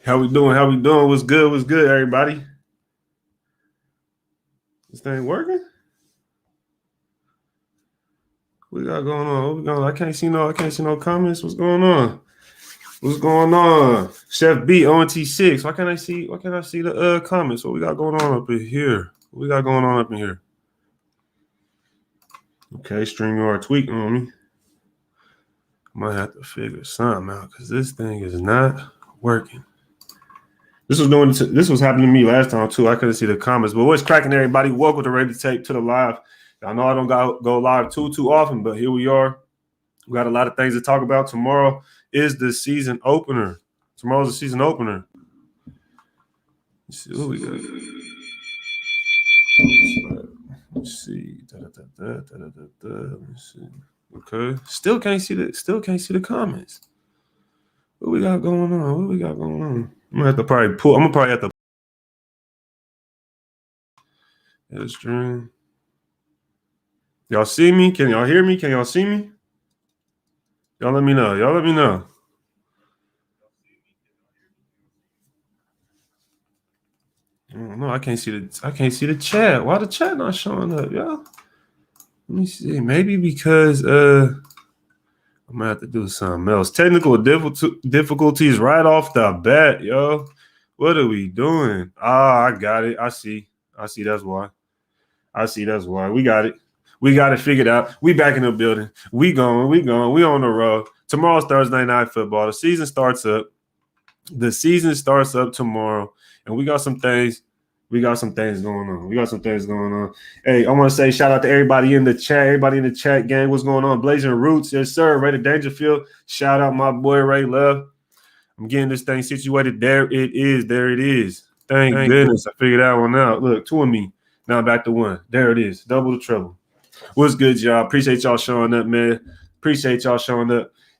How we doing? How we doing? What's good? What's good, everybody? This thing working? What we got going on? What we going on? I can't see no comments. What's going on? What's going on? Chef B ONT6. Why can't I see the comments? What we got going on up in here? What we got going on up in here? Okay, StreamYard tweaking on me. Might have to figure something out because this thing is not working. This was happening to me last time too. I couldn't see the comments. But what's cracking, everybody? Welcome to Ready to Tape to the live. I know I don't go live too often, but here we are. We got a lot of things to talk about. Tomorrow is the season opener. Tomorrow's the season opener. Let's see what we got. Let's see. Let's see. Okay. Still can't see the comments. What we got going on? I'm gonna probably have to stream. Y'all see me? Can y'all hear me? Can y'all see me? Y'all let me know. I don't know. I can't see the chat. Why the chat not showing up, y'all? Let me see. Maybe because I'm gonna have to do something else. Technical difficulties right off the bat, yo. What are we doing? I got it. I see. That's why. We got it. We got it figured out. We back in the building. We going. We on the road. Tomorrow's Thursday night football. The season starts up. Tomorrow, and we got some things going on. Hey, I want to say shout out to everybody in the chat gang. What's going on? Blazing Roots, yes sir. Ray Dangerfield. Shout out my boy Ray Love. I'm getting this thing situated. There it is. Thank goodness I figured that one out. Look, two of me. Now back to one. There it is. Double the trouble. What's good, y'all? Appreciate y'all showing up, man.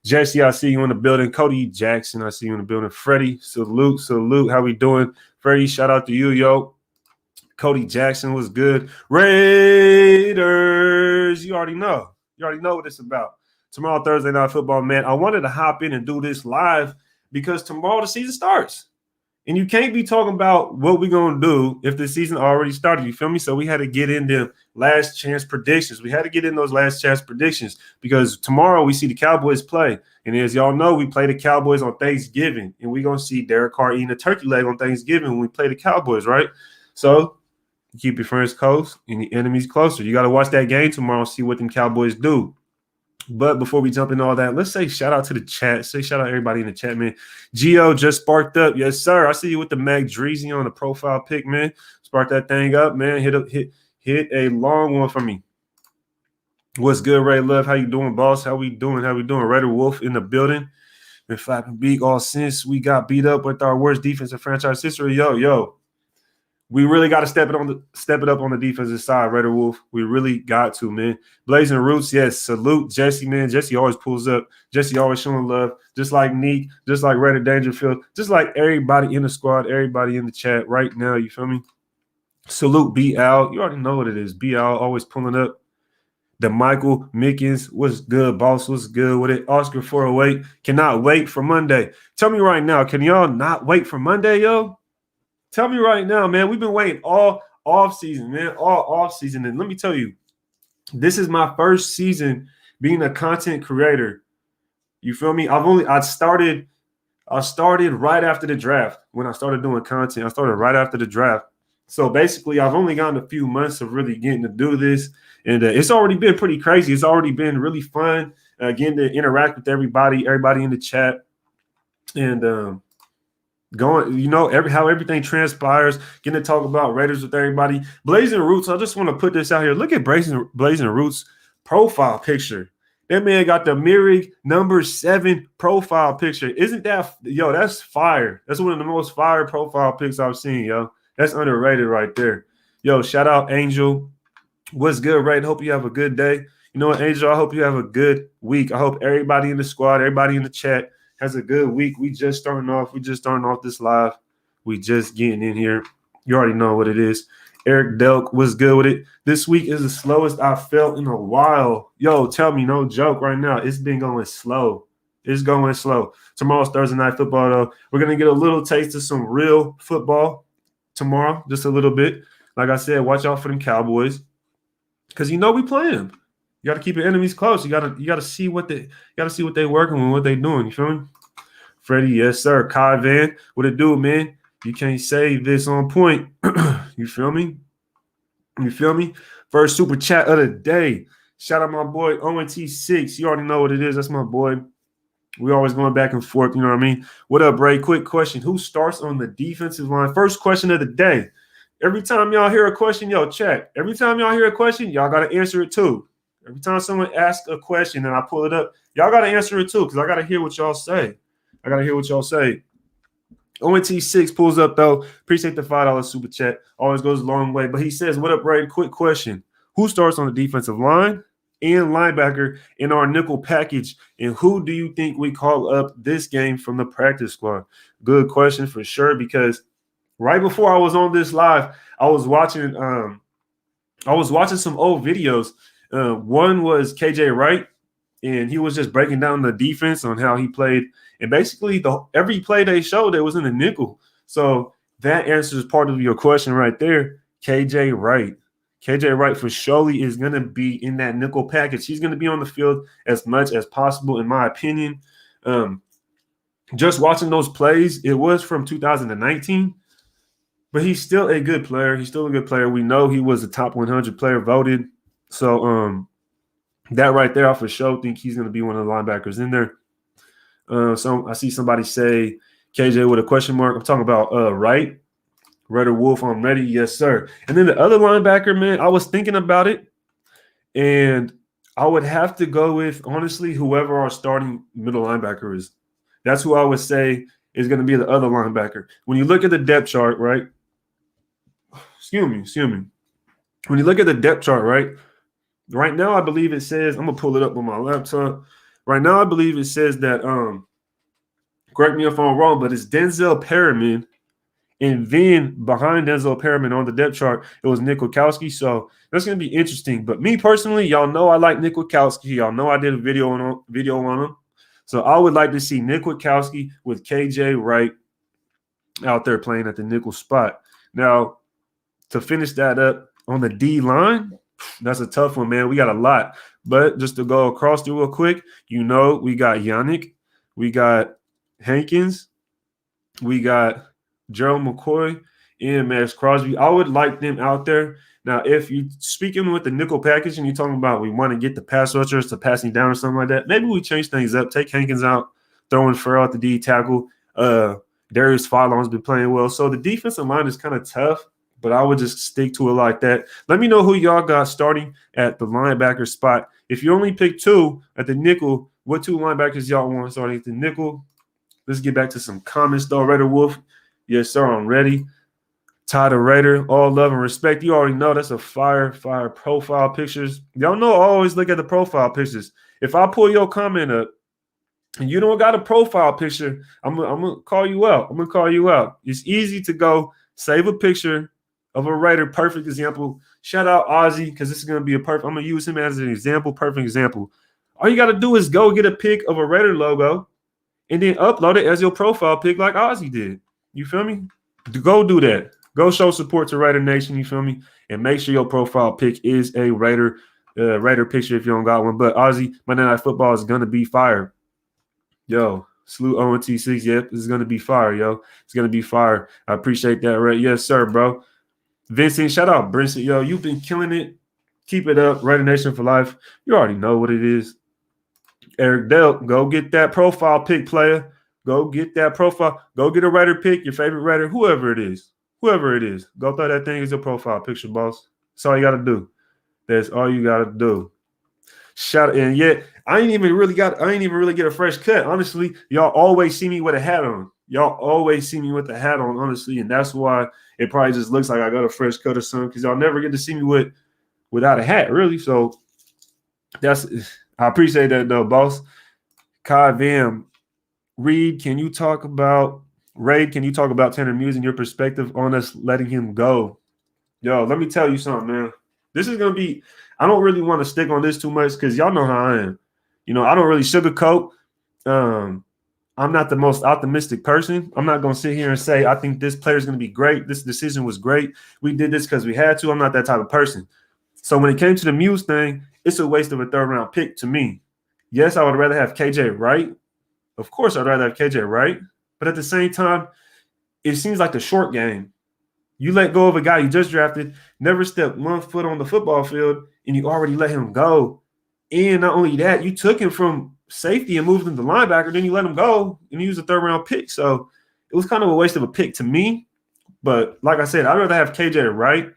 Jesse, I see you in the building. Cody Jackson, I see you in the building. Freddie, salute. How we doing? Freddie, shout out to you, yo. Cody Jackson was good. Raiders, you already know what it's about. Tomorrow, Thursday night football, man. I wanted to hop in and do this live because tomorrow the season starts. And you can't be talking about what we're going to do if the season already started. You feel me? So we had to get in the last chance predictions. Because tomorrow we see the Cowboys play. And as y'all know, we play the Cowboys on Thanksgiving. And we're going to see Derek Carr eating a turkey leg on Thanksgiving when we play the Cowboys, right? So keep your friends close and your enemies closer. You got to watch that game tomorrow and see what them Cowboys do. But before we jump into all that, let's say shout out to the chat. Say shout out everybody in the chat, man. Gio just sparked up. Yes, sir. I see you with the Mac Dreezy on the profile pic, man. Spark that thing up, man. Hit a long one for me. What's good, Ray Love? How you doing, boss? How we doing? Raider Wolf in the building. Been flapping beak all since we got beat up with our worst defensive franchise history. Yo. We really got to step it up on the defensive side, Raider Wolf. We really got to, man. Blazing Roots, yes. Salute Jesse, man. Jesse always pulls up. Jesse always showing love. Just like Neek, just like Raider Dangerfield, just like everybody in the squad, everybody in the chat right now. You feel me? Salute B Al. You already know what it is. B Al always pulling up. The Michael Mickens, what's good, boss? What's good with it? Oscar 408 cannot wait for Monday. Tell me right now, can y'all not wait for Monday, yo? Tell me right now, man. We've been waiting all off season, man. And let me tell you, this is my first season being a content creator. You feel me? I started right after the draft. When I started doing content, I started right after the draft. So basically, I've only gotten a few months of really getting to do this. And it's already been pretty crazy. It's already been really fun getting to interact with everybody in the chat. And going, how everything transpires, getting to talk about Raiders with everybody. Blazing Roots, I just want to put this out here. Look at Blazing Roots' profile picture. That man got the Mirig number 7 profile picture. Isn't that, that's fire. That's one of the most fire profile pics I've seen, yo. That's underrated right there. Yo, shout out Angel. What's good, Ray? Hope you have a good day. You know what, Angel? I hope you have a good week. I hope everybody in the squad, everybody in the chat has a good week. We just starting off this live. We just getting in here. You already know what it is. Eric Delk was good with it. This week is the slowest I've felt in a while. Yo, tell me, no joke right now. It's been going slow. It's going slow. Tomorrow's Thursday night football, though. We're going to get a little taste of some real football tomorrow, just a little bit. Like I said, watch out for them Cowboys because you know we play them. You got to keep your enemies close. You got to see what they working with, what they doing. You feel me? Freddie, yes sir. Kai Van, what it do, man? You can't say this on point. You feel me? You feel me? First super chat of the day. Shout out my boy ONT6. You already know what it is. That's my boy. We always going back and forth. You know what I mean? What up, Ray? Quick question. Who starts on the defensive line? First question of the day. Every time y'all hear a question, yo, check. Every time y'all hear a question, y'all got to answer it too. Every time someone asks a question and I pull it up, y'all got to answer it too because I got to hear what y'all say. ONT6 pulls up, though. Appreciate the $5 super chat. Always goes a long way. But he says, what up, Ray? Quick question. Who starts on the defensive line and linebacker in our nickel package? And who do you think we call up this game from the practice squad? Good question for sure, because right before I was on this live, I was watching some old videos. One was KJ Wright, and he was just breaking down the defense on how he played. And basically, every play they showed, it was in the nickel. So that answers part of your question right there. KJ Wright. KJ Wright for surely is going to be in that nickel package. He's going to be on the field as much as possible, in my opinion. Just watching those plays, it was from 2019, but he's still a good player. We know he was a top 100 player voted. So that right there, I for sure think he's going to be one of the linebackers in there. So I see somebody say KJ with a question mark. I'm talking about Wright. Rudder Wolf, I'm ready. Yes, sir. And then the other linebacker, man, I was thinking about it, and I would have to go with, honestly, whoever our starting middle linebacker is. That's who I would say is going to be the other linebacker. When you look at the depth chart, right? Excuse me. When you look at the depth chart, right now I believe it says, I'm going to pull it up on my laptop. Right now I believe it says that, correct me if I'm wrong, but it's Denzel Perriman. And then behind Denzel Perriman on the depth chart, it was Nick Witkowski. So that's going to be interesting. But me personally, y'all know I like Nick Witkowski. Y'all know I did a video on him. So I would like to see Nick Witkowski with KJ Wright out there playing at the nickel spot. Now, to finish that up on the D line, that's a tough one, man. We got a lot. But just to go across there real quick, you know, we got Yannick, we got Hankins, we got Gerald McCoy, and Max Crosby. I would like them out there. Now, if you're speaking with the nickel package and you're talking about we want to get the pass rushers to passing down or something like that, maybe we change things up. Take Hankins out, throwing Farrell at the D tackle. Darius Philon's been playing well. So the defensive line is kind of tough, but I would just stick to it like that. Let me know who y'all got starting at the linebacker spot. If you only pick two at the nickel, what two linebackers y'all want starting at the nickel? Let's get back to some comments, though. Raider Wolf. Yes, sir, I'm ready. Ty the Raider, all love and respect. You already know that's a fire profile pictures. Y'all know I always look at the profile pictures. If I pull your comment up and you don't got a profile picture, I'm gonna call you out. It's easy to go save a picture of a Raider. Perfect example. Shout out Ozzy, because this is gonna be a perfect. I'm gonna use him as an example. Perfect example. All you gotta do is go get a pic of a Raider logo and then upload it as your profile pic like Ozzy did. You feel me? Go do that. Go show support to Raider Nation. You feel me? And make sure your profile pic is a Raider picture if you don't got one. But Ozzy, Monday Night Football is gonna be fire. Yo, salute ONT6. Yep, this is gonna be fire, yo. It's gonna be fire. I appreciate that, right? Yes, sir, bro. Vincent, shout out Brinson. Yo, you've been killing it. Keep it up. Raider Nation for life. You already know what it is. Eric Dell, go get that profile pic, player. Go get that profile. Go get a Raider pick, your favorite Raider, whoever it is. Go throw that thing as your profile picture, boss. That's all you got to do. That's all you got to do. Shout and yet I ain't even really get a fresh cut. Honestly, y'all always see me with a hat on. Honestly, and that's why it probably just looks like I got a fresh cut or something, because y'all never get to see me without a hat, really. So I appreciate that though, boss. Kai Vam. Reed, can you talk about Tanner Muse and your perspective on us letting him go? Yo, let me tell you something, man. This is going to be – I don't really want to stick on this too much because y'all know how I am. You know, I don't really sugarcoat. I'm not the most optimistic person. I'm not going to sit here and say, I think this player is going to be great. This decision was great. We did this because we had to. I'm not that type of person. So when it came to the Muse thing, it's a waste of a third round pick to me. Yes, I would rather have KJ Wright. Of course, I'd rather have KJ Wright. But at the same time, it seems like the short game. You let go of a guy you just drafted, never stepped 1 foot on the football field, and you already let him go. And not only that, you took him from safety and moved him to linebacker, then you let him go, and he was a third-round pick. So it was kind of a waste of a pick to me. But like I said, I'd rather have KJ Wright.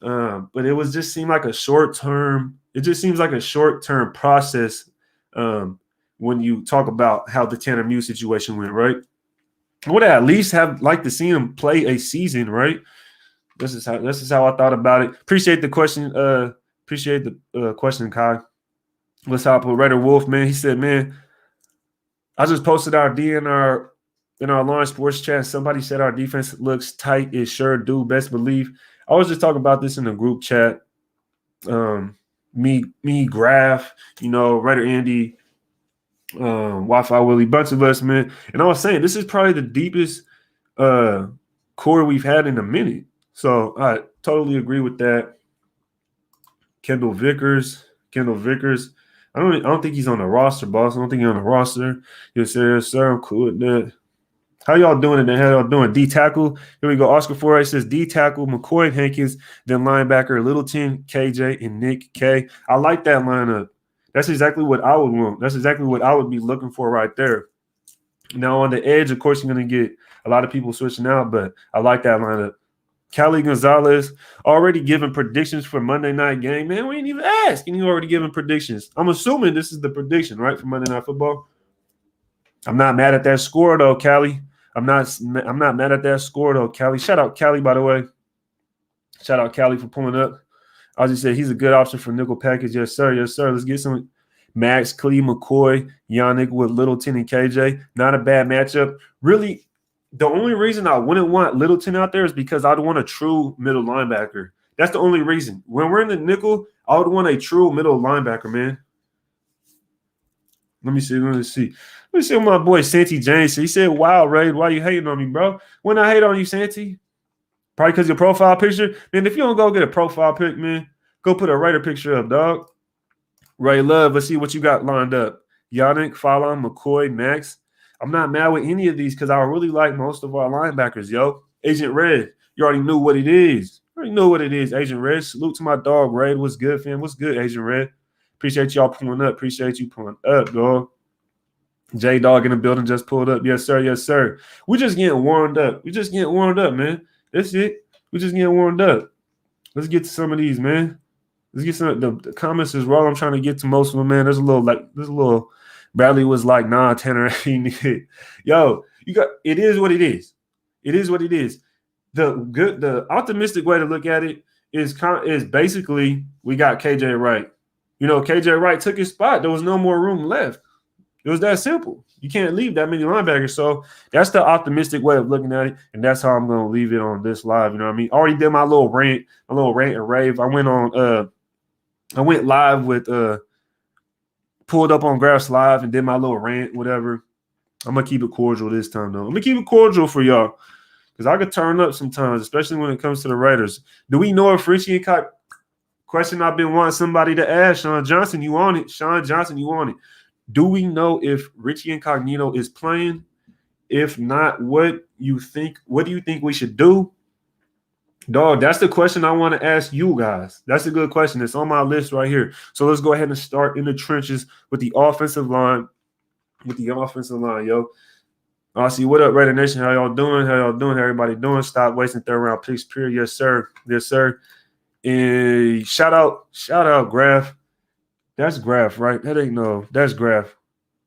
But it was just seemed like a short-term – it just seems like a short-term process when you talk about how the Tanner Muse situation went, right? I would at least have liked to see him play a season, right? This is how I thought about it. Appreciate the question. Appreciate the question, Kai. Let's hop with Raider Wolf, man. He said, man, I just posted our D in our Line Sports chat. Somebody said our defense looks tight. It sure do. Best believe. I was just talking about this in the group chat. Me, Graph, Raider Andy, Wi-Fi Willie, bunch of us, man. And I was saying this is probably the deepest core we've had in a minute. So I totally agree with that. Kendall Vickers. I don't think he's on the roster, boss. I don't think he's on the roster. Yes, sir. I'm cool with that. How y'all doing today? How y'all doing? D tackle. Here we go. Oscar Foray says D tackle, McCoy, Hankins, then linebacker, Littleton, KJ, and Nick K. I like that lineup. That's exactly what I would want. That's exactly what I would be looking for right there. Now on the edge, of course, you're going to get a lot of people switching out, but I like that lineup. Callie Gonzalez already giving predictions for Monday night game. Man, we ain't even asked. And you already giving predictions. I'm assuming this is the prediction, right, for Monday Night Football. I'm not mad at that score, though, Callie. I'm not mad at that score, though, Callie. Shout out Callie, by the way. Shout out Callie for pulling up. I was just saying he's a good option for nickel package. Yes, sir. Yes, sir. Let's get some Max, Clee, McCoy, Yannick with Littleton and KJ. Not a bad matchup. Really, the only reason I wouldn't want Littleton out there is because I'd want a true middle linebacker. That's the only reason. When we're in the nickel, I would want a true middle linebacker, man. Let me see what my boy Santi James said. He said, wow, Ray, why you hating on me, bro? When I hate on you, Santi? Probably because your profile picture. Man, if you don't go get a profile pic, man, go put a Raider picture up, dog. Ray Love, let's see what you got lined up. Yannick, Fallon, McCoy, Max. I'm not mad with any of these because I really like most of our linebackers, yo. Agent Red, you already knew what it is. Agent Red. Salute to my dog, Red. What's good, fam? What's good, Agent Red? Appreciate y'all pulling up. Appreciate you pulling up, dog. J-Dog in the building just pulled up. Yes, sir. Yes, sir. We're just getting warmed up. Man. That's it. We're just getting warmed up. Let's get to some of these, man. Let's get some of the comments as well. I'm trying to get to most of them, man. There's a little Bradley was like, nah, Tanner, yo, it is what it is. It is what it is. The optimistic way to look at it is basically we got KJ Wright. KJ Wright took his spot. There was no more room left. It was that simple. You can't leave that many linebackers. So that's the optimistic way of looking at it, and that's how I'm going to leave it on this live. You know what I mean? I already did my little rant and rave. I went live with pulled up on Graphs Live and did my little rant, whatever. I'm going to keep it cordial this time, though. I'm going to keep it cordial for y'all because I could turn up sometimes, especially when it comes to the Raiders. Do we know if Richie and Cox – question I've been wanting somebody to ask, Sean Johnson, you on it? Sean Johnson, you on it? Do we know if Richie Incognito is playing? If not, what do you think we should do? Dog, that's the question I want to ask you guys. That's a good question. It's on my list right here. So let's go ahead and start in the trenches with the offensive line. Yo. I see. What up, Raider Nation? How y'all doing? How everybody doing? Stop wasting third round picks, period. Yes, sir. Yes, sir. And shout out, Graph. That's Graph, right? That's Graph.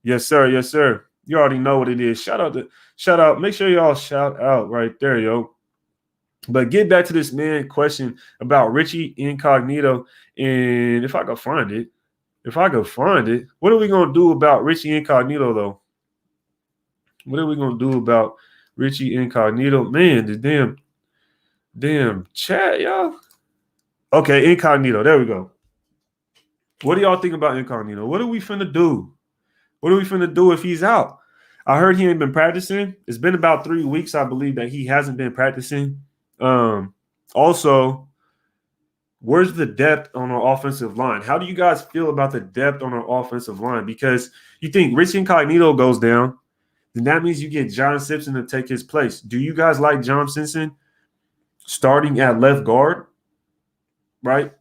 Yes, sir. Yes, sir. You already know what it is. Shout out. Make sure y'all shout out right there, yo. But get back to this man question about Richie Incognito. And if I could find it, what are we going to do about Richie Incognito, though? What are we going to do about Richie Incognito? Man, the damn chat, y'all. Okay, Incognito. There we go. What do y'all think about Incognito? What are we finna do? What are we finna do if he's out? I heard he ain't been practicing. It's been about 3 weeks, I believe, that he hasn't been practicing. Also, where's the depth on our offensive line? How do you guys feel about the depth on our offensive line? Because you think Rich Incognito goes down, then that means you get John Simpson to take his place. Do you guys like John Simpson starting at left guard? Right?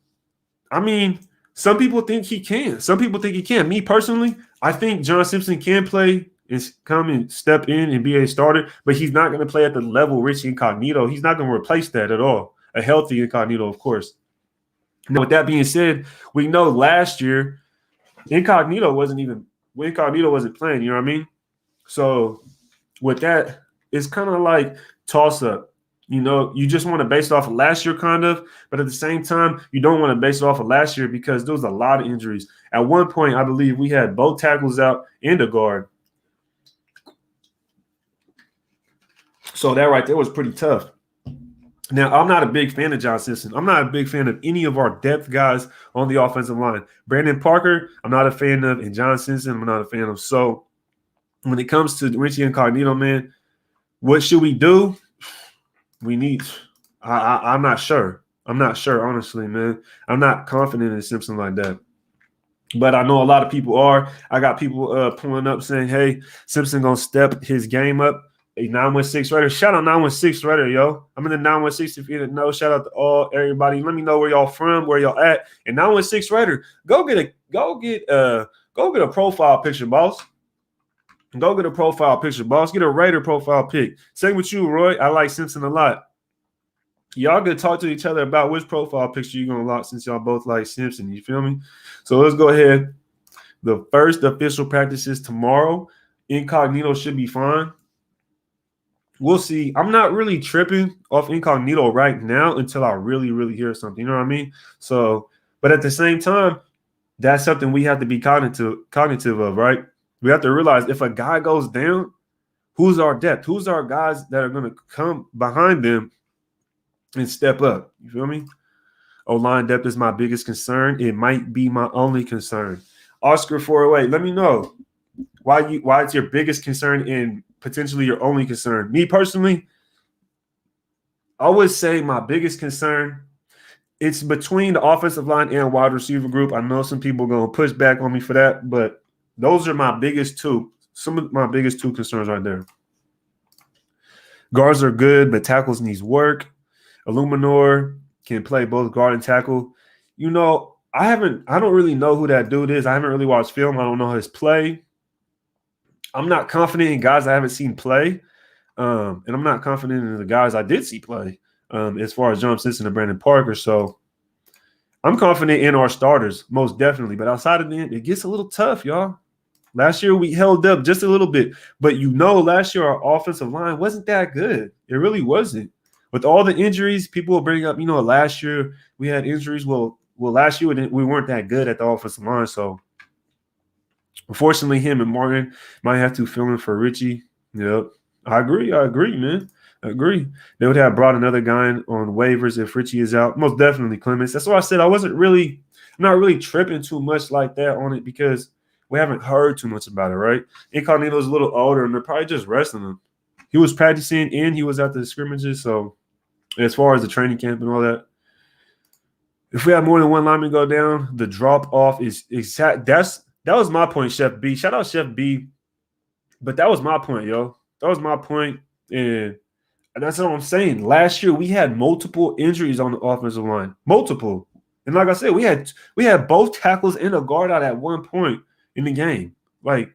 I mean, some people think he can. Some people think he can. Me personally, I think John Simpson can play and come and step in and be a starter, but he's not going to play at the level Rich Incognito. He's not going to replace that at all. A healthy Incognito, of course. Now, with that being said, we know last year Incognito wasn't playing, you know what I mean? So with that, it's kind of like toss-up. You know, you just want to base it off of last year kind of, but at the same time, you don't want to base it off of last year because there was a lot of injuries. At one point, I believe we had both tackles out and a guard. So that right there was pretty tough. Now, I'm not a big fan of John Simpson. I'm not a big fan of any of our depth guys on the offensive line. Brandon Parker, I'm not a fan of, and John Simpson, I'm not a fan of. So when it comes to Richie Incognito, man, what should we do? We need – I'm not sure. I'm not sure, honestly, man. I'm not confident in Simpson like that. But I know a lot of people are. I got people pulling up saying, hey, Simpson going to step his game up. A 916 Raider. Shout out 916 Raider, yo. I'm in the 916 if you didn't know. Shout out to everybody. Let me know where y'all from, where y'all at. And 916 Raider, go get a profile picture, boss. Go get a profile picture, boss. Get a Raider profile pic. Same with you, Roy. I like Simpson a lot. Y'all could talk to each other about which profile picture you're gonna lock since y'all both like Simpson. You feel me? So let's go ahead. The first official practice is tomorrow. Incognito should be fine. We'll see. I'm not really tripping off Incognito right now until I really, really hear something. You know what I mean? So, but at the same time, that's something we have to be cognitive of, right? We have to realize if a guy goes down, who's our depth? Who's our guys that are going to come behind them and step up? You feel me? O-line depth is my biggest concern. It might be my only concern. Oscar 408, let me know why it's your biggest concern and potentially your only concern. Me personally, I would say my biggest concern, it's between the offensive line and wide receiver group. I know some people are going to push back on me for that, but those are my biggest two. Some of my biggest two concerns right there. Guards are good, but tackles needs work. Illuminor can play both guard and tackle. You know, I don't really know who that dude is. I haven't really watched film. I don't know his play. I'm not confident in guys I haven't seen play. And I'm not confident in the guys I did see play as far as John Simpson and Brandon Parker. So I'm confident in our starters, most definitely. But outside of that, it gets a little tough, y'all. Last year we held up just a little bit. But last year our offensive line wasn't that good. It really wasn't. With all the injuries, people will bring up, last year we had injuries. Well, last year we weren't that good at the offensive line. So unfortunately, him and Martin might have to fill in for Richie. Yep. I agree, man. I agree. They would have brought another guy in on waivers if Richie is out. Most definitely Clemens. That's why I said I'm not really tripping too much like that on it because we haven't heard too much about it, right? Incognito's a little older, and they're probably just resting him. He was practicing and he was at the scrimmages. So as far as the training camp and all that, if we have more than one lineman go down, the drop off is exact. That was my point, Chef B. Shout out Chef B. But that was my point, yo. That was my point. And that's what I'm saying. Last year we had multiple injuries on the offensive line. Multiple. And like I said, we had both tackles and a guard out at one point in the game. Like,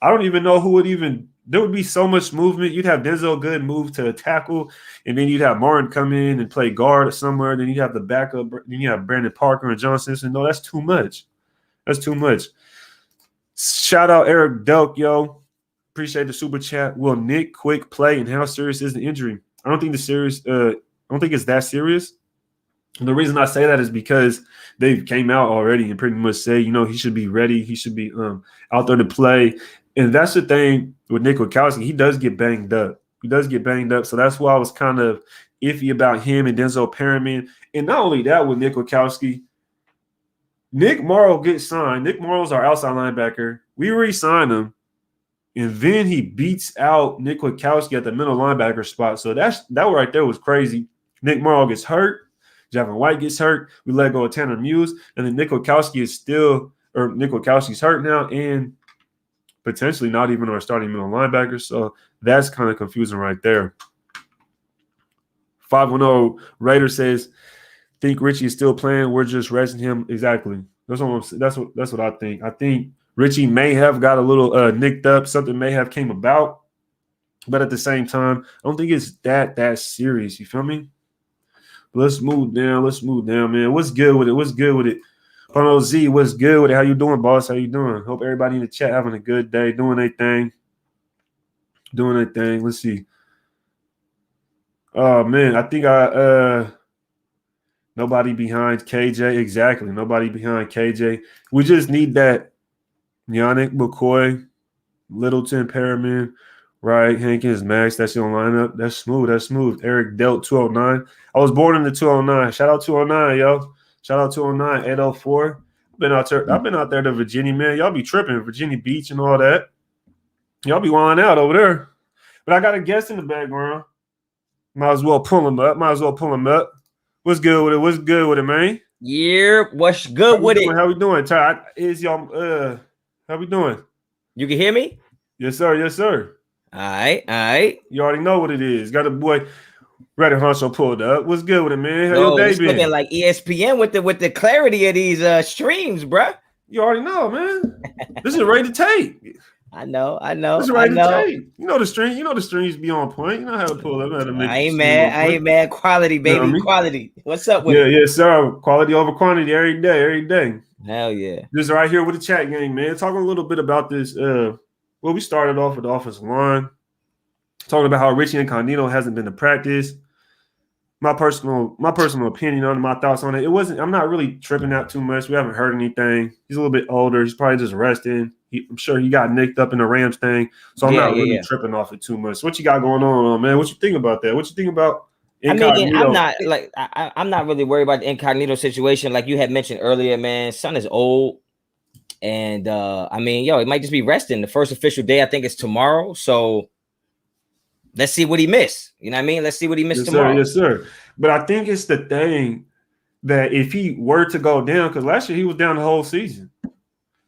I don't even know who would even – there would be so much movement. You'd have Denzel Good move to a tackle, and then you'd have Martin come in and play guard somewhere. Then you'd have the backup. Then you have Brandon Parker and John Simpson. No, that's too much. That's too much. Shout out Eric Delk, yo. Appreciate the super chat. Will Nick Quick play, and how serious is the injury? I don't think it's that serious. And the reason I say that is because they came out already and pretty much say, he should be ready. He should be out there to play. And that's the thing with Nick Wachowski. He does get banged up. So that's why I was kind of iffy about him and Denzel Perryman. And not only that with Nick Wachowski, Nick Morrow gets signed. Nick Morrow's our outside linebacker. We re-signed him, and then he beats out Nick Kwiatkowski at the middle linebacker spot. So that right there was crazy. Nick Morrow gets hurt. Javin White gets hurt. We let go of Tanner Muse, and then Nick Kwiatkowski's hurt now, and potentially not even our starting middle linebacker. So that's kind of confusing right there. 510 Raider says, think Richie is still playing. We're just resting him. Exactly. That's what I think. I think Richie may have got a little nicked up. Something may have came about. But at the same time, I don't think it's that serious. You feel me? Let's move down, man. What's good with it? Funnel Z, what's good with it? How you doing, boss? How you doing? Hope everybody in the chat having a good day, doing their thing. Let's see. Oh, man, I think nobody behind KJ. Exactly, nobody behind KJ. We just need that Yannick McCoy, Littleton, Perriman, right? Hankins, Max, that's your lineup. That's smooth. Eric Delt, 209. I was born in the 209. Shout out 209, yo. Shout out 209, 804. I've been out there to Virginia, man. Y'all be tripping, Virginia Beach and all that. Y'all be wilding out over there. But I got a guest in the background. Might as well pull him up. What's good with it, man? Yeah, what's good with it? How we doing, Ty? How we doing? You can hear me? Yes, sir. All right. You already know what it is. Got a boy Reddit Honcho pulled up. What's good with it, man? How your day it's been? Looking like ESPN with the clarity of these streams, bruh. You already know, man. This is ready to tape. I know. This is ready to tape. You know the streams be on point. You know how to pull up. I ain't mad. Quality, baby. You know what I mean? Quality. What's up with it? Yes, sir. Quality over quantity every day. Hell yeah. Just right here with the chat game, man. Talking a little bit about this. We started off with the offensive line. Talking about how Richie Incognito hasn't been to practice. My personal opinion on it, my thoughts on it. I'm not really tripping out too much. We haven't heard anything. He's a little bit older. He's probably just resting. I'm sure he got nicked up in the Rams thing. So I'm not really tripping off it too much. So what you got going on, man? What you think about that? What you think about Incognito? I'm not really worried about the Incognito situation. Like you had mentioned earlier, man, son is old. And it might just be resting. The first official day, I think, is tomorrow. So let's see what he missed. You know what I mean? Let's see what he missed tomorrow. Yes, sir. But I think it's the thing that if he were to go down, because last year he was down the whole season.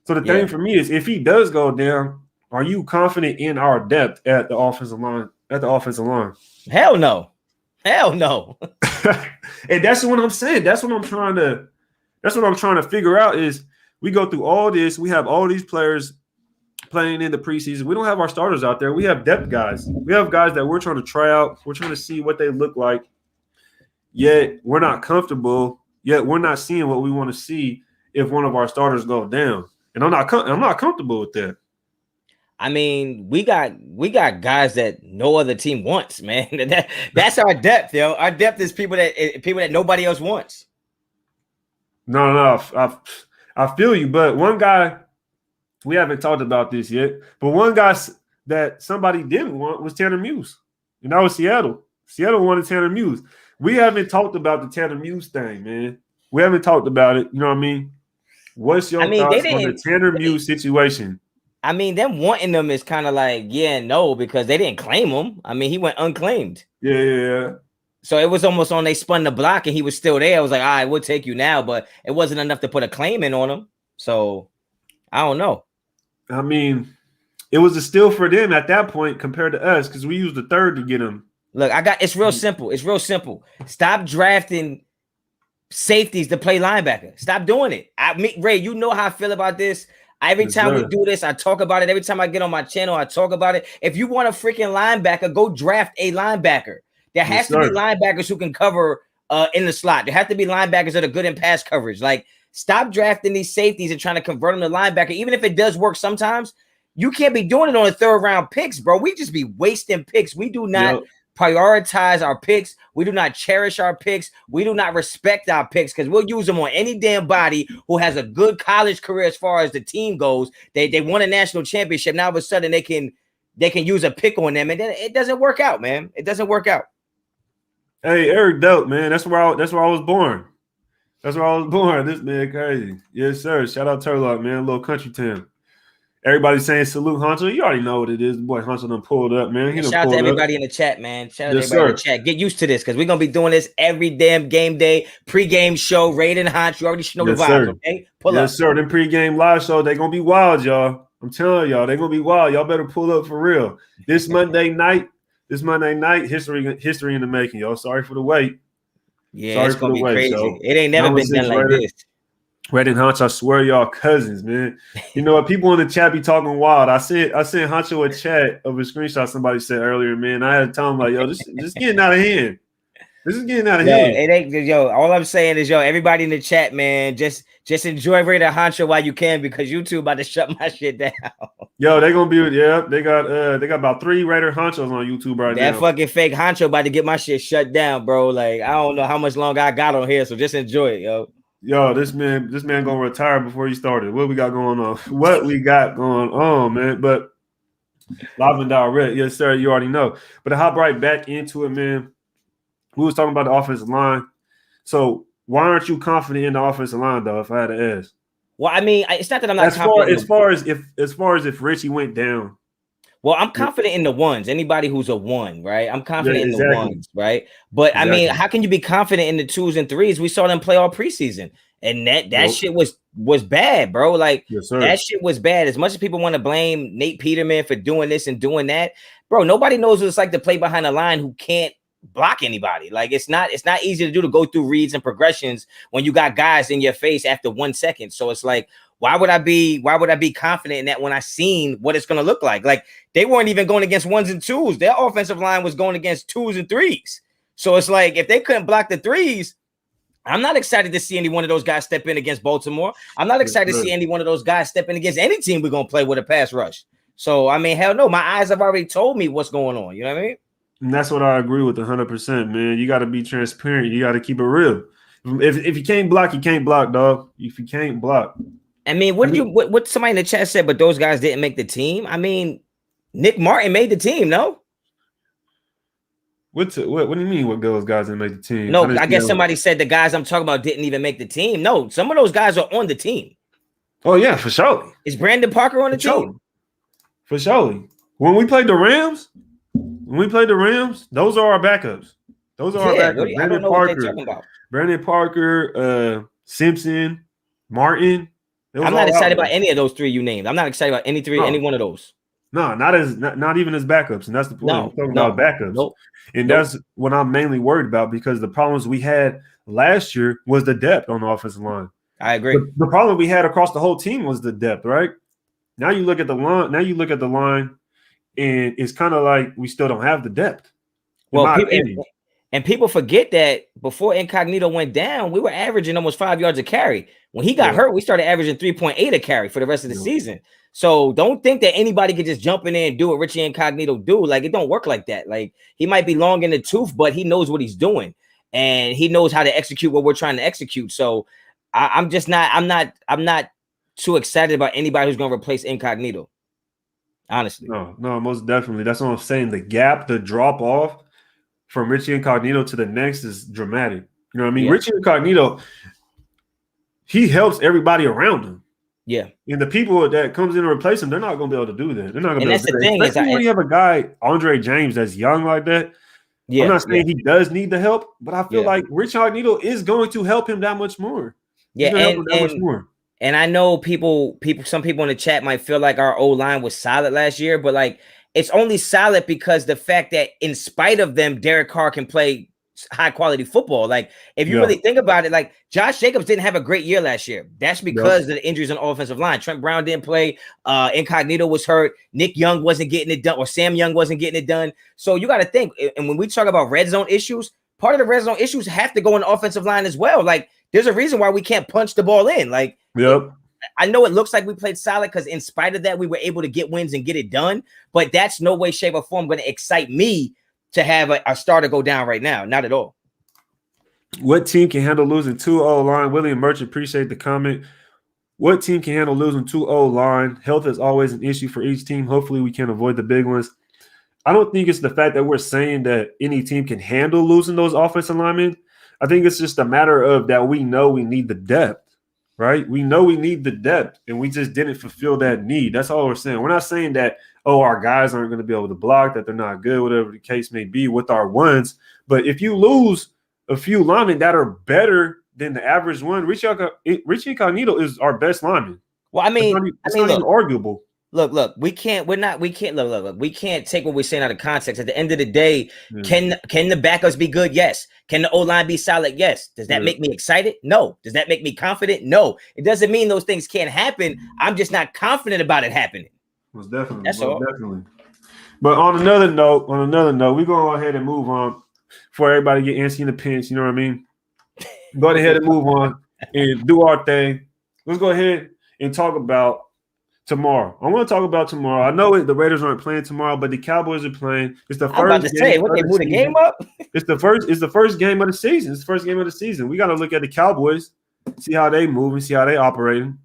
So the thing for me is, if he does go down, are you confident in our depth at the offensive line? Hell no. And that's what I'm saying. That's what I'm trying to figure out is we go through all this. We have all these players playing in the preseason. We don't have our starters out there. We have depth guys. We have guys that we're trying to try out. We're trying to see what they look like. Yet we're not comfortable. Yet we're not seeing what we want to see if one of our starters go down. And I'm not comfortable with that. I mean, we got guys that no other team wants, man. That's our depth, yo. Our depth is people that nobody else wants. No, I feel you, but one guy, we haven't talked about this yet, but one guy that somebody didn't want was Tanner Muse, and that was Seattle. Seattle wanted Tanner Muse. We haven't talked about the Tanner Muse thing, man. We haven't talked about it. You know what I mean? What's your thoughts on the Tanner Muse situation? I mean, them wanting them is kind of like, no, because they didn't claim him. I mean, he went unclaimed. Yeah. So it was almost on they spun the block and he was still there. I was like, all right, we'll take you now, but it wasn't enough to put a claim in on him. So I don't know. I mean, it was a steal for them at that point compared to us because we used the third to get him. Look, it's real simple. Stop drafting safeties to play linebacker. Stop doing it. Ray, you know how I feel about this. Every time we do this, I talk about it. Every time I get on my channel, I talk about it. If you want a freaking linebacker, go draft a linebacker. There has to be linebackers who can cover in the slot. There have to be linebackers that are good in pass coverage. Like, stop drafting these safeties and trying to convert them to linebacker. Even if it does work sometimes, you can't be doing it on the third round picks, bro. We just be wasting picks. We do not prioritize our picks. We do not cherish our picks. We do not respect our picks because we'll use them on any damn body who has a good college career as far as the team goes. They won a national championship. Now all of a sudden they can use a pick on them, and then it doesn't work out, man. It doesn't work out. Hey, Eric Dope, man. That's where I was born. That's where I was born. This man crazy. Yes, sir. Shout out Turlock, man. Little country town. Everybody saying salute Hunter. You already know what it is. Boy, Hunter done pulled up, man. He done Shout out to pulled up. everybody in the chat, man. Shout out to Yes, everybody in sir. the chat. Get used to this because we're gonna be doing this every damn game day, pregame show, Raid and Hunch. You already know the Yes, vibes, sir. okay? Pull up. Yes, sir. Them pregame live show, they gonna be wild, y'all. I'm telling y'all, they gonna be wild. Y'all better pull up for real. This Monday night, history in the making, y'all. Sorry for the wait. Yeah, Sorry it's for gonna the be wait. crazy. So, It ain't never been done like this. Red and Hunch, I swear y'all cousins, man. You know what? People in the chat be talking wild. I sent Huncho a chat of a screenshot somebody said earlier, man. I had to tell him like, yo, this is getting out of hand. This is getting out of hand. It ain't all I'm saying is everybody in the chat, man, just enjoy Raider Honcho while you can because YouTube about to shut my shit down. Yo, they gonna be they got about 3 Raider Honchos on YouTube right now. That fucking fake Honcho about to get my shit shut down, bro. Like I don't know how much longer I got on here, so just enjoy it, yo. Yo, this man gonna retire before he started. What we got going on? What we got going on, man? But live and direct, yes, sir. You already know. But to hop right back into it, man. We was talking about the offensive line. So why aren't you confident in the offensive line, though? If I had to ask. Well, I mean, it's not that I'm not confident. As far as if Richie went down. Well, I'm confident in the ones. Anybody who's a one, right? I'm confident in the ones, right? But I mean, how can you be confident in the 2s and 3s? We saw them play all preseason, and that shit was bad, bro. Like that shit was bad. As much as people want to blame Nate Peterman for doing this and doing that, bro, nobody knows what it's like to play behind a line who can't block anybody. Like it's not easy to do to go through reads and progressions when you got guys in your face after 1 second. So it's like, why would I be confident in that when I seen what it's going to look like? Like they weren't even going against 1s and 2s. Their offensive line was going against 2s and 3s. So it's like, if they couldn't block the 3s, I'm not excited to see any one of those guys step in against Baltimore. I'm not excited to see any one of those guys step in against any team we're going to play with a pass rush. So, I mean, hell no, my eyes have already told me what's going on. You know what I mean? And that's what I agree with 100%, man. You got to be transparent. You got to keep it real. If you can't block, you can't block, dog. If you can't block. I mean, what somebody in the chat said, but those guys didn't make the team. I mean, Nick Martin made the team, no? What do you mean? What those guys didn't make the team? No, I guess somebody said the guys I'm talking about didn't even make the team. No, some of those guys are on the team. Oh yeah, for sure. Is Brandon Parker on the team? For sure. When we played the Rams, those are our backups. Those are our backups. I don't know what they're talking about. Brandon Parker, Simpson, Martin. I'm not excited about any of those 3 you named. I'm not excited about any one of those. No, not even as backups, and that's the point. I'm talking about backups. Nope. And that's what I'm mainly worried about because the problems we had last year was the depth on the offensive line. I agree. But the problem we had across the whole team was the depth, right? Now you look at the line, and it's kind of like we still don't have the depth. Well, people forget that before Incognito went down, we were averaging almost 5 yards a carry. When he got hurt, we started averaging 3.8 a carry for the rest of the season. So don't think that anybody could just jump in there and do what Richie Incognito do. Like it don't work like that. Like he might be long in the tooth, but he knows what he's doing and he knows how to execute what we're trying to execute. So I'm not too excited about anybody who's going to replace Incognito. Honestly, no, most definitely. That's what I'm saying. The gap, the drop off from Richie Incognito to the next is dramatic. You know what I mean? Yeah. Richie Incognito, he helps everybody around him. Yeah. And the people that comes in to replace him, they're not going to be able to do that. They're not going to be able to do that. Especially when you have a guy, Andre James, that's young like that. Yeah, I'm not saying he does need the help, but I feel like Richie Incognito is going to help him that much more. Yeah, and I know some people in the chat might feel like our O-line was solid last year, but like it's only solid because the fact that in spite of them, Derek Carr can play high quality football. Like if you really think about it, like Josh Jacobs didn't have a great year last year. That's because of the injuries on the offensive line. Trent Brown didn't play. Incognito was hurt. Nick Young wasn't getting it done, or Sam Young wasn't getting it done. So you got to think. And when we talk about red zone issues, part of the red zone issues have to go on the offensive line as well. Like there's a reason why we can't punch the ball in. Like, I know it looks like we played solid because in spite of that, we were able to get wins and get it done. But that's no way, shape, or form going to excite me to have a starter go down right now. Not at all. What team can handle losing 2 O-line? William Merchant, appreciate the comment. What team can handle losing 2 O-line? Health is always an issue for each team. Hopefully we can avoid the big ones. I don't think it's the fact that we're saying that any team can handle losing those offensive linemen. I think it's just a matter of that we know we need the depth, right? We know we need the depth, and we just didn't fulfill that need. That's all we're saying. We're not saying that, oh, our guys aren't going to be able to block, that they're not good, whatever the case may be with our ones. But if you lose a few linemen that are better than the average one, Richie Incognito is our best lineman. Well, I mean, it's not even arguable. Look, we can't look. We can't take what we're saying out of context. At the end of the day, can the backups be good? Yes. Can the O-line be solid? Yes. Does that make me excited? No. Does that make me confident? No. It doesn't mean those things can't happen. I'm just not confident about it happening. Most definitely. That's all. Definitely. But on another note, we're gonna go ahead and move on before everybody get antsy in the pinch. You know what I mean? Go ahead and move on and do our thing. Let's go ahead and talk about tomorrow. I want to talk about tomorrow. I know the Raiders aren't playing tomorrow, but the Cowboys are playing. It's the first. I'm about to say, what, they moved the game up? It's the first game of the season. It's the first game of the season. We got to look at the Cowboys, see how they move, and see how they operating.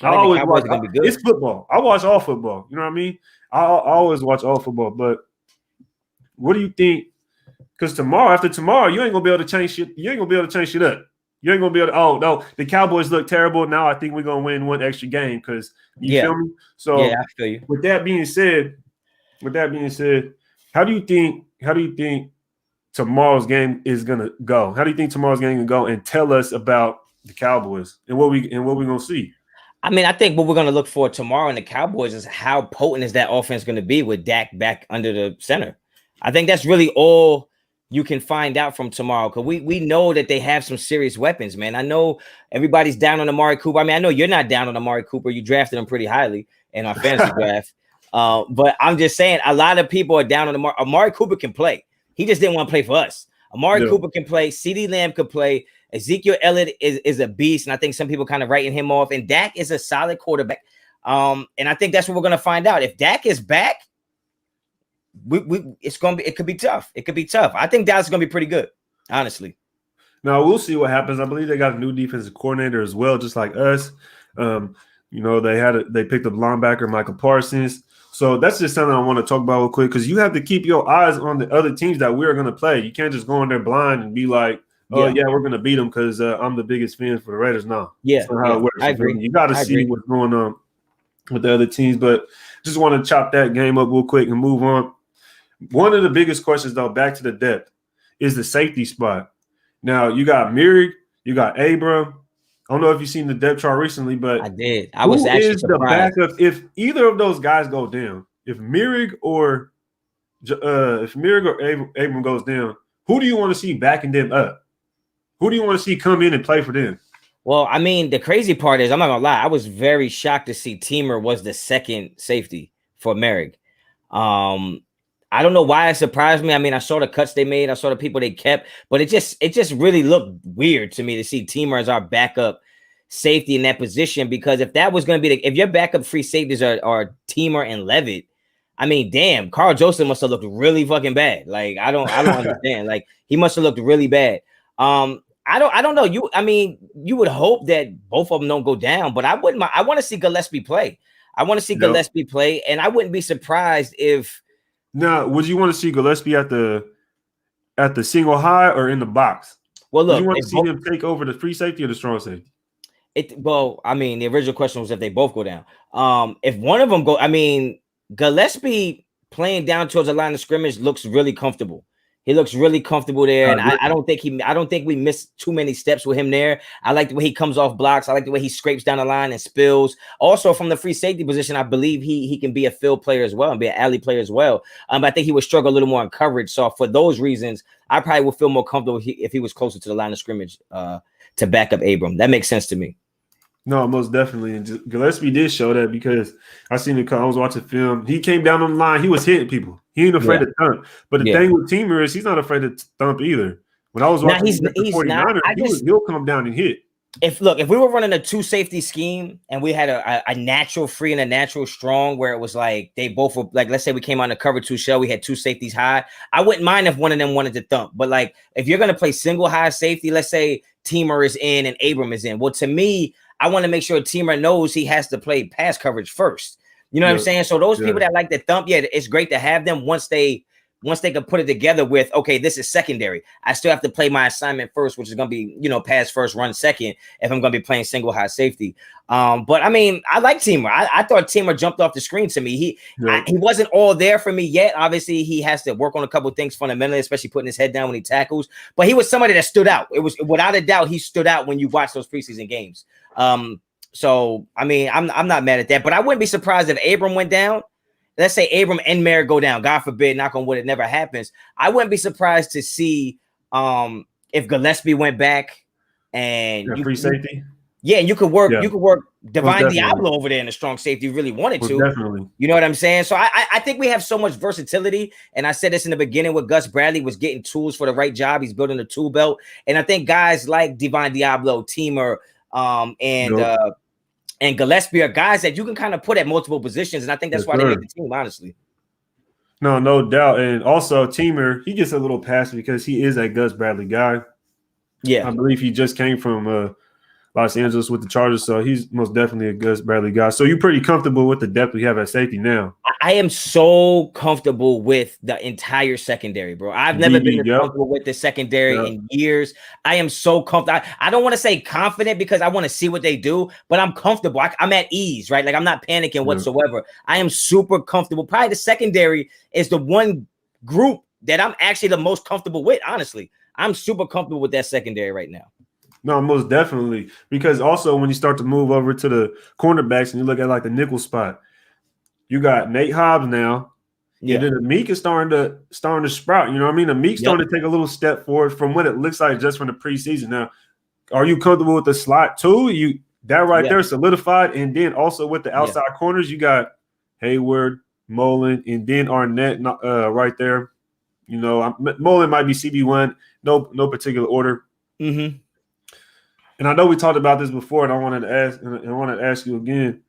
It's football. I watch all football. You know what I mean? I always watch all football. But what do you think? Because after tomorrow, you ain't gonna be able to change shit. You ain't gonna be able to change shit up. You ain't gonna be able to. Oh no, the Cowboys look terrible. Now I think we're gonna win one extra game because you feel me. So I feel you. With that being said, how do you think tomorrow's game is gonna go? How do you think tomorrow's game can go? And tell us about the Cowboys and what we gonna see. I mean, I think what we're gonna look for tomorrow in the Cowboys is how potent is that offense gonna be with Dak back under the center. I think that's really all you can find out from tomorrow, because we know that they have some serious weapons, man. I know everybody's down on Amari Cooper. I mean, I know you're not down on Amari Cooper. You drafted him pretty highly in our fantasy draft. But I'm just saying, a lot of people are down on Amari Cooper can play. He just didn't want to play for us. Amari Cooper can play. CeeDee Lamb could play. Ezekiel Elliott is a beast, and I think some people kind of writing him off. And Dak is a solid quarterback. And I think that's what we're going to find out. If Dak is back, it could be tough. It could be tough. I think Dallas is gonna be pretty good, honestly. Now we'll see what happens. I believe they got a new defensive coordinator as well, just like us. They picked up linebacker Michael Parsons. So that's just something I want to talk about real quick, because you have to keep your eyes on the other teams that we're gonna play. You can't just go in there blind and be like, "Oh we're gonna beat them because I'm the biggest fan for the Raiders." No, that's not how it works. I agree. You got to see what's going on with the other teams, but just want to chop that game up real quick and move on. One of the biggest questions, though, back to the depth, is the safety spot. Now, you got Myrick, you got Abram. I don't know if you've seen the depth chart recently, but I did. I was actually surprised. The backup if either of those guys go down? If Myrick or Abram goes down, who do you want to see backing them up? Who do you want to see come in and play for them? Well, I mean, the crazy part is, I'm not gonna lie, I was very shocked to see Teamer was the second safety for Merrick. I don't know why it surprised me. I mean, I saw the cuts they made, I saw the people they kept, but it just really looked weird to me to see Teamer as our backup safety in that position. Because if that was going to be if your backup free safeties are Teamer and Levitt, I mean, damn, Carl Joseph must have looked really fucking bad. Like, I don't understand. Like, he must have looked really bad. I don't know. You would hope that both of them don't go down, but I wouldn't. I want to see Gillespie play. Gillespie play, and I wouldn't be surprised if. Now, would you want to see Gillespie at the single high or in the box? Well, look, you want to see him take over the free safety or the strong safety? The original question was if they both go down. If one of them Gillespie playing down towards the line of scrimmage looks really comfortable. He looks really comfortable there, and I don't think we missed too many steps with him there. I like the way he comes off blocks. I like the way he scrapes down the line and spills. Also, from the free safety position, I believe he can be a field player as well and be an alley player as well. But I think he would struggle a little more in coverage. So for those reasons, I probably would feel more comfortable if he was closer to the line of scrimmage to back up Abram. That makes sense to me. No, most definitely. And Gillespie did show that, because I seen it. I was watching film. He came down on the line. He was hitting people. He ain't afraid to thump. But the thing with Teamer is he's not afraid to thump either. When I was watching the 49ers, he'll come down and hit. If we were running a 2 safety scheme and we had a natural free and a natural strong, where it was like they both were like, let's say we came on the cover 2 shell, we had 2 safeties high. I wouldn't mind if one of them wanted to thump. But like, if you're gonna play single high safety, let's say Teamer is in and Abram is in. Well, to me, I want to make sure Teamer knows he has to play pass coverage first. You know what I'm saying? So those people that like to thump, it's great to have them once they once they can put it together with, okay, this is secondary. I still have to play my assignment first, which is going to be, pass first, run second, if I'm going to be playing single high safety. But I mean, I like Teamer. I thought Teamer jumped off the screen to me. He wasn't all there for me yet. Obviously, he has to work on a couple of things fundamentally, especially putting his head down when he tackles. But he was somebody that stood out. It was without a doubt he stood out when you watch those preseason games. So I mean, I'm not mad at that. But I wouldn't be surprised if Abram went down. Let's say Abram and Merritt go down. God forbid, knock on wood, it never happens. I wouldn't be surprised to see if Gillespie went back and free safety. Yeah, and you could work Divine Diablo over there in a strong safety if you really wanted to. Definitely. You know what I'm saying? So I think we have so much versatility. And I said this in the beginning with Gus Bradley was getting tools for the right job. He's building a tool belt. And I think guys like Divine Diablo, Teamer, and Gillespie are guys that you can kind of put at multiple positions. And I think that's why they make the team, honestly. No doubt. And also Teamer, he gets a little pass because he is a Gus Bradley guy. Yeah. I believe he just came from Los Angeles with the Chargers, so he's most definitely a Gus Bradley guy. So you're pretty comfortable with the depth we have at safety now. I am so comfortable with the entire secondary, bro. I've never been comfortable with the secondary in years. I am so comfortable. I don't want to say confident because I want to see what they do, but I'm comfortable. I'm at ease, right? Like I'm not panicking whatsoever. I am super comfortable. Probably the secondary is the one group that I'm actually the most comfortable with, honestly. I'm super comfortable with that secondary right now. No, most definitely. Because also when you start to move over to the cornerbacks and you look at like the nickel spot, you got Nate Hobbs now. Yeah. And then Amik is starting to sprout. You know what I mean? Amik's starting to take a little step forward from what it looks like just from the preseason. Now, are you comfortable with the slot too? That there solidified. And then also with the outside corners, you got Hayward, Mullen, and then Arnett right there. You know, Mullen might be CB1, no particular order. Mm-hmm. And I know we talked about this before, and I wanted to ask you again.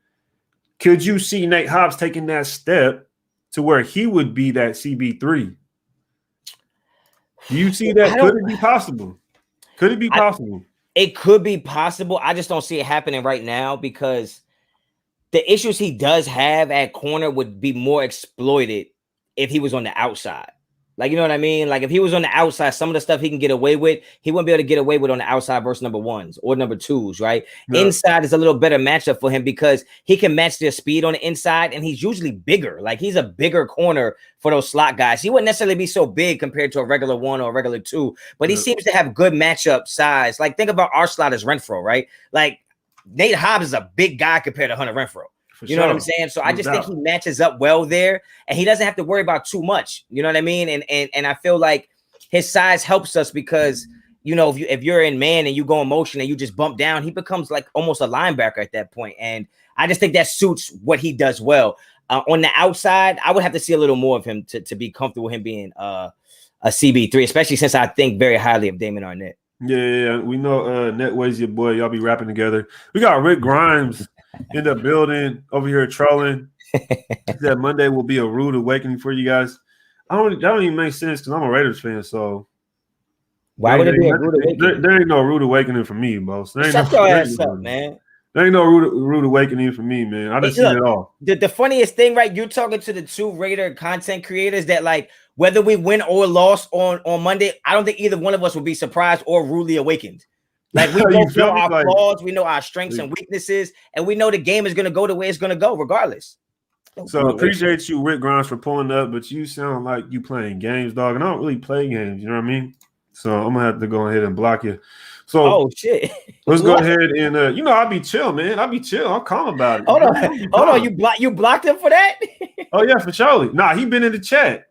Could you see Nate Hobbs taking that step to where he would be that CB3? Do you see that? Could it be possible? Could it be possible? It could be possible. I just don't see it happening right now because the issues he does have at corner would be more exploited if he was on the outside. Like, you know what I mean? Like, if he was on the outside, some of the stuff he can get away with, he wouldn't be able to get away with on the outside versus number ones or number twos, right? Yeah. Inside is a little better matchup for him because he can match their speed on the inside, and he's usually bigger. Like, he's a bigger corner for those slot guys. He wouldn't necessarily be so big compared to a regular one or a regular two, but he seems to have good matchup size. Like, think about our slot as Renfro, right? Like, Nate Hobbs is a big guy compared to Hunter Renfro. You know what I'm saying? So I just think he matches up well there, and he doesn't have to worry about too much. You know what I mean? And I feel like his size helps us because, you know, if you're in man and you go in motion and you just bump down, he becomes like almost a linebacker at that point. And I just think that suits what he does well. On the outside, I would have to see a little more of him to be comfortable with him being a CB3, especially since I think very highly of Damon Arnett. Yeah. We know Netway's your boy. Y'all be rapping together. We got Rick Grimes in the building over here trolling. That Monday will be a rude awakening for you guys. That don't even make sense because I'm a Raiders fan. So why would it be a rude awakening? There ain't no rude awakening for me, boss. Shut your ass up, man. There ain't no rude awakening for me, man. I just seen it all. The funniest thing, right? You're talking to the two Raider content creators that, like, whether we win or lost on Monday, I don't think either one of us would be surprised or rudely awakened. Like, we both know our flaws, we know our strengths and weaknesses, and we know the game is going to go the way it's going to go, regardless. So appreciate you, Rick Grimes, for pulling up, but you sound like you playing games, dog. And I don't really play games, you know what I mean? So I'm gonna have to go ahead and block you. So shit. Let's go ahead and I'll be chill, man. I'll be chill. I'm calm about it. Hold on. You blocked him for that? Oh yeah, for sure. Nah, he been in the chat.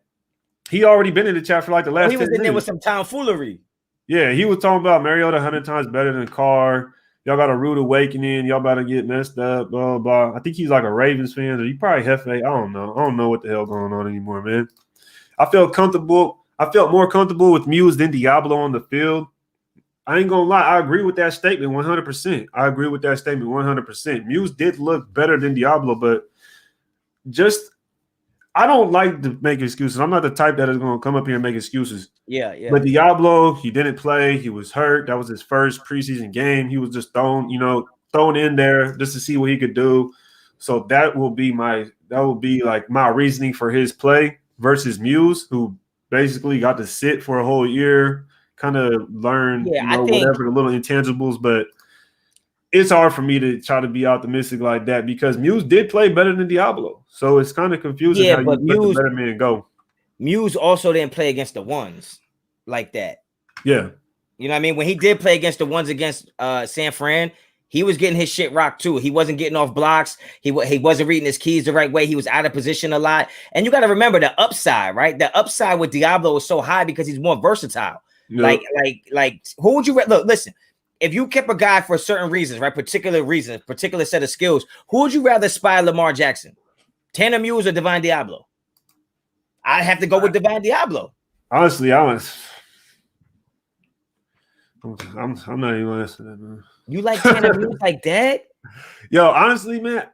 He already been in the chat for like the last. He was in there with some tomfoolery. Yeah, he was talking about Mariota 100 times better than Carr. Y'all got a rude awakening. Y'all about to get messed up, blah, blah. I think he's like a Ravens fan, or he probably Hefe. I don't know. I don't know what the hell going on anymore, man. I felt more comfortable with Muse than Diablo on the field. I ain't going to lie. I agree with that statement 100%. I agree with that statement 100%. Muse did look better than Diablo, but I don't like to make excuses. I'm not the type that is going to come up here and make excuses. Yeah. But Diablo, he didn't play. He was hurt. That was his first preseason game. He was just thrown in there just to see what he could do. So that will be like my reasoning for his play versus Muse, who basically got to sit for a whole year, kind of learn, I think whatever the little intangibles, but it's hard for me to try to be optimistic like that because Muse did play better than Diablo. So it's kind of confusing how you let the better man go. Muse also didn't play against the ones like that. Yeah. You know what I mean? When he did play against the ones against San Fran, he was getting his shit rocked too. He wasn't getting off blocks. He wasn't reading his keys the right way. He was out of position a lot. And you got to remember the upside, right? The upside with Diablo was so high because he's more versatile. Yep. Like who would you look? Listen, if you kept a guy for certain reasons, right? Particular set of skills, who would you rather spy Lamar Jackson? Tanner Muse or Divine Diablo? I'd have to go with Divine Diablo. Honestly, I'm not even gonna answer that, man. You like Tanner Muse like that? Yo, honestly, man,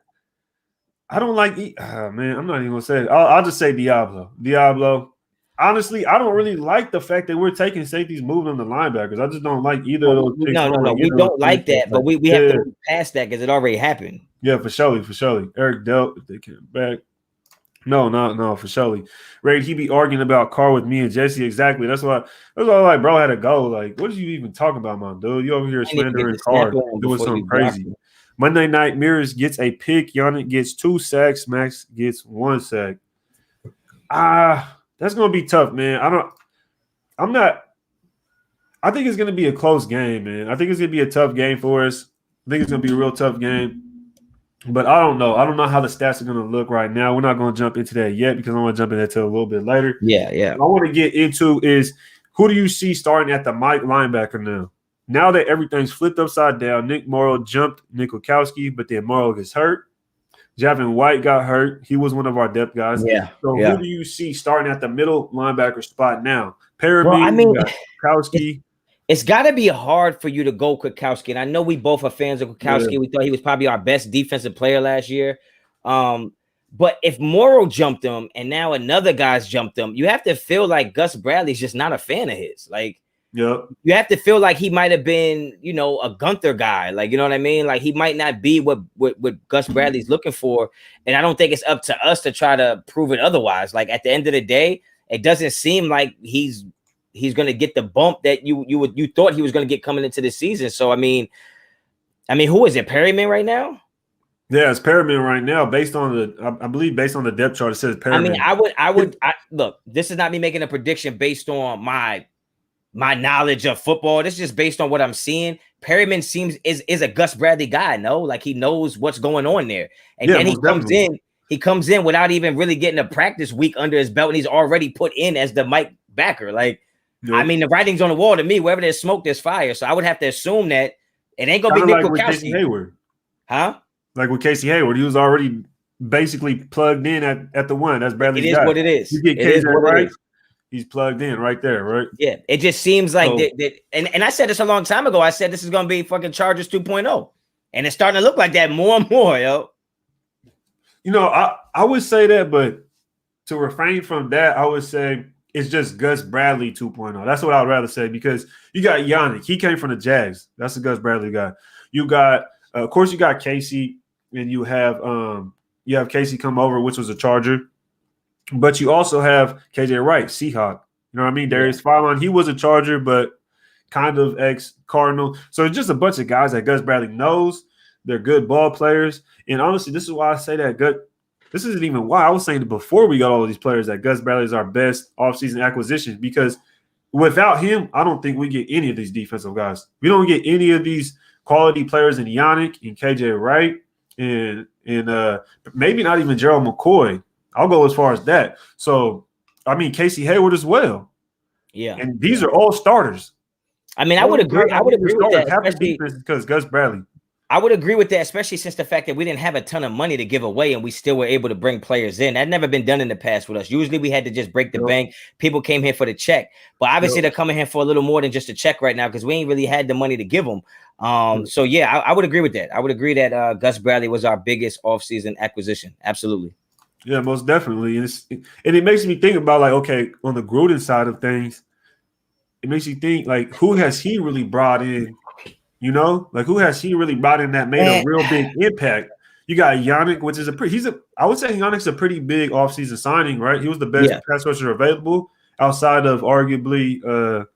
I don't like. Man, I'm not even gonna say it. I'll just say Diablo. Honestly, I don't really like the fact that we're taking safeties, moving them to linebackers. I just don't like either of those. No. We don't like that, but we have to move past that because it already happened. Yeah, for surely. Eric dealt if they came back. No, for surely. Ray, he be arguing about Carr with me and Jesse. Exactly. That's why I'm like, bro, I had to go. Like, what are you even talking about, man, dude? You over here slandering Carr, doing something crazy. Monday night, Mirrors gets a pick. Yannick gets 2 sacks. Max gets 1 sack. That's gonna be tough, man. I think it's gonna be a close game, man. I think it's gonna be a tough game for us. I think it's gonna be a real tough game. But I don't know. I don't know how the stats are going to look right now. We're not going to jump into that yet because I want to jump into that a little bit later. Yeah. What I want to get into is who do you see starting at the Mike linebacker now? Now that everything's flipped upside down, Nick Morrow jumped Nikokowski, but then Morrow gets hurt. Javin White got hurt. He was one of our depth guys. So who do you see starting at the middle linebacker spot now? Kowski. It's got to be hard for you to go Kwiatkowski. And I know we both are fans of Kwiatkowski. We thought he was probably our best defensive player last year. But if Morrow jumped him and now another guy's jumped him, you have to feel like Gus Bradley's just not a fan of his. Like, you have to feel like he might have been, a Gunther guy. Like, you know what I mean? Like, he might not be what Gus Bradley's looking for. And I don't think it's up to us to try to prove it otherwise. Like, at the end of the day, it doesn't seem like he's going to get the bump that you thought he was going to get coming into the season. So, I mean, who is it? Perryman right now? Yeah, it's Perryman right now. I believe based on the depth chart, it says Perryman. I would look, this is not me making a prediction based on my knowledge of football. This is just based on what I'm seeing. Perryman is a Gus Bradley guy. No, like he knows what's going on there. And then he comes in without even really getting a practice week under his belt. And he's already put in as the Mike backer. Like, I mean, the writing's on the wall to me. Wherever there's smoke, there's fire. So I would have to assume that it ain't gonna be Nick Kwiatkowski. Huh? Like with Casey Hayward, he was already basically plugged in at the one. That's Bradley's guy. It is what it is. You get Casey right, he's plugged in right there, right? Yeah. It just seems like that. And I said this a long time ago. I said this is gonna be fucking Chargers 2.0, and it's starting to look like that more and more, yo. I would say that, but to refrain from that, I would say it's just Gus Bradley 2.0. That's what I would rather say because you got Yannick. He came from the Jags. That's the Gus Bradley guy. You got, of course, you got Casey, and you have Casey come over, which was a Charger. But you also have KJ Wright, Seahawk. You know what I mean? Darius Philon, he was a Charger, but kind of ex-Cardinal. So it's just a bunch of guys that Gus Bradley knows. They're good ball players. And honestly, this is why I say that this isn't even why. I was saying before we got all of these players that Gus Bradley is our best offseason acquisition because without him, I don't think we get any of these defensive guys. We don't get any of these quality players in Yannick and KJ Wright and maybe not even Gerald McCoy. I'll go as far as that. So, I mean, Casey Hayward as well. Yeah. And these are all starters. I mean, I would agree. I would agree with that. Half the defense because Gus Bradley. I would agree with that, especially since the fact that we didn't have a ton of money to give away and we still were able to bring players in. That never been done in the past with us. Usually we had to just break the bank. People came here for the check. But obviously they're coming here for a little more than just a check right now because we ain't really had the money to give them. So, yeah, I would agree with that. I would agree that Gus Bradley was our biggest offseason acquisition. Absolutely. Yeah, most definitely. And it makes me think about, like, okay, on the Gruden side of things, it makes you think, like, who has he really brought in? You know, like who has he really brought in that made a real big impact? You got Yannick, which is I would say Yannick's a pretty big offseason signing, right? He was the best pass rusher available outside of arguably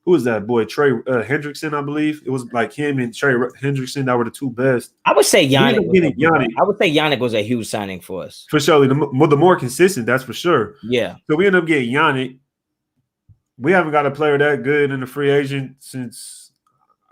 who was that boy? Trey Hendrickson, I believe. It was like him and Trey Hendrickson that were the two best. I would say Yannick. I would say Yannick was a huge signing for us. For sure. The more consistent, that's for sure. Yeah. So we end up getting Yannick. We haven't got a player that good in the free agent since,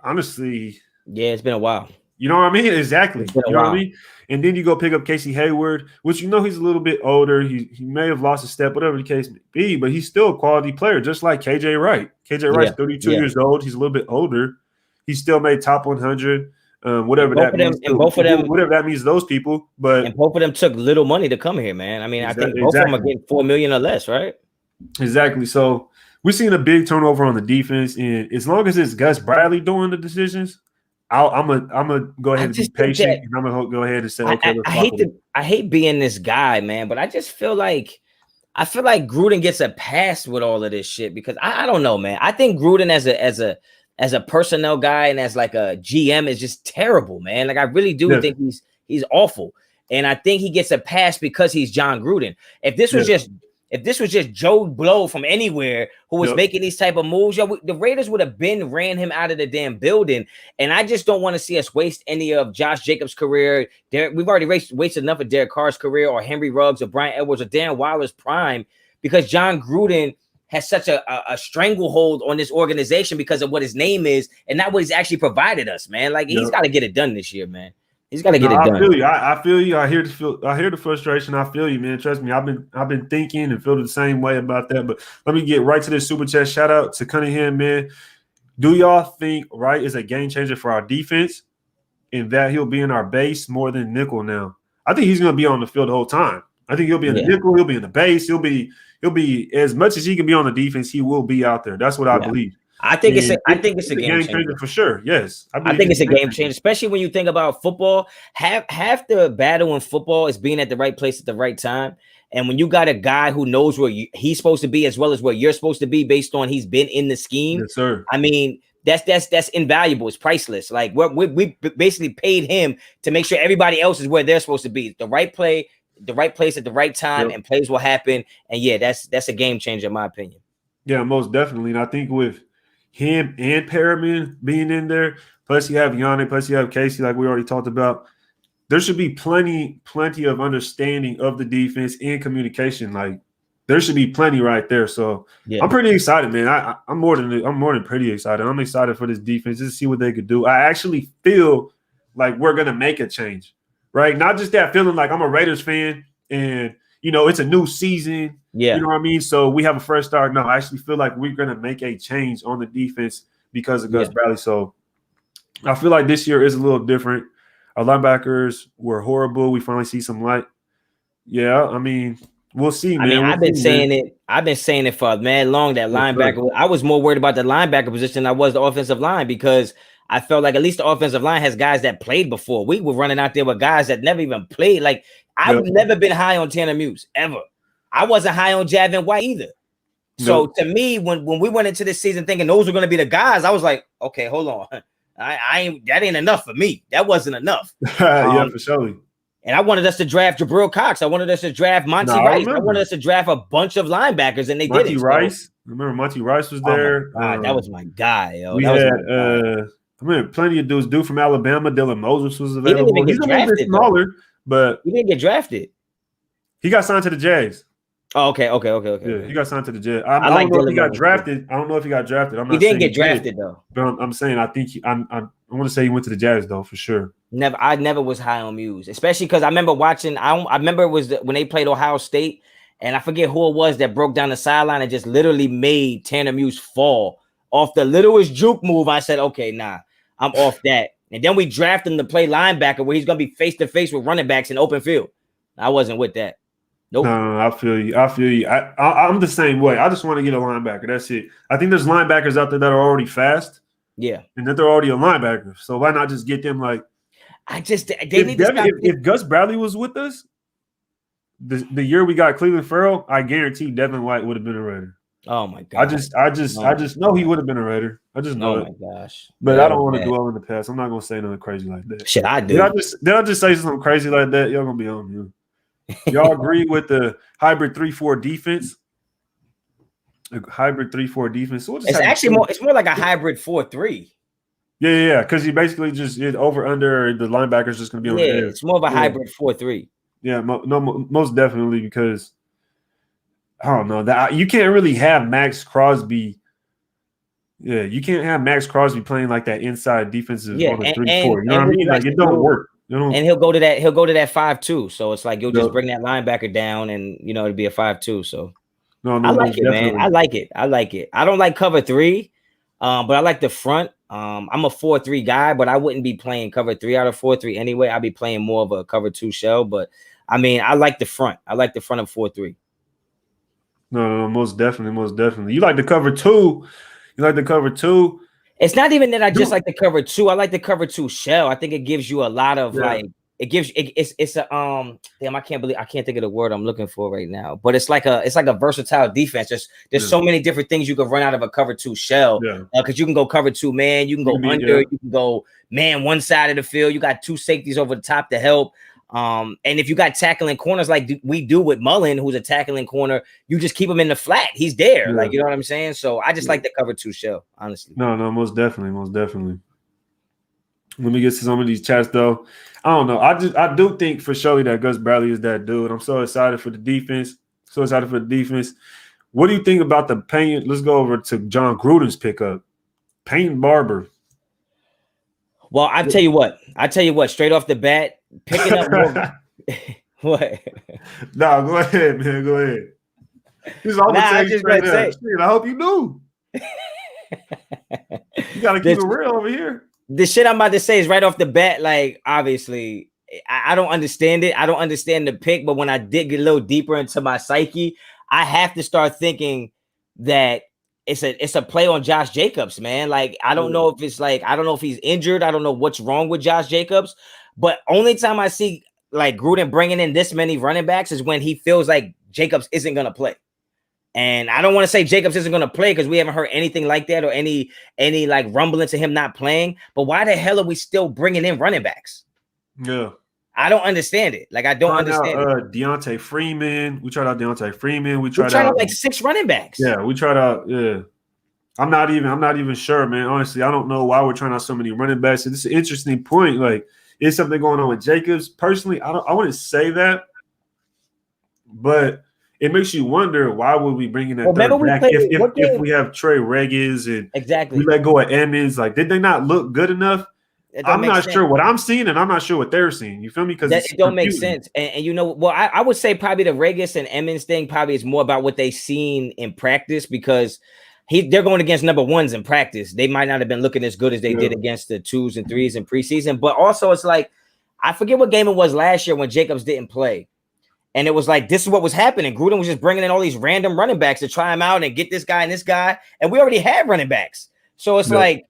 honestly. Yeah, it's been a while. You know what I mean? Exactly. You know what I mean? And then you go pick up Casey Hayward, which he's a little bit older. He may have lost a step, whatever the case may be, but he's still a quality player, just like KJ Wright. KJ Wright's 32 years old. He's a little bit older. He still made top 100, whatever that means. And both of them, whatever that means to those people. But and both of them took little money to come here, man. I mean, I think both of them are getting $4 million or less, right? Exactly. So we're seeing a big turnover on the defense, and as long as it's Gus Bradley doing the decisions, I'm gonna go ahead and be patient, and I'm gonna go ahead and say, okay. I hate being this guy, man, but I just feel like Gruden gets a pass with all of this shit because I don't know, man. I think Gruden as a personnel guy and as like a GM is just terrible, man. Like I really do think he's awful, and I think he gets a pass because he's John Gruden. If this was just Joe Blow from anywhere who was making these type of moves, the Raiders would have ran him out of the damn building. And I just don't want to see us waste any of Josh Jacobs' career. We've already wasted enough of Derek Carr's career or Henry Ruggs or Brian Edwards or Dan Wilder's prime because John Gruden has such a stranglehold on this organization because of what his name is and not what he's actually provided us, man. Like he's got to get it done this year, man. He's got to get it done. I feel you. I hear the frustration. I feel you, man. Trust me. I've been thinking and feel the same way about that. But let me get right to this super chat. Shout out to Cunningham, man. Do y'all think Wright is a game changer for our defense, and that he'll be in our base more than nickel now? I think he's going to be on the field the whole time. I think he'll be in the nickel. He'll be in the base. He'll be as much as he can be on the defense. He will be out there. That's what I believe. I think it's a game changer for sure. Yes, I think it's a game changer, especially when you think about football. Half the battle in football is being at the right place at the right time. And when you got a guy who knows where he's supposed to be as well as where you're supposed to be, based on he's been in the scheme. Yes, sir. I mean, that's invaluable. It's priceless. Like we basically paid him to make sure everybody else is where they're supposed to be. The right play, the right place at the right time, and plays will happen. And yeah, that's a game changer in my opinion. Yeah, most definitely. And I think with him and Perriman being in there, plus you have Yannick, plus you have Casey, like we already talked about. There should be plenty of understanding of the defense and communication. Like there should be plenty right there. So I'm pretty excited, man. I'm more than pretty excited. I'm excited for this defense just to see what they could do. I actually feel like we're gonna make a change, right? Not just that feeling like I'm a Raiders fan and it's a new season. Yeah. You know what I mean? So we have a fresh start. No, I actually feel like we're going to make a change on the defense because of Gus Bradley. So I feel like this year is a little different. Our linebackers were horrible. We finally see some light. Yeah, I mean, we'll see, man. I've been saying it for mad long, that linebacker. I was more worried about the linebacker position than I was the offensive line because I felt like at least the offensive line has guys that played before. We were running out there with guys that never even played. Like, I've never been high on Tanner Muse, ever. I wasn't high on Javin White either. So to me, when we went into this season thinking those were going to be the guys, I was like, okay, hold on. That ain't enough for me. That wasn't enough. Yeah, for sure. And I wanted us to draft Jabril Cox. I wanted us to draft Monty Rice. I wanted us to draft a bunch of linebackers, and they did it. Monty Rice. Remember Monty Rice was there. That was my guy. Yo. We had plenty of dudes. Dude from Alabama, Dylan Moses was available. He's a little bit smaller, but he didn't get drafted. He got signed to the Jags. Oh, okay. Yeah, he got signed to the Jags. I don't know if he got drafted. I don't know if he got drafted. I'm not. He didn't get drafted though. But I'm saying I think I want to say he went to the Jags though for sure. I never was high on Muse, especially because I remember watching. I remember it was when they played Ohio State, and I forget who it was that broke down the sideline and just literally made Tanner Muse fall off the littlest juke move. I said, okay, nah, I'm off that. And then we drafted him to play linebacker where he's gonna be face to face with running backs in open field. I wasn't with that. Nope. No, I feel you. I'm the same way. I just want to get a linebacker. That's it. I think there's linebackers out there that are already fast. Yeah. And that they're already a linebacker. So why not just get them like if Gus Bradley was with us, the year we got Cleveland Farrell, I guarantee Devin White would have been a Raider. Oh my god. I just know he would have been a Raider. I just know it. Oh my gosh. But I don't want to dwell in the past. I'm not gonna say nothing crazy like that. Shit, I do. Did I just say something crazy like that? Y'all gonna be on you. Y'all agree with the hybrid 3-4 defense? A hybrid 3-4 defense. So we'll just It's actually more. It's more like a hybrid 4-3. Yeah. Because you basically just over under the linebackers just going to be on the edge. It's more of a hybrid 4-3. Yeah, most definitely because I don't know that you can't really have Max Crosby. Yeah, you can't have Max Crosby playing like that inside defensive on a 3-4. You know what I mean? Like it don't work. And he'll go to that 5-2. So it's like you'll just bring that linebacker down, and it'll be a 5-2. So I like it, definitely. Man. I like it. I don't like cover 3, but I like the front. I'm a 4-3 guy, but I wouldn't be playing cover 3 out of 4-3 anyway. I'd be playing more of a cover 2 shell. But I mean, I like the front. I like the front of 4-3. No, most definitely. You like the cover 2. You like the cover 2. It's not even that I just like the cover 2. I like the cover 2 shell. I think it gives you a lot of it's a damn, I can't think of the word I'm looking for right now. But it's like a versatile defense. There's so many different things you can run out of a cover 2 shell. Because you can go cover 2 man, you can go under, you can go man one side of the field. You got 2 safeties over the top to help. And if you got tackling corners like we do with Mullen, who's a tackling corner, you just keep him in the flat. He's there, like you know what I'm saying. So I just like the cover 2 shell, honestly. No, most definitely. Let me get to some of these chats though. I don't know. I do think for surely that Gus Bradley is that dude. I'm so excited for the defense. What do you think about the Payne? Let's go over to John Gruden's pickup, Payne Barber. Well, I tell you what, straight off the bat, picking up more. What? No, go ahead, man. Go ahead. I hope you do. You gotta keep it real over here. The shit I'm about to say is right off the bat. Like, obviously, I don't understand it. I don't understand the pick, but when I dig a little deeper into my psyche, I have to start thinking that it's a play on Josh Jacobs, man. Like, I don't know if he's injured. I don't know what's wrong with Josh Jacobs. But only time I see like Gruden bringing in this many running backs is when he feels like Jacobs isn't going to play. And I don't want to say Jacobs isn't going to play because we haven't heard anything like that or any like rumbling to him not playing. But why the hell are we still bringing in running backs? Yeah. I don't understand it. Like, I don't understand it. Deontay Freeman. We tried out Deontay Freeman. We tried out like 6 running backs. Yeah, we tried out. Yeah. I'm not even sure, man. Honestly, I don't know why we're trying out so many running backs. And this is an interesting point. Like, is something going on with Jacobs? Personally, I wouldn't say that, but it makes you wonder why would we bring in that third back if we have Trey Regis and exactly we let go of Emmons? Like, did they not look good enough? I'm not sure what I'm seeing, and I'm not sure what they're seeing. You feel me? Because it don't make sense. And you know, well, I would say probably the Regis and Emmons thing probably is more about what they seen in practice because they're going against number 1s in practice. They might not have been looking as good as they did against the 2s and 3s in preseason. But also, it's like I forget what game it was last year when Jacobs didn't play. And it was like, this is what was happening. Gruden was just bringing in all these random running backs to try him out and get this guy and this guy. And we already had running backs. So it's like,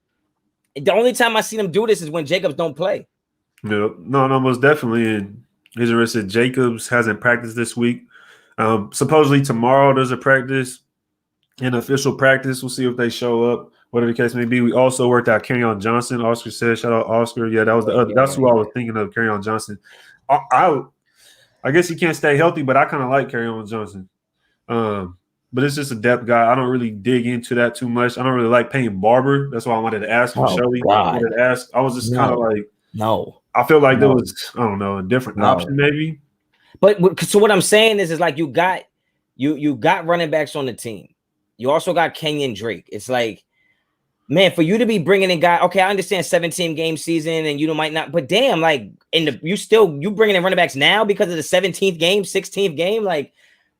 the only time I see them do this is when Jacobs don't play. No, most definitely. And Israel said Jacobs hasn't practiced this week. Supposedly tomorrow there's a practice, an official practice. We'll see if they show up, whatever the case may be. We also worked out Kerryon Johnson. Oscar said, shout out Oscar. Yeah, that was the other. That's who I was thinking of, Kerryon Johnson. I guess he can't stay healthy, but I kind of like Kerryon Johnson. But it's just a depth guy. I don't really dig into that too much. I don't really like Payne Barber. That's why I wanted to ask him. I was just kind of like, no. I feel like there was, I don't know, a different option maybe. But so what I'm saying is like you got running backs on the team. You also got Kenyon Drake. It's like, man, for you to be bringing in guys, okay, I understand 17-game season and you might not, but damn, like you bringing in running backs now because of the 17th game, 16th game, like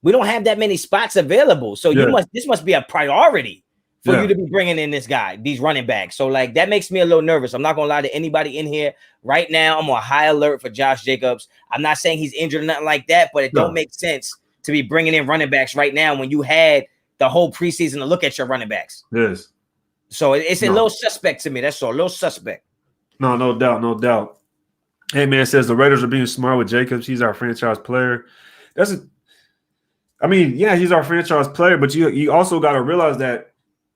we don't have that many spots available. So this must be a priority for you to be bringing in these running backs. So like that makes me a little nervous. I'm not gonna lie to anybody in here right now. I'm on high alert for Josh Jacobs. I'm not saying he's injured or nothing like that, but it don't make sense to be bringing in running backs right now when you had the whole preseason to look at your running backs. Yes. So it's a little suspect to me. That's all. A little suspect. No doubt. Hey, man, says the Raiders are being smart with Jacobs. He's our franchise player. He's our franchise player, but you also got to realize that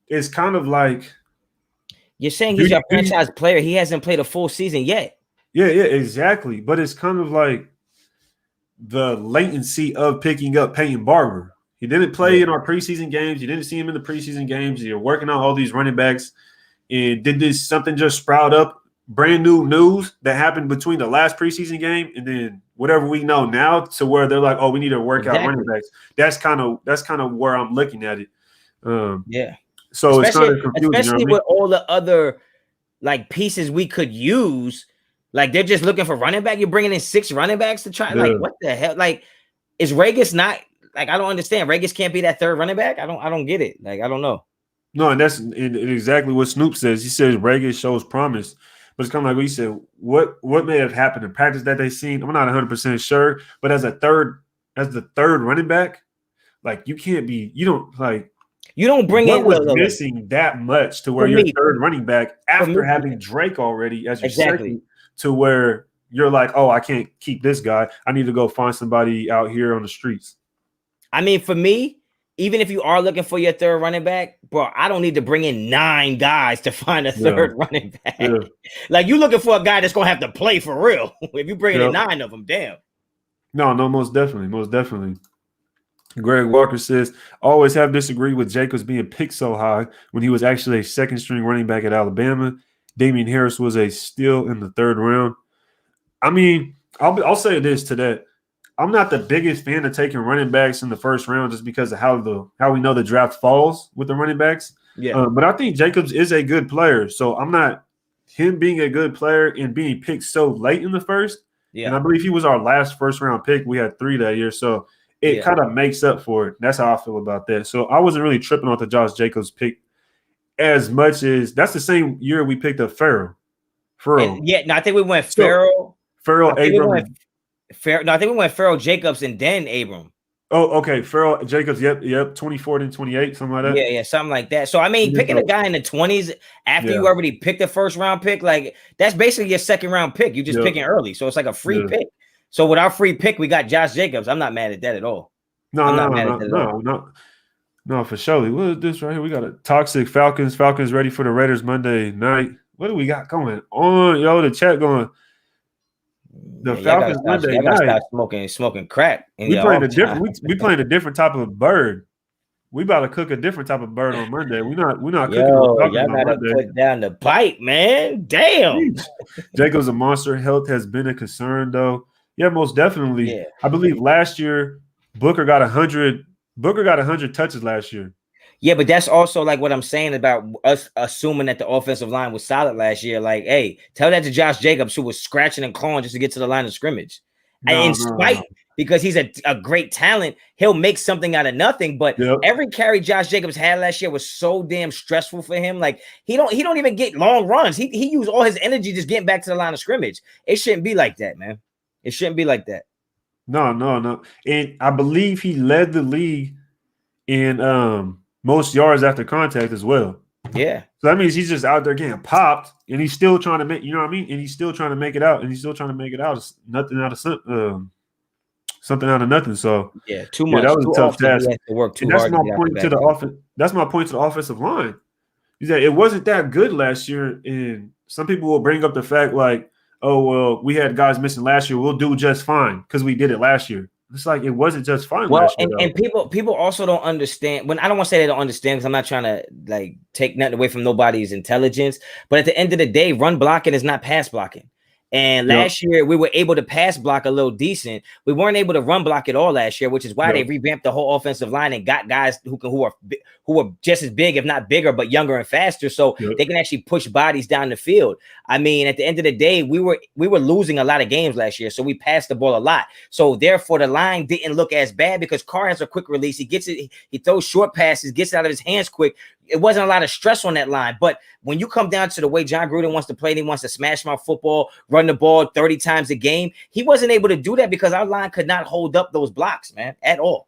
it's kind of like you're saying he's your franchise player. He hasn't played a full season yet. Yeah, exactly. But it's kind of like the latency of picking up Payne Barber. He didn't play in our preseason games. You didn't see him in the preseason games. You're working on all these running backs. And did this something just sprout up? Brand new news that happened between the last preseason game and then whatever we know now to where they're like, oh, we need to work out running backs. That's kind of where I'm looking at it. Yeah. So it's kind of confusing. Especially with all the other like pieces we could use. Like they're just looking for running back. You're bringing in 6 running backs to try. Like what the hell? Like is Regis not like I don't understand. Regis can't be that third running back. I don't get it. Like I don't know. No, and that's exactly what Snoop says. He says Regis shows promise. But it's kind of like what you said, what may have happened in practice that they seen. I'm not 100% sure, but as the third running back, like you don't bring in what was missing that much to where you're third running back after having Drake already as your second, to where you're like, oh, I can't keep this guy. I need to go find somebody out here on the streets. I mean, for me, even if you are looking for your third running back, bro, I don't need to bring in 9 guys to find a third running back. Yeah. Like you looking for a guy that's gonna have to play for real. If you bring in 9 of them, damn. No, most definitely. Greg Walker says, always have disagreed with Jacobs being picked so high when he was actually a second string running back at Alabama. Damian Harris was a steal in the 3rd round. I mean, I'll say this to that. I'm not the biggest fan of taking running backs in the 1st round just because of how we know the draft falls with the running backs. Yeah. But I think Jacobs is a good player. So I'm not him being a good player and being picked so late in the 1st. Yeah. And I believe he was our last 1st round pick. We had 3 that year. So it kind of makes up for it. That's how I feel about that. So I wasn't really tripping off the Josh Jacobs pick as much as that's the same year we picked up Farrell. I think we went Farrell. Abram. I think we went Farrell Jacobs and then Abram. Oh, okay. Farrell Jacobs, yep. 24 and 28, something like that. Yeah, something like that. So I mean, picking a guy in the 20s after you already picked a 1st round pick, like that's basically your 2nd round pick. You're just picking early. So it's like a free pick. So with our free pick, we got Josh Jacobs. I'm not mad at that at all. No, for sure. What is this right here? We got a toxic Falcons. Falcons ready for the Raiders Monday night. What do we got going on? Yo, the chat going. The Falcons Monday night. Stop smoking crack. We playing a different type of bird. We about to cook a different type of bird on Monday. We're not cooking. Y'all gotta put down the pipe, man. Damn. Jacobs a monster. Health has been a concern though. Yeah, most definitely. Yeah. I believe last year Booker got 100 touches last year. Yeah, but that's also like what I'm saying about us assuming that the offensive line was solid last year. Like, hey, tell that to Josh Jacobs, who was scratching and clawing just to get to the line of scrimmage. Because he's a great talent, he'll make something out of nothing. But every carry Josh Jacobs had last year was so damn stressful for him. Like he don't even get long runs. He used all his energy just getting back to the line of scrimmage. It shouldn't be like that, man. It shouldn't be like that. No. And I believe he led the league in most yards after contact as well. Yeah. So that means he's just out there getting popped and he's still trying to make, you know what I mean? And he's still trying to make it out. And he's still trying to make it out. It's nothing out of something out of nothing. So yeah, too much. That was a tough task. To work too that's hard my point to the offense. That's my point to the offensive line. Is that it wasn't that good last year. And some people will bring up the fact like, oh, well, we had guys missing last year. We'll do just fine because we did it last year. It's like it wasn't just fine last year. And people also don't understand. When I don't want to say they don't understand because I'm not trying to like take nothing away from nobody's intelligence. But at the end of the day, run blocking is not pass blocking. And last year we were able to pass block a little decent. We weren't able to run block at all last year, which is why they revamped the whole offensive line and got guys who are just as big, if not bigger, but younger and faster, so they can actually push bodies down the field. I mean, at the end of the day, we were losing a lot of games last year, so we passed the ball a lot. So therefore, the line didn't look as bad because Carr has a quick release. He gets it. He throws short passes, gets it out of his hands quick. It wasn't a lot of stress on that line. But when you come down to the way John Gruden wants to play, and he wants to smash mouth football, run the ball 30 times a game, he wasn't able to do that because our line could not hold up those blocks, man, at all.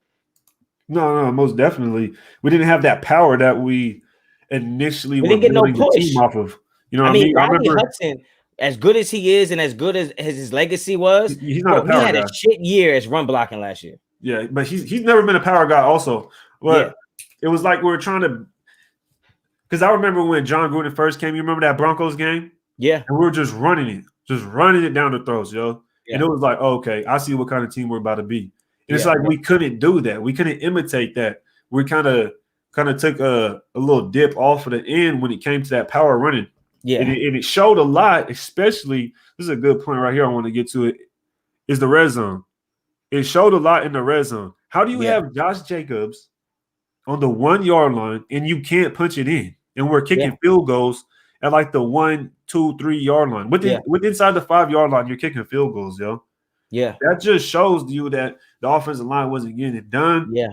No, most definitely. We didn't have that power that we initially were building the team off of. You know what I mean? I remember Hudson, as good as he is and as good as his legacy was, he's not a power guy. He had a shit year as run blocking last year. Yeah, but he's never been a power guy also. But it was like we were trying to – because I remember when John Gruden first came, you remember that Broncos game? Yeah. And we were just running it down the throats, yo. Yeah. And it was like, okay, I see what kind of team we're about to be. It's like we couldn't do that. We couldn't imitate that. We kind of took a little dip off of the end when it came to that power running. Yeah. And it showed a lot, especially, this is a good point right here I want to get to it, is the red zone. It showed a lot in the red zone. How do you have Josh Jacobs on the 1 yard line and you can't punch it in? And we're kicking field goals at like the 1, 2, 3 yard line. Within inside the 5 yard line, you're kicking field goals, yo. Yeah. That just shows you that the offensive line wasn't getting it done. Yeah.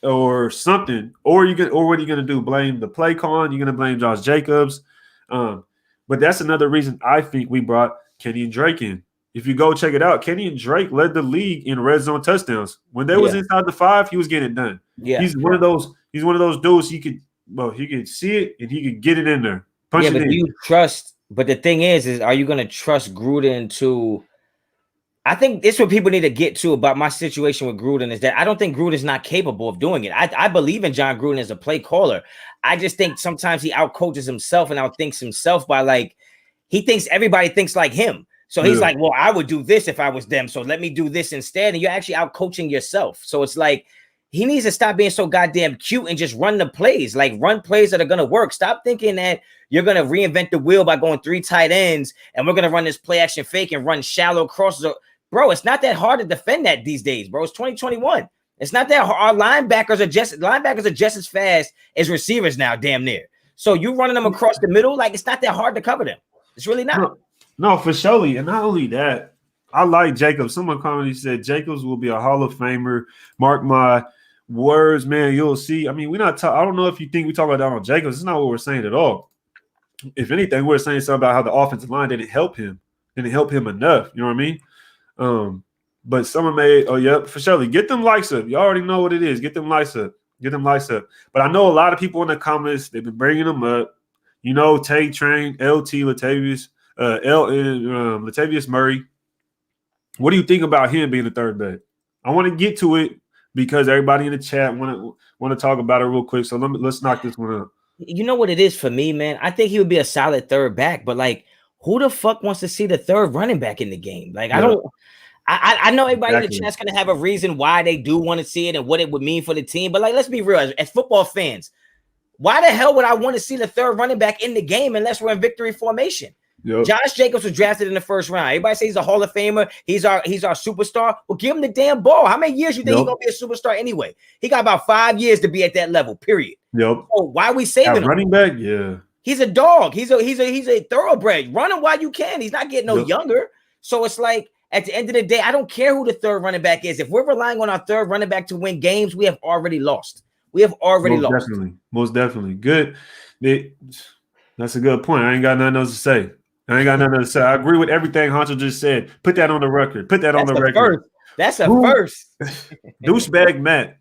Or something. Or what are you gonna do? Blame the play calling? You're gonna blame Josh Jacobs. But that's another reason I think we brought Kenny and Drake in. If you go check it out, Kenny and Drake led the league in red zone touchdowns. When they was inside the 5, he was getting it done. Yeah. He's one of those dudes he could see it and he could get it in there. Punch it in. Do you trust? But the thing is are you gonna trust Gruden to? I think this is what people need to get to about my situation with Gruden is that I don't think Gruden's not capable of doing it. I believe in John Gruden as a play caller. I just think sometimes he outcoaches himself and outthinks himself by like he thinks everybody thinks like him. So he's like, well, I would do this if I was them. So let me do this instead. And you're actually out coaching yourself. So it's like he needs to stop being so goddamn cute and just run the plays, like run plays that are going to work. Stop thinking that you're going to reinvent the wheel by going 3 tight ends and we're going to run this play action fake and run shallow crosses. Bro, it's not that hard to defend that these days, bro. It's 2021. It's not that hard. Our linebackers are just as fast as receivers now, damn near. So you running them across the middle, like it's not that hard to cover them. It's really not. No, for surely. And not only that, I like Jacobs. Someone commented, said Jacobs will be a Hall of Famer. Mark my words, man. You'll see. I mean, I don't know if you think we talk about Donald Jacobs. It's not what we're saying at all. If anything, we're saying something about how the offensive line didn't help him enough. You know what I mean? But someone for surely. Get them likes up. You already know what it is. Get them likes up. But I know a lot of people in the comments, they've been bringing them up. You know, Tay Train, LT, Latavius, Latavius Murray. What do you think about him being the third back? I want to get to it because everybody in the chat want to talk about it real quick. So let's knock this one up. You know what it is for me, man? I think he would be a solid third back, but like, who the fuck wants to see the third running back in the game? Like, I know everybody in the chat's gonna have a reason why they do want to see it and what it would mean for the team. But like, let's be real, as football fans, why the hell would I want to see the third running back in the game unless we're in victory formation? Yep. Josh Jacobs was drafted in the first round. Everybody says he's a Hall of Famer. He's our superstar. Well, give him the damn ball. How many years you think he's gonna be a superstar anyway? He got about 5 years to be at that level. Period. Yep. So why are we saving him? Running back? Yeah. He's a dog. He's a thoroughbred. Run him while you can. He's not getting no younger. So it's like at the end of the day, I don't care who the third running back is. If we're relying on our third running back to win games, we have already lost. Most definitely. Good. That's a good point. I ain't got nothing else to say. I agree with everything Honcho just said. Put that on the record. That's a first. Douchebag Matt.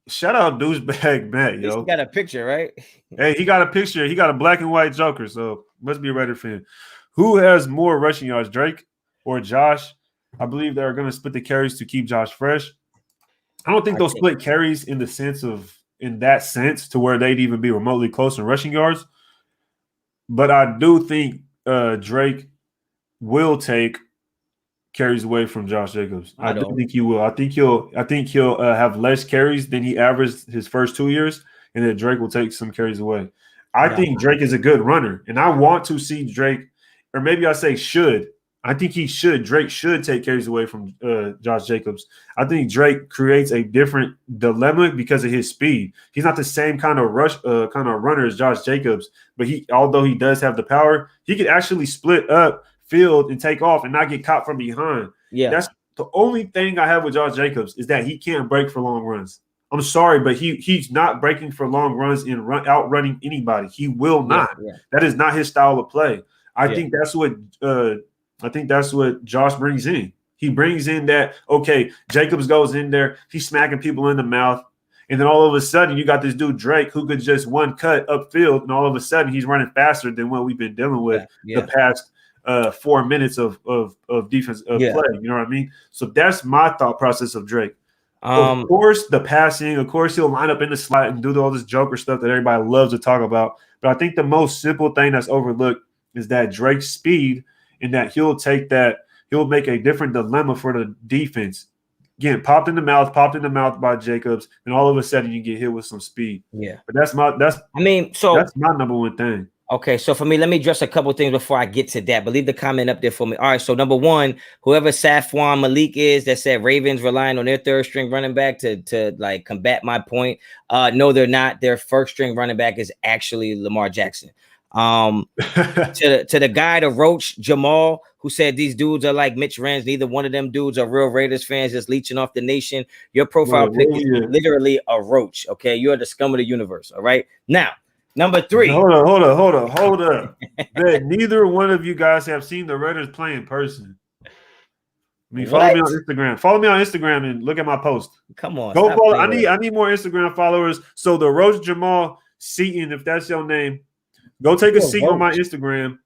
Shout out douchebag Matt, yo. He got a picture, right? Hey, he got a picture. He got a black and white Joker, so must be a Raider fan. Who has more rushing yards, Drake or Josh? I believe they're going to split the carries to keep Josh fresh. I don't think they'll split carries in that sense to where they'd even be remotely close in rushing yards. But I do think Drake will take carries away from Josh Jacobs. I do think he will. I think he'll have less carries than he averaged his first 2 years, and then Drake will take some carries away. I think Drake is a good runner, and I want to see Drake, or maybe I say should. I think he should. Drake should take carries away from Josh Jacobs. I think Drake creates a different dilemma because of his speed. He's not the same kind of runner as Josh Jacobs, but although he does have the power, he could actually split up field and take off and not get caught from behind. Yeah, that's the only thing I have with Josh Jacobs is that he can't break for long runs. I'm sorry, but he's not breaking for long runs and outrunning anybody. He will not. Yeah. That is not his style of play. I think that's what Josh brings in. He brings in that, okay, Jacobs goes in there, he's smacking people in the mouth, and then all of a sudden you got this dude Drake who could just one cut upfield, and all of a sudden he's running faster than what we've been dealing with the past 4 minutes of defense play. You know what I mean? So that's my thought process of Drake. Of course, the passing, of course, he'll line up in the slot and do all this Joker stuff that everybody loves to talk about. But I think the most simple thing that's overlooked is that Drake's speed, and that he'll take that he'll make a different dilemma for the defense. Again, popped in the mouth by Jacobs, and all of a sudden you get hit with some speed. Yeah. But that's my number one thing. Okay, so for me, let me address a couple things before I get to that. But leave the comment up there for me. All right, so number one, whoever Safwan Malik is that said Ravens relying on their third string running back to like combat my point. No, they're not. Their first string running back is actually Lamar Jackson. To the guy, the Roach Jamal, who said these dudes are like Mitch Rans. Neither one of them dudes are real Raiders fans, just leeching off the nation. Your profile pic is literally a roach. Okay, you're the scum of the universe. All right, now. Number 3. Hold up. That neither one of you guys have seen the Raiders play in person. I mean, follow me on Instagram. Follow me on Instagram and look at my post. Come on. Go follow. I need more Instagram followers. So the Roach Jamal Seaton, if that's your name, go take a seat on my Instagram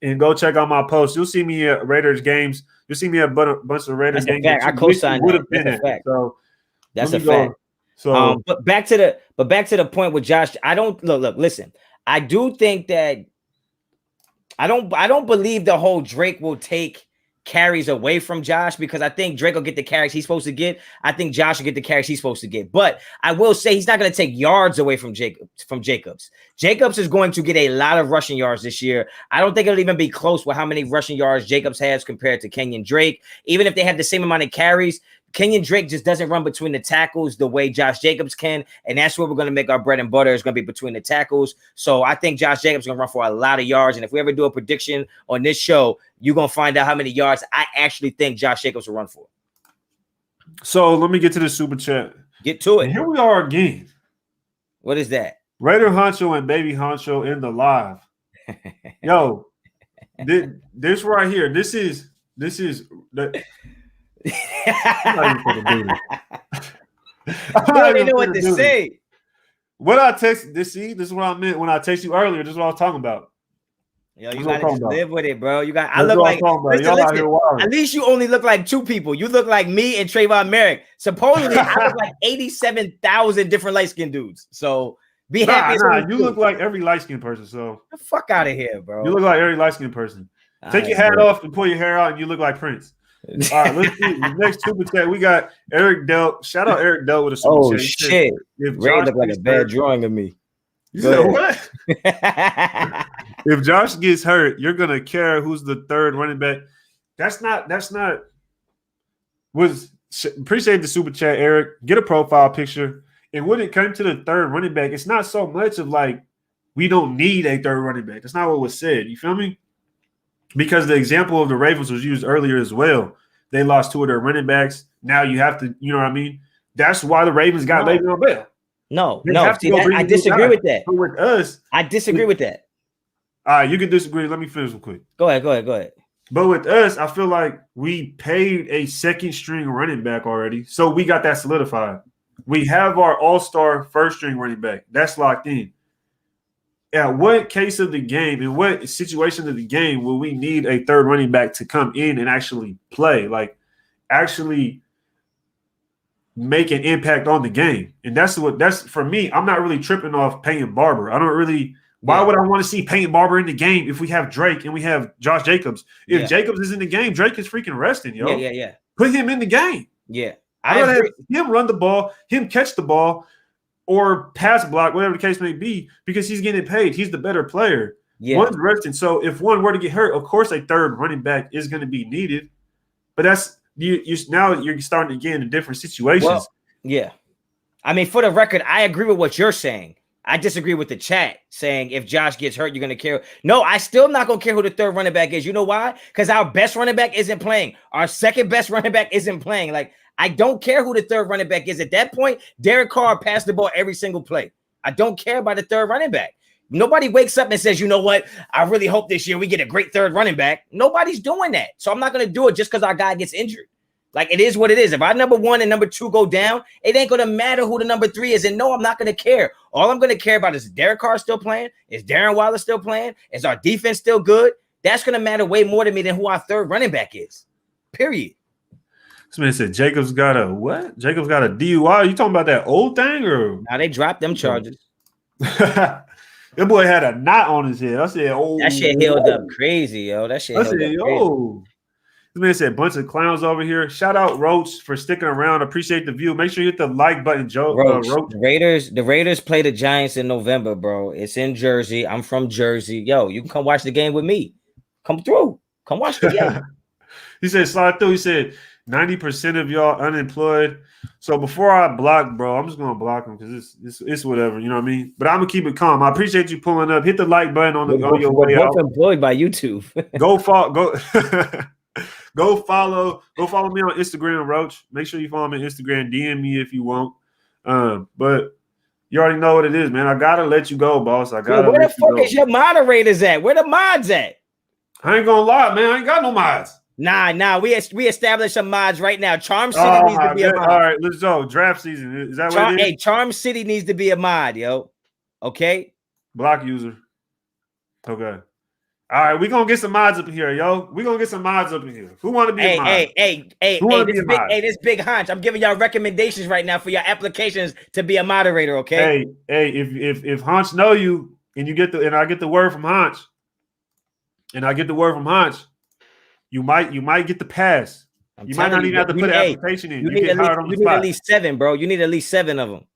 and go check out my post. You'll see me at Raiders games. You'll see me at a bunch of Raiders games. I co-sign that. That's a fact. So that's a fact. So, but back to the point with Josh. I don't look. Listen, I do think that I don't believe the whole Drake will take carries away from Josh, because I think Drake will get the carries he's supposed to get. I think Josh will get the carries he's supposed to get. But I will say he's not going to take yards away from Jacobs. Jacobs is going to get a lot of rushing yards this year. I don't think it'll even be close with how many rushing yards Jacobs has compared to Kenyon Drake. Even if they have the same amount of carries, Kenyon Drake just doesn't run between the tackles the way Josh Jacobs can, and that's where we're going to make our bread and butter, is going to be between the tackles. So I think Josh Jacobs is going to run for a lot of yards, and if we ever do a prediction on this show, you're going to find out how many yards I actually think Josh Jacobs will run for. So let me get to the super chat. Get to it. And here we are again. What is that? Raider Honcho and Baby Honcho in the live. Yo, this right here, this is the. I don't even know what to say. What I text this is what I meant when I text you earlier. This is what I was talking about. Yo, you gotta just live with it, bro. You got. I look like. Listen, at least you only look like 2 people. You look like me and Trayvon Merrick. Supposedly, I look like 87,000 different light skinned dudes. So be happy. You look like every light skinned person. So the fuck out of here, bro. You look like every light skinned person. Take your hat off and pull your hair out, and you look like Prince. All right, let's see. The next super chat, we got Eric Delt. Shout out Eric Delt with a super chat. Oh shit! Ray looked like a bad drawing of me. You said what? If Josh gets hurt, you're gonna care who's the third running back. That's not. Appreciate the super chat, Eric. Get a profile picture. And when it comes to the third running back, it's not so much of like we don't need a third running back. That's not what was said. You feel me? Because the example of the Ravens was used earlier as well. They lost 2 of their running backs. Now you have to, you know what I mean? That's why the Ravens got Le'Veon Bell. No. I disagree with that. But with us, I disagree with that. All right, you can disagree. Let me finish real quick. Go ahead. But with us, I feel like we paid a second string running back already. So we got that solidified. We have our all-star first string running back. That's locked in. At what case of the game, in what situation of the game will we need a third running back to come in and actually play, like actually make an impact on the game? And that's for me. I'm not really tripping off Peyton Barber. I don't really. Why would I want to see Peyton Barber in the game if we have Drake and we have Josh Jacobs? If Jacobs is in the game, Drake is freaking resting, yo. Yeah. Put him in the game. Yeah, I'd rather have him run the ball, him catch the ball, or pass block, whatever the case may be, because he's getting paid. He's the better player. Yeah. One's resting. So if one were to get hurt, of course a third running back is going to be needed. But that's now you're starting to get into different situations. Well, yeah. I mean, for the record, I agree with what you're saying. I disagree with the chat saying if Josh gets hurt, you're going to care. No, I still not going to care who the third running back is. You know why? Because our best running back isn't playing. Our second best running back isn't playing. Like, I don't care who the third running back is. At that point, Derek Carr passed the ball every single play. I don't care about the third running back. Nobody wakes up and says, you know what? I really hope this year we get a great third running back. Nobody's doing that. So I'm not going to do it just because our guy gets injured. Like, it is what it is. If our number 1 and number 2 go down, it ain't going to matter who the number 3 is. And no, I'm not going to care. All I'm going to care about is Derek Carr still playing? Is Darren Waller still playing? Is our defense still good? That's going to matter way more to me than who our third running back is. Period. This man said Jacobs got a what? Jacobs got a DUI. You talking about that old thing or? Now they dropped them charges. That boy had a knot on his head. I said, oh, that shit healed up crazy, yo. That shit. I said, yo. This man said, bunch of clowns over here. Shout out Roach for sticking around. Appreciate the view. Make sure you hit the like button, Joe. Roach. Roach. The Raiders play the Giants in November, bro. It's in Jersey. I'm from Jersey. Yo, you can come watch the game with me. Come through. Come watch the game. He said, slide through. He said, 90% of y'all unemployed. So before I block, bro, I'm just gonna block him because it's whatever, you know what I mean. But I'm gonna keep it calm. I appreciate you pulling up. Hit the like button on your way out. Employed by YouTube. Go follow me on Instagram, Roach. Make sure you follow me on Instagram. DM me if you want. But you already know what it is, man. I gotta let you go, boss. Where the fuck is your moderators at? Where the mods at? I ain't gonna lie, man. I ain't got no mods. Nah. We established some mods right now. Charm City needs to be a mod. All right, let's go. Draft season. Is that what it is? Hey, Charm City needs to be a mod, yo. Okay. Block user. Okay. All right, we're gonna get some mods up in here, yo. We're gonna get some mods up in here. Who want to be a mod? This big hunch. I'm giving y'all recommendations right now for your applications to be a moderator, okay? Hey, if Hunch know you and you get I get the word from Hunch, you might get the pass. You might not even have to put an application in. You need at least 7, bro. You need at least 7 of them.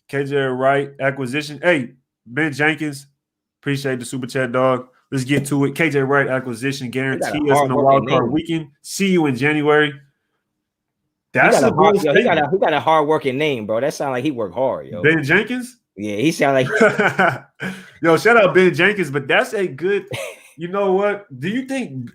KJ Wright acquisition. Hey, Ben Jenkins, appreciate the super chat, dog. Let's get to it. KJ Wright acquisition guarantee us in the wild card weekend. See you in January. That's he got a hard working name, bro. That sounds like he worked hard, yo. Ben Jenkins? Yeah, he sound like yo, shout out Ben Jenkins, but that's a good, you know what? Do you think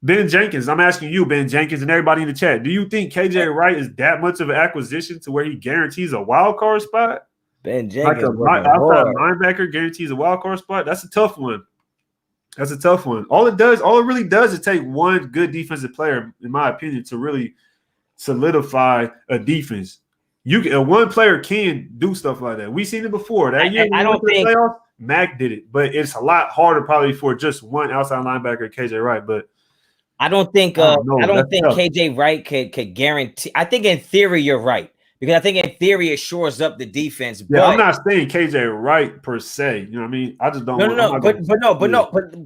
Ben Jenkins, I'm asking you, Ben Jenkins, and everybody in the chat, do you think KJ Wright is that much of an acquisition to where he guarantees a wild card spot? Ben Jenkins, like outside linebacker guarantees a wild card spot? That's a tough one. All it really does is take one good defensive player, in my opinion, to really solidify a defense. One player can do stuff like that. We've seen it before. That year, I don't think playoffs, Mac did it, but it's a lot harder probably for just one outside linebacker, KJ Wright. But I don't think KJ Wright could guarantee. I think in theory you're right. Because I think in theory it shores up the defense. Yeah, I'm not saying KJ Wright per se. You know what I mean? I just don't.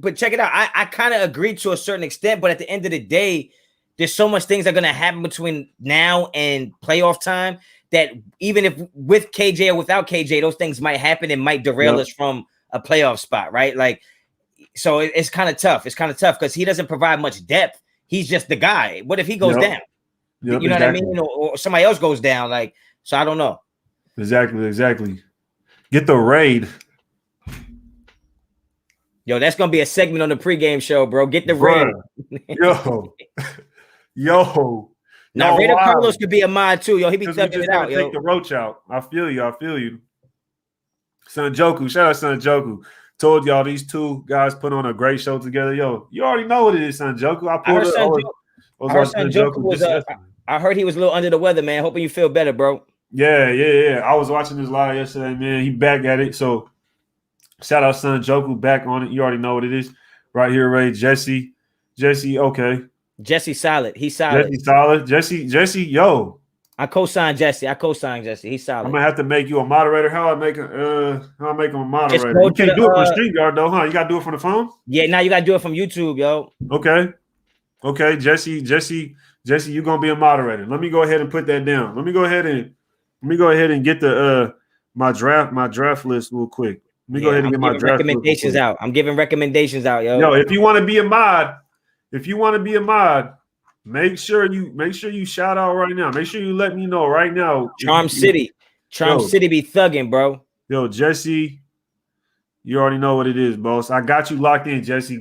But check it out. I kind of agree to a certain extent. But at the end of the day, there's so much things that are going to happen between now and playoff time that even if with KJ or without KJ, those things might happen and might derail us from a playoff spot, right? Like, so it's kind of tough. It's kind of tough because he doesn't provide much depth. He's just the guy. What if he goes down? Yep, you know what I mean? Or somebody else goes down. Like, so I don't know. Exactly. Get the raid. Yo, that's gonna be a segment on the pregame show, bro. Get the raid. Yo. Now, Raider Carlos could be a mod too, yo. He be thugging it out, yo. Take the roach out. I feel you. Son Joku, shout out Son Joku. Told y'all these two guys put on a great show together. Yo, you already know what it is, Son Joku. I heard he was a little under the weather, man. Hoping you feel better, bro. Yeah. I was watching this live yesterday, man. He back at it. So shout out Son Joku back on it. You already know what it is. Right here, Ray. Jesse, okay. Jesse solid. He's solid. Jesse, yo. I co-signed Jesse. He's solid. I'm gonna have to make you a moderator. How I make him a moderator? You can't do it from StreamYard though, huh? You gotta do it from the phone? Yeah, now you gotta do it from YouTube, yo. Okay, Jesse, you're gonna be a moderator. Let me go ahead and put that down. Let me go ahead and get the my draft list real quick. Let me go ahead and get my draft recommendations out. I'm giving recommendations out, yo. Yo, if you want to be a mod, make sure you shout out right now. Make sure you let me know right now. Charm City be thugging, bro. Yo, Jesse, you already know what it is, boss. I got you locked in, Jesse.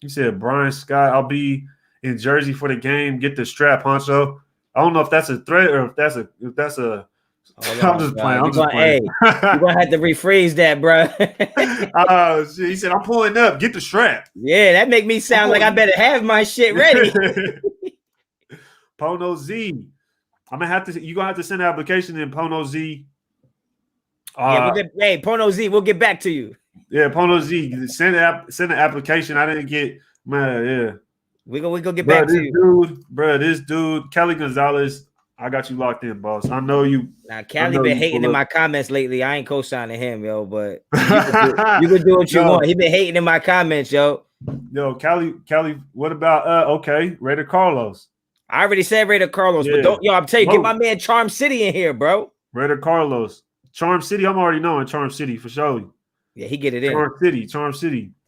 You said Brian Scott. I'll be in Jersey for the game. Get the strap, Honcho. I don't know if that's a threat or if that's a. I'm just playing. Hey, you're gonna have to rephrase that, bro. He said, "I'm pulling up. Get the strap." Yeah, that make me sound like I better have my shit ready. Pono Z. You're gonna have to send an application in Pono Z. Pono Z, we'll get back to you. Yeah, Pono Z, send an application. I didn't get yeah. We gonna get back to you. This dude, Kelly Gonzalez. I got you locked in, boss. I know you. Now, Callie been hating in my comments lately. I ain't co-signing him, yo, but you can do what you want. He been hating in my comments, yo. Yo, Cali. What about okay, Raider Carlos? I already said Raider Carlos, Yeah. but don't I'm telling you, get my man Charm City in here, bro. Raider Carlos, Charm City. I'm already knowing Charm City for sure. Yeah, he get it in. Charm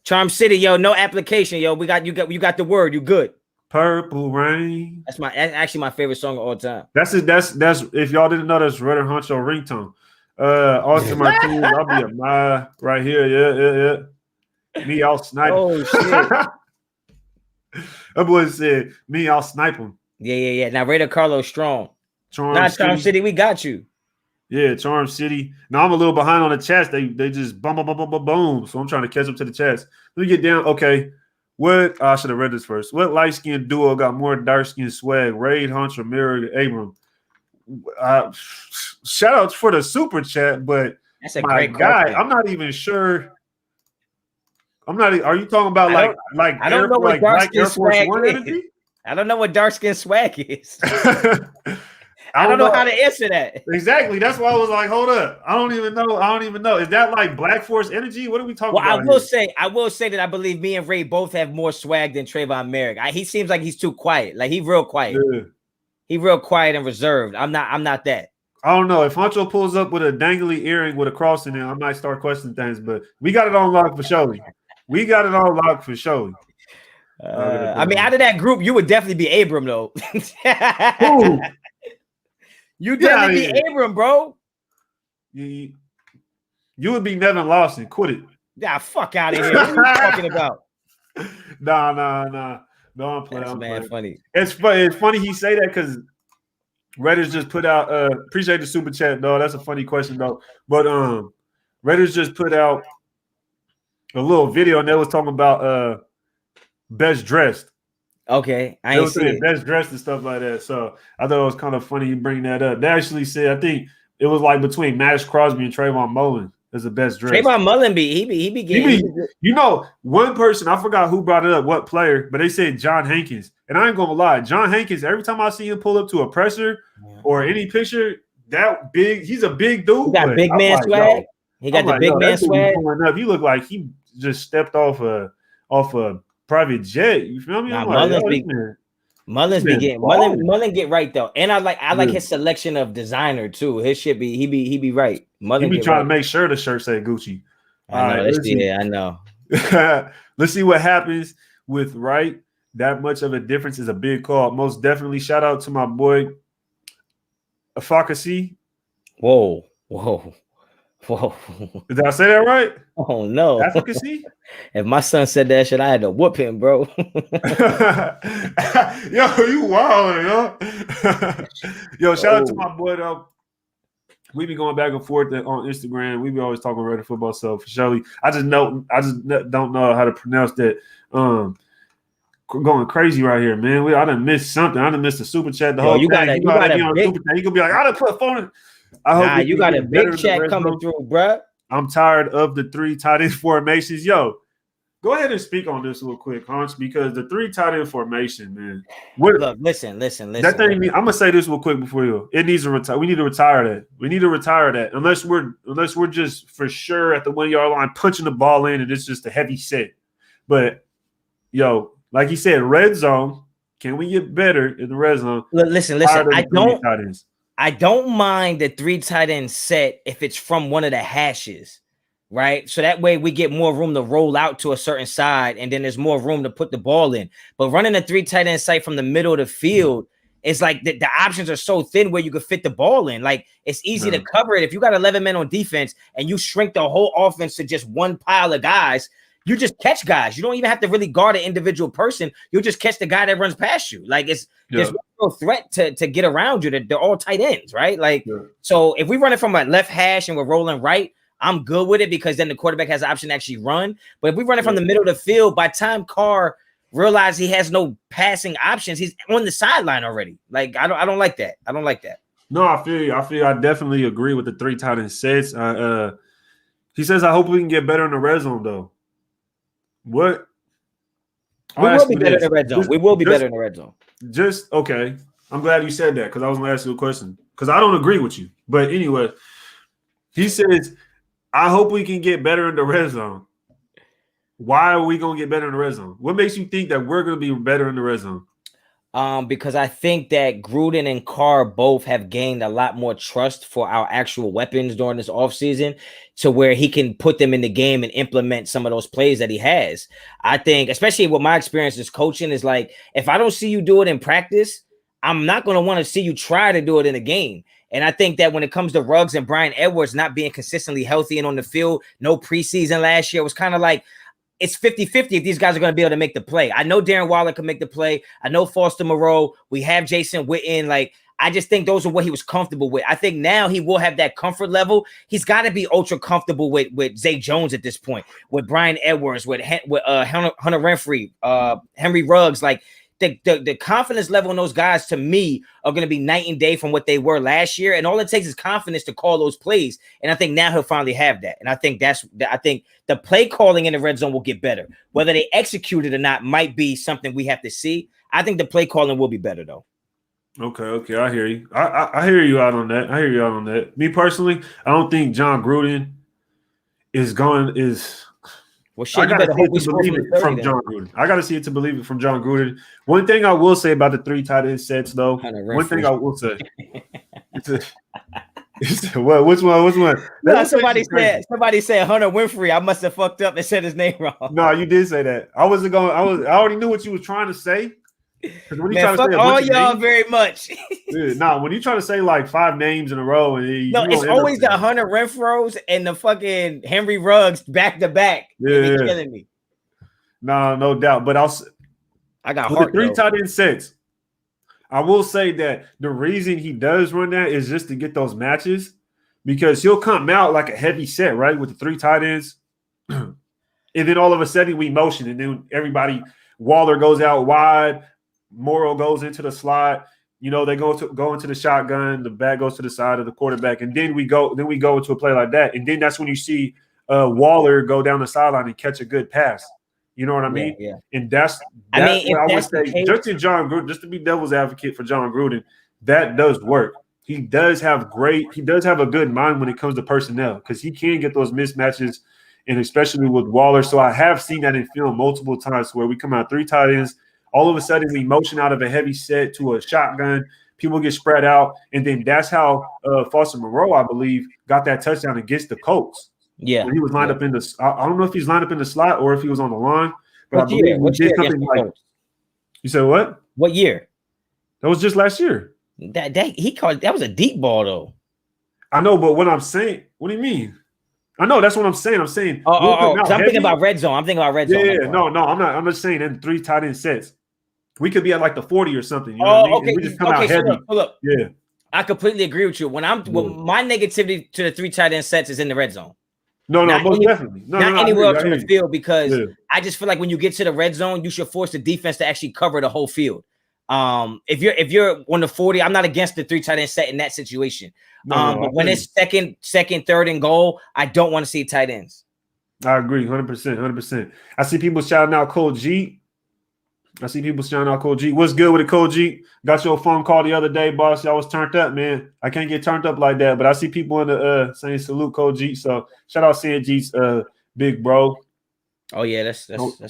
Charm City, yo. No application, yo. You got the word. You good? Purple Rain. That's actually my favorite song of all time. That's if y'all didn't know, that's Raider Honcho ringtone. Austin Martinez, I'll be a my right here. Yeah. Me, I'll snipe him. Oh shit. That boy said, me, I'll snipe him. Yeah. Now Raider Carlos strong. Charm City, we got you. Yeah, Charm City. Now I'm a little behind on the chats. They just boom. So I'm trying to catch up to the chats. Let me get down. Okay. What I should have read this first. What light-skinned duo got more dark-skinned swag? Raid, Hunch, or Mirror, Abram? Shout out for the super chat, but that's a my great guy, question. I'm not even sure. I'm not. Are you talking about like I don't know what dark skin swag is. I don't know what dark skin swag is. I don't know how to answer that. Exactly. That's why I was like, hold up. I don't even know. Is that like Black Force energy? What are we talking about? I will say that I believe me and Ray both have more swag than Trayvon Merrick. He seems like he's too quiet. Like he's real quiet. Yeah. He real quiet and reserved. I'm not that. I don't know. If Huncho pulls up with a dangly earring with a cross in it, I might start questioning things, but we got it on lock for sure. I mean, out of that group, you would definitely be Abram, though. You definitely be Abram, bro. You would be Nevin Lawson. Quit it. Nah, fuck out of here. What are you talking about? Nah. No, I'm playing. That's man funny. It's funny he say that because Raiders just put out. Appreciate the super chat, though. That's a funny question, though. But Raiders just put out a little video, and they was talking about best dressed. Okay, I ain't see it. Best dressed and stuff like that. So I thought it was kind of funny you bring that up. They actually said I think it was like between Max Crosby and Trayvon Mullen as the best dressed. Trayvon Mullen he be getting. You know, one person I forgot who brought it up, what player, but they said John Hankins, and I ain't gonna lie, John Hankins. Every time I see him pull up to a presser or any picture, that big, he's a big dude. He got big man swag. He got the big man swag. He looked like he just stepped off a private jet. You feel me? Mullen get right though, and I like his selection of designer too. His shit he be right. Mullen be trying to make sure the shirt say Gucci. I know. Let's see what happens with Wright. That much of a difference is a big call. Most definitely. Shout out to my boy Afakasi. Whoa. Did I say that right? Oh no. Advocacy? If my son said that shit, I had to whoop him, bro. Yo, you wild, yo. Yo, shout out to my boy though. We be going back and forth on Instagram. We be always talking Raider football, so for sure. I just don't know how to pronounce that. Going crazy right here, man. I done missed something. I done missed the super chat. The whole you thing. You got a big. You gonna be like, I done put a phone. You got a big chat coming through, bro. I'm tired of the 3 tight end formations. Yo, go ahead and speak on this real quick, Hunch, because the 3 tight end formation, man. Look, listen. That thing, I'm gonna say this real quick before you. It needs to retire. We need to retire that. Unless we're just for sure at the 1 yard line punching the ball in, and it's just a heavy set. But yo, like he said, red zone. Can we get better in the red zone? Listen. I don't mind the 3 tight end set if it's from one of the hashes, right? So that way we get more room to roll out to a certain side, and then there's more room to put the ball in. But running a 3 tight end site from the middle of the field, it's like the options are so thin where you could fit the ball in. Like it's easy to cover it. If you got 11 men on defense and you shrink the whole offense to just one pile of guys, you just catch guys. You don't even have to really guard an individual person. You'll just catch the guy that runs past you. Like there's no threat to get around you. They're all tight ends, right? Like so if we run it from a left hash and we're rolling right, I'm good with it because then the quarterback has the option to actually run. But if we run it from the middle of the field, by time Carr realizes he has no passing options, he's on the sideline already. Like I don't like that. I don't like that. No, I feel you. I definitely agree with the 3 tight end sets. He says, I hope we can get better in the red zone though. What? We will be better in the red zone. We will be better in the red zone. Just okay. I'm glad you said that because I was going to ask you a question because I don't agree with you. But anyway, he says, I hope we can get better in the red zone. Why are we gonna get better in the red zone? What makes you think that we're gonna be better in the red zone? Because I think that Gruden and Carr both have gained a lot more trust for our actual weapons during this offseason to where he can put them in the game and implement some of those plays that he has. I think, especially with my experience as coaching, is like, if I don't see you do it in practice, I'm not going to want to see you try to do it in a game. And I think that when it comes to Ruggs and Brian Edwards not being consistently healthy and on the field, no preseason last year, it was kind of like, it's 50-50 if these guys are going to be able to make the play. I know Darren Waller can make the play. I know Foster Moreau. We have Jason Witten. Like, I just think those are what he was comfortable with. I think now he will have that comfort level. He's got to be ultra comfortable with Zay Jones at this point, with Brian Edwards, with Hunter Renfrey, Henry Ruggs. Like, the confidence level in those guys, to me, are going to be night and day from what they were last year. And all it takes is confidence to call those plays. And I think now he'll finally have that. And I think the play calling in the red zone will get better. Whether they execute it or not might be something we have to see. I think the play calling will be better, though. Okay, I hear you. I hear you out on that. Me personally, I don't think John Gruden is. Well, shit, I gotta see it to believe it from John Gruden. I gotta see it to believe it from John Gruden. One thing I will say about the 3 tight end sets, though. One thing I will say. What? Which one? No, somebody said Hunter Winfrey. I must have fucked up and said his name wrong. No, you did say that. I already knew what you was trying to say. When you man, fuck all y'all names, very much. Dude, when you try to say like 5 names in a row, and it's always the Hunter Renfrows and the fucking Henry Ruggs back to back. Yeah, killing me. No doubt. But I got the 3 tight end sets. I will say that the reason he does run that is just to get those matches, because he'll come out like a heavy set, right, with the 3 tight ends, and then all of a sudden we motion, and then Waller goes out wide. Morrow goes into the slot. They go into the shotgun. The back goes to the side of the quarterback, and then we go into a play like that, and then that's when you see Waller go down the sideline and catch a good pass. You know what I mean? Yeah. And that's what I would say. Just in John Gruden, just to be devil's advocate for John Gruden, that does work. He does have a good mind when it comes to personnel, because he can get those mismatches, and especially with Waller. So I have seen that in film multiple times where we come out 3 tight ends. All of a sudden, we motion out of a heavy set to a shotgun. People get spread out, and then that's how Foster Moreau, I believe, got that touchdown against the Colts. Yeah, when he was lined up in the. I don't know if he's lined up in the slot or if he was on the line, but I believe he did something like. You said what? What year? That was just last year. That was a deep ball though. I know, but what I'm saying, what do you mean? I know that's what I'm saying. I'm saying. I'm thinking about red zone. Yeah, no, I'm not. I'm just saying in 3 tight end sets. We could be at like the 40 or something. You know what I mean? Okay. And we just come out heavy. Look. Yeah. I completely agree with you. When my negativity to the 3 tight end sets is in the red zone. Most definitely. Not anywhere else in the field, because I just feel like when you get to the red zone, you should force the defense to actually cover the whole field. If you're on the 40, I'm not against the 3 tight end set in that situation. But when it's second, third and goal, I don't want to see tight ends. I agree, 100%. I see people shouting out Cole G. What's good with it, Cole G? Got your phone call the other day, boss. Y'all was turned up, man. I can't get turned up like that, but I see people in the saying salute Cole G. So shout out CNG's big bro. Oh yeah, that's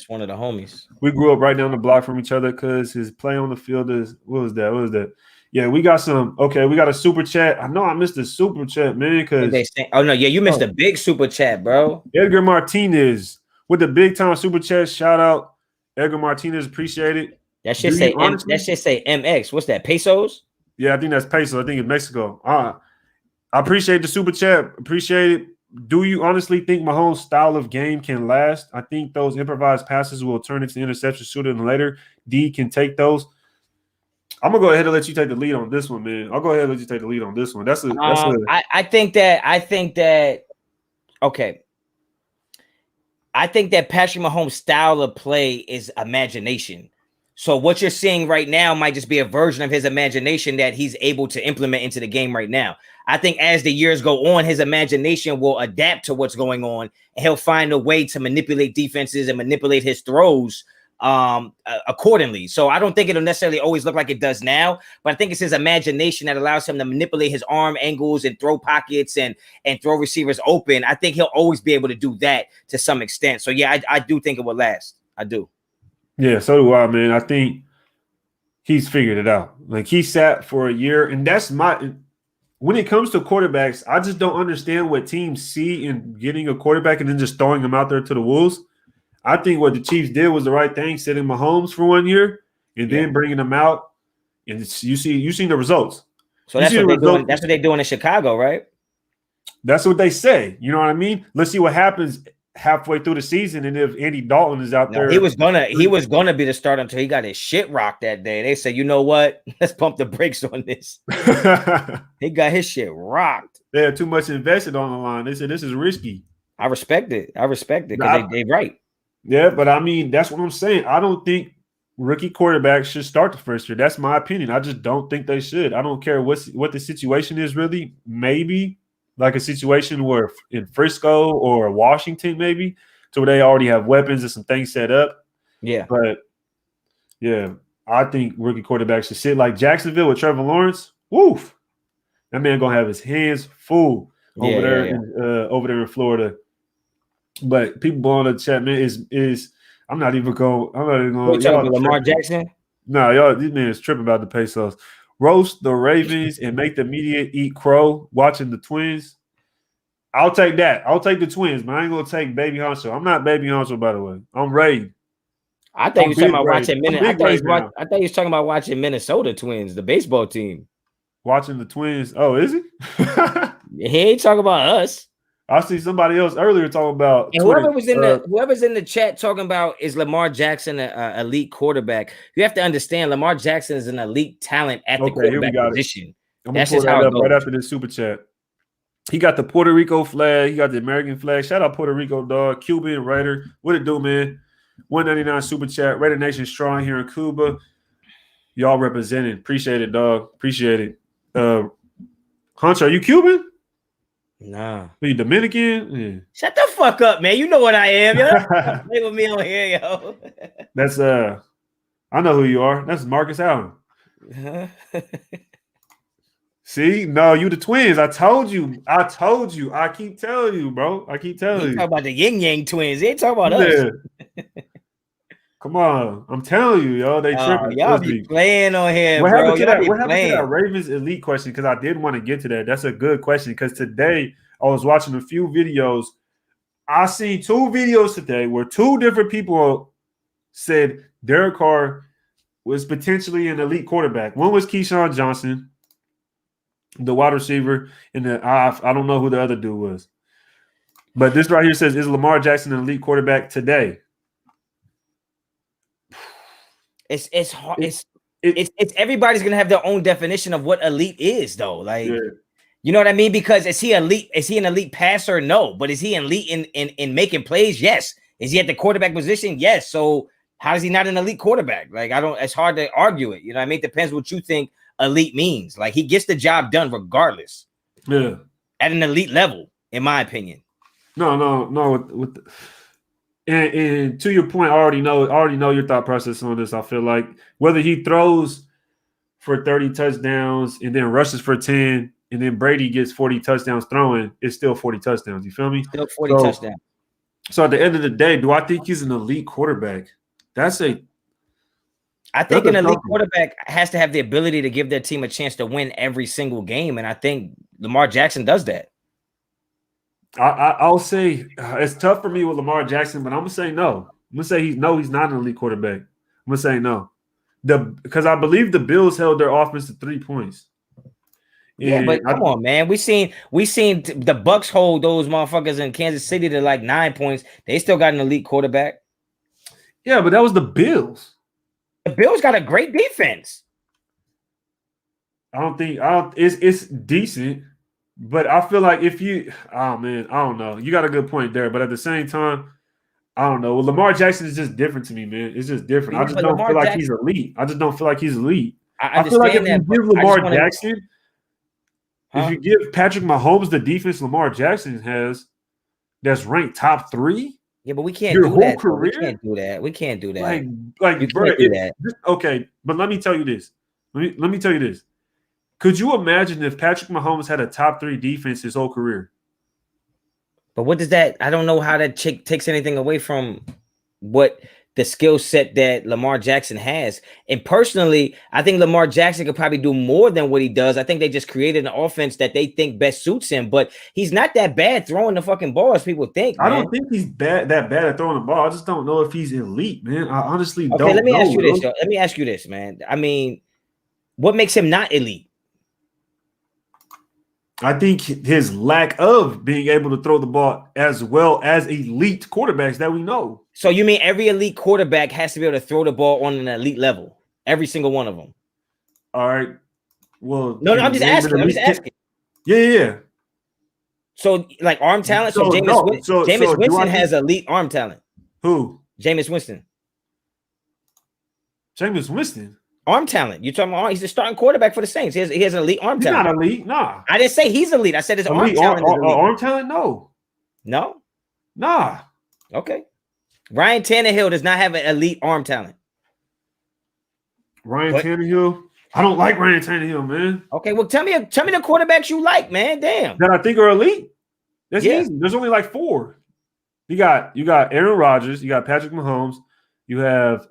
one of the homies. We grew up right down the block from each other because his play on the field is what was that? Yeah, we got a super chat. I know I missed the super chat, man. You missed a big super chat, bro. Edgar Martinez with the big time super chat. Shout out. Edgar Martinez, appreciate it. That should say MX. What's that? Pesos? Yeah, I think that's pesos. I think it's Mexico. I appreciate the super chat. Appreciate it. Do you honestly think Mahomes' style of game can last? I think those improvised passes will turn into interceptions sooner than later. D can take those. I'm gonna go ahead and let you take the lead on this one, man. I'll go ahead and let you take the lead on this one. I think that. Okay. I think that Patrick Mahomes' style of play is imagination. So what you're seeing right now might just be a version of his imagination that he's able to implement into the game right now. I think as the years go on, his imagination will adapt to what's going on, and he'll find a way to manipulate defenses and manipulate his throws accordingly. So I don't think it'll necessarily always look like it does now, but I think it's his imagination that allows him to manipulate his arm angles and throw pockets and throw receivers open. I think he'll always be able to do that to some extent. So yeah, I do think it will last. I do. Yeah, so do I, man. I think he's figured it out. Like, he sat for a year, and that's when it comes to quarterbacks, I just don't understand what teams see in getting a quarterback and then just throwing him out there to the wolves. I think what the Chiefs did was the right thing, sitting Mahomes for 1 year and then bringing him out, and you've seen the results. So that's what they're doing. That's what they're doing in Chicago, right? That's what they say. You know what I mean? Let's see what happens halfway through the season, and if Andy Dalton is out there, he was gonna be the starter until he got his shit rocked that day. They said, you know what? Let's pump the brakes on this. He got his shit rocked. They had too much invested on the line. They said this is risky. I respect it because they right. Yeah, but I mean, that's what I'm saying. I don't think rookie quarterbacks should start the first year. That's my opinion. I just don't think they should. I don't care what the situation is really. Maybe like a situation where in Frisco or Washington, maybe, to where they already have weapons and some things set up. Yeah. But, yeah, I think rookie quarterbacks should sit like Jacksonville with Trevor Lawrence. Woof. That man going to have his hands full over there in Florida. But people blowing the chat, man, is I'm not even going. You're talking about Lamar Jackson? No, y'all, this man is tripping about the pesos. Roast the Ravens and make the media eat crow watching the Twins. I'll take that. I'll take the Twins, but I ain't gonna take Baby Honcho. I'm not Baby Honcho, by the way. I'm Ray. I thought he was talking about watching Minnesota. I thought he was talking about watching Minnesota Twins, the baseball team. Watching the Twins. Oh, is he? He ain't talking about us. I see somebody else earlier talking about. And whoever's in the chat talking about is Lamar Jackson an elite quarterback. You have to understand Lamar Jackson is an elite talent at the quarterback position. That's just how it goes. Right after this super chat. He got the Puerto Rico flag. He got the American flag. Shout out Puerto Rico, dog. Cuban Raider. What it do, man? 199 super chat. Raider Nation strong here in Cuba. Y'all representing. Appreciate it, dog. Appreciate it. Hunter, are you Cuban? Nah. Are you Dominican? Yeah. Shut the fuck up, man. You know what I am, yo. Play with me on here, yo. That's I know who you are. That's Marcus Allen. See, no, you the Twins. I told you. I keep telling you, bro. I keep telling you. Talk about the Yin Yang Twins. They ain't talking about us. Come on, I'm telling you, yo. They tripping. Y'all be playing on here, what bro. Happened to that Ravens elite question? Because I did want to get to that. That's a good question. Because today I was watching a few videos. I seen 2 videos today where 2 different people said Derek Carr was potentially an elite quarterback. One was Keyshawn Johnson, the wide receiver, and I don't know who the other dude was. But this right here says, is Lamar Jackson an elite quarterback today? It's hard. It's everybody's gonna have their own definition of what elite is, though. Like, you know what I mean? Because is he elite? Is he an elite passer? No. But is he elite in making plays? Yes. Is he at the quarterback position? Yes. So how is he not an elite quarterback? Like, it's hard to argue it. You know what I mean? It depends what you think elite means. Like, he gets the job done regardless. Yeah. At an elite level, in my opinion. No. And to your point, I already know your thought process on this. I feel like whether he throws for 30 touchdowns and then rushes for 10, and then Brady gets 40 touchdowns throwing, it's still 40 touchdowns. You feel me? Still 40 touchdowns. So at the end of the day, do I think he's an elite quarterback? I think an elite quarterback has to have the ability to give their team a chance to win every single game, and I think Lamar Jackson does that. I'll say it's tough for me with Lamar Jackson, but I'm gonna say no. I'm gonna say he's not an elite quarterback. I'm gonna say no. Because I believe the Bills held their offense to 3 points. Yeah, but come on, man. We seen the Bucks hold those motherfuckers in Kansas City to like 9 points. They still got an elite quarterback. Yeah, but that was the Bills. The Bills got a great defense. It's decent. But I feel like I don't know. You got a good point there. But at the same time, I don't know. Well, Lamar Jackson is just different to me, man. It's just different. I just don't feel like he's elite. I feel like if you give Lamar Jackson, if you give Patrick Mahomes the defense Lamar Jackson has, that's ranked top 3, Yeah, but we can't Your do whole that. career? We can't do that. We can't do that. Like, bro, can't do that. Okay, but let me tell you this. Let me tell you this. Could you imagine if Patrick Mahomes had a top 3 defense his whole career? But what does that? I don't know how that takes anything away from what the skill set that Lamar Jackson has. And personally, I think Lamar Jackson could probably do more than what he does. I think they just created an offense that they think best suits him. But he's not that bad throwing the fucking ball as people think. I don't think he's that bad at throwing the ball. I just don't know if he's elite, man. I honestly don't know. Okay, let me ask you this, yo. Let me ask you this, man. I mean, what makes him not elite? I think his lack of being able to throw the ball as well as elite quarterbacks that we know. So you mean every elite quarterback has to be able to throw the ball on an elite level? Every single one of them. All right. Well, no, I'm just asking. I'm just asking. Yeah. So, like arm talent. So Jameis Winston has elite arm talent. Who? Jameis Winston. Jameis Winston. Arm talent. You're talking about he's the starting quarterback for the Saints. He has an elite arm talent. He's not elite, nah. I didn't say he's elite. I said his arm talent is elite. Arm talent, no. No? Nah. Okay. Ryan Tannehill does not have an elite arm talent. Tannehill? I don't like Ryan Tannehill, man. Okay, well, tell me the quarterbacks you like, man. Damn. That I think are elite. That's easy. There's only like 4. You got Aaron Rodgers, you got Patrick Mahomes. You have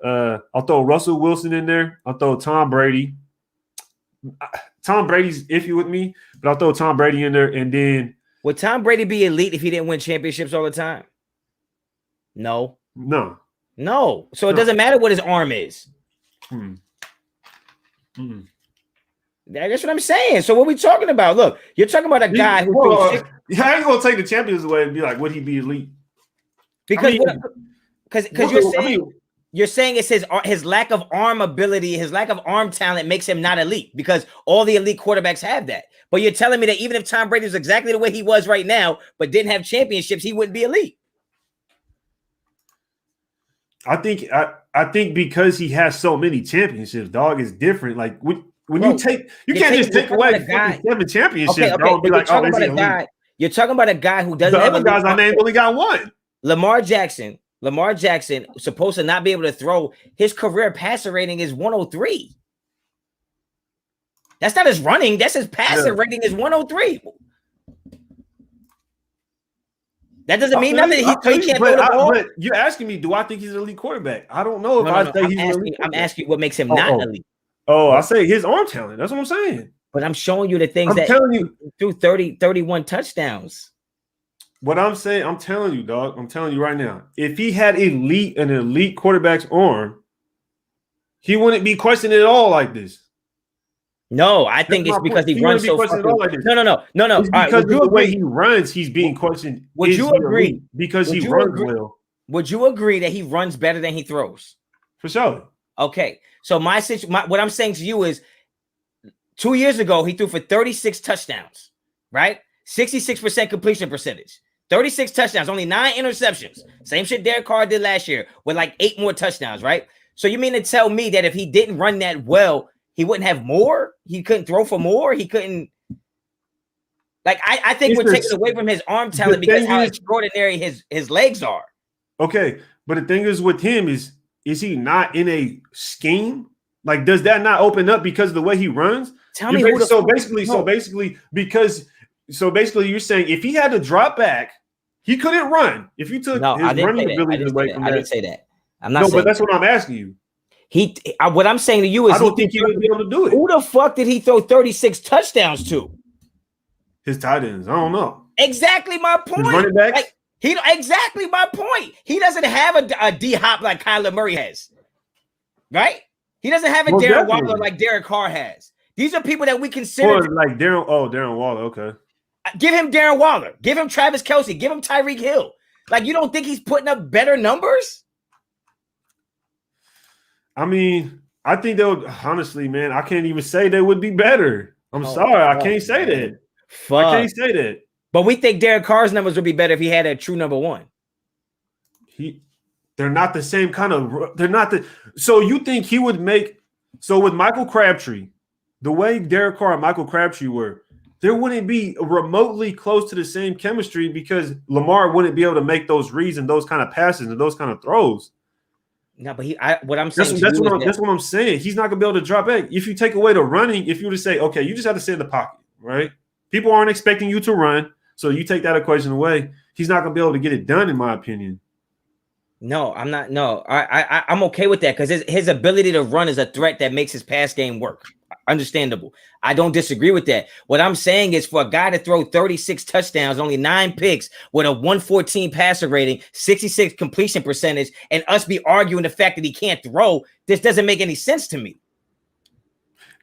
I'll throw Russell Wilson in there. I'll throw Tom Brady. Tom Brady's iffy with me, but I'll throw Tom Brady in there. And then would Tom Brady be elite if he didn't win championships all the time? No. So it doesn't matter what his arm is. That's what I'm saying. So what are we talking about? Look, you're talking about a guy who I ain't gonna take the champions away and be like, would he be elite? Because you're saying it's his lack of arm ability, his lack of arm talent makes him not elite because all the elite quarterbacks have that. But you're telling me that even if Tom Brady was exactly the way he was right now, but didn't have championships, he wouldn't be elite. I think because he has so many championships, dog, is different. Like when you can't just take away 7 championships. Okay, but you're talking about a guy who doesn't have other guys I named only got 1. Lamar Jackson supposed to not be able to throw. His career passer rating is 103. That's not his running. That's his passer rating is 103. That doesn't mean nothing. He can't throw the ball. But you're asking me, do I think he's an elite quarterback? I don't know if I say he's elite. I'm asking you what makes him not elite. I say his arm talent. That's what I'm saying. But I'm showing you the things that telling you through 31 touchdowns. What I'm saying, I'm telling you, dog. I'm telling you right now. If he had an elite quarterback's arm, he wouldn't be questioned at all like this. No, I think it's because he runs so fucking. No. It's because of the way he runs, he's being questioned. Would you agree? Because he runs well. Would you agree that he runs better than he throws? For sure. Okay, so what I'm saying to you is, 2 years ago he threw for 36 touchdowns, right? 66% completion percentage. 36 touchdowns, only 9 interceptions. Same shit Derek Carr did last year with like 8 more touchdowns, right? So you mean to tell me that if he didn't run that well, he wouldn't have more? He couldn't throw for more? He couldn't. Like, I think we're taking away from his arm talent because how extraordinary his legs are. Okay, but the thing is with him is he not in a scheme? Like, does that not open up because of the way he runs? Tell me so basically you're saying if he had to drop back, he couldn't run. If you took his running ability away from that. I didn't say that. I'm not saying but that's what I'm asking you. What I'm saying to you is I don't think he would be able to do it. Who the fuck did he throw 36 touchdowns to? His tight ends. I don't know. Exactly my point. His running backs? Exactly my point. He doesn't have a D-hop like Kyler Murray has. Right? He doesn't have a Darren Waller like Derek Carr has. These are people that we consider like Darren Waller, okay. Give him Darren Waller. Give him Travis Kelce. Give him Tyreek Hill. Like, you don't think he's putting up better numbers? I mean, I think they would, honestly, man, I can't even say they would be better. I'm sorry. I can't say that. Fuck. I can't say that. But we think Derek Carr's numbers would be better if he had a true number 1. They're not the same kind of, so you think he would make, so with Michael Crabtree, the way Derek Carr and Michael Crabtree were, there wouldn't be remotely close to the same chemistry because Lamar wouldn't be able to make those reads and those kind of passes and those kind of throws. No, but what I'm saying that's what I'm saying. He's not gonna be able to drop back. If you take away the running, if you were to say, okay, you just have to sit in the pocket, right? People aren't expecting you to run, so you take that equation away. He's not gonna be able to get it done, in my opinion. No, I'm not. No, I'm okay with that because his ability to run is a threat that makes his pass game work. Understandable. I don't disagree with that. What I'm saying is for a guy to throw 36 touchdowns, only 9 picks with a 114 passer rating, 66 completion percentage, and us be arguing the fact that he can't throw, this doesn't make any sense to me.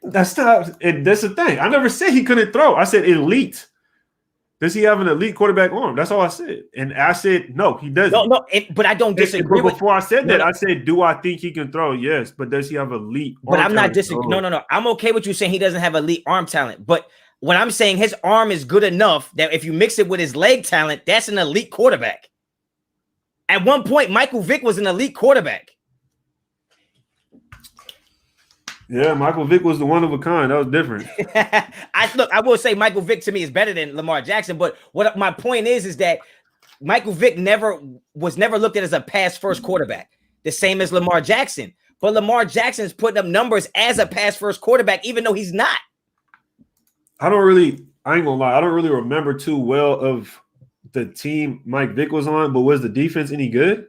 That's the thing. I never said he couldn't throw. I said elite. Does he have an elite quarterback arm? That's all I said. And I said, no, he doesn't. But I don't disagree with. Before I said that, I said, do I think he can throw? Yes. But does he have elite arm But I'm not disagreeing. No. I'm okay with you saying he doesn't have elite arm talent. But what I'm saying, his arm is good enough that if you mix it with his leg talent, that's an elite quarterback. At one point, Michael Vick was an elite quarterback. Yeah, Michael Vick was the one of a kind. That was different. I will say Michael Vick to me is better than Lamar Jackson. But what my point is that Michael Vick was never looked at as a pass first quarterback, the same as Lamar Jackson. But Lamar Jackson is putting up numbers as a pass first quarterback, even though he's not. I ain't gonna lie. I don't really remember too well of the team Mike Vick was on, but was the defense any good?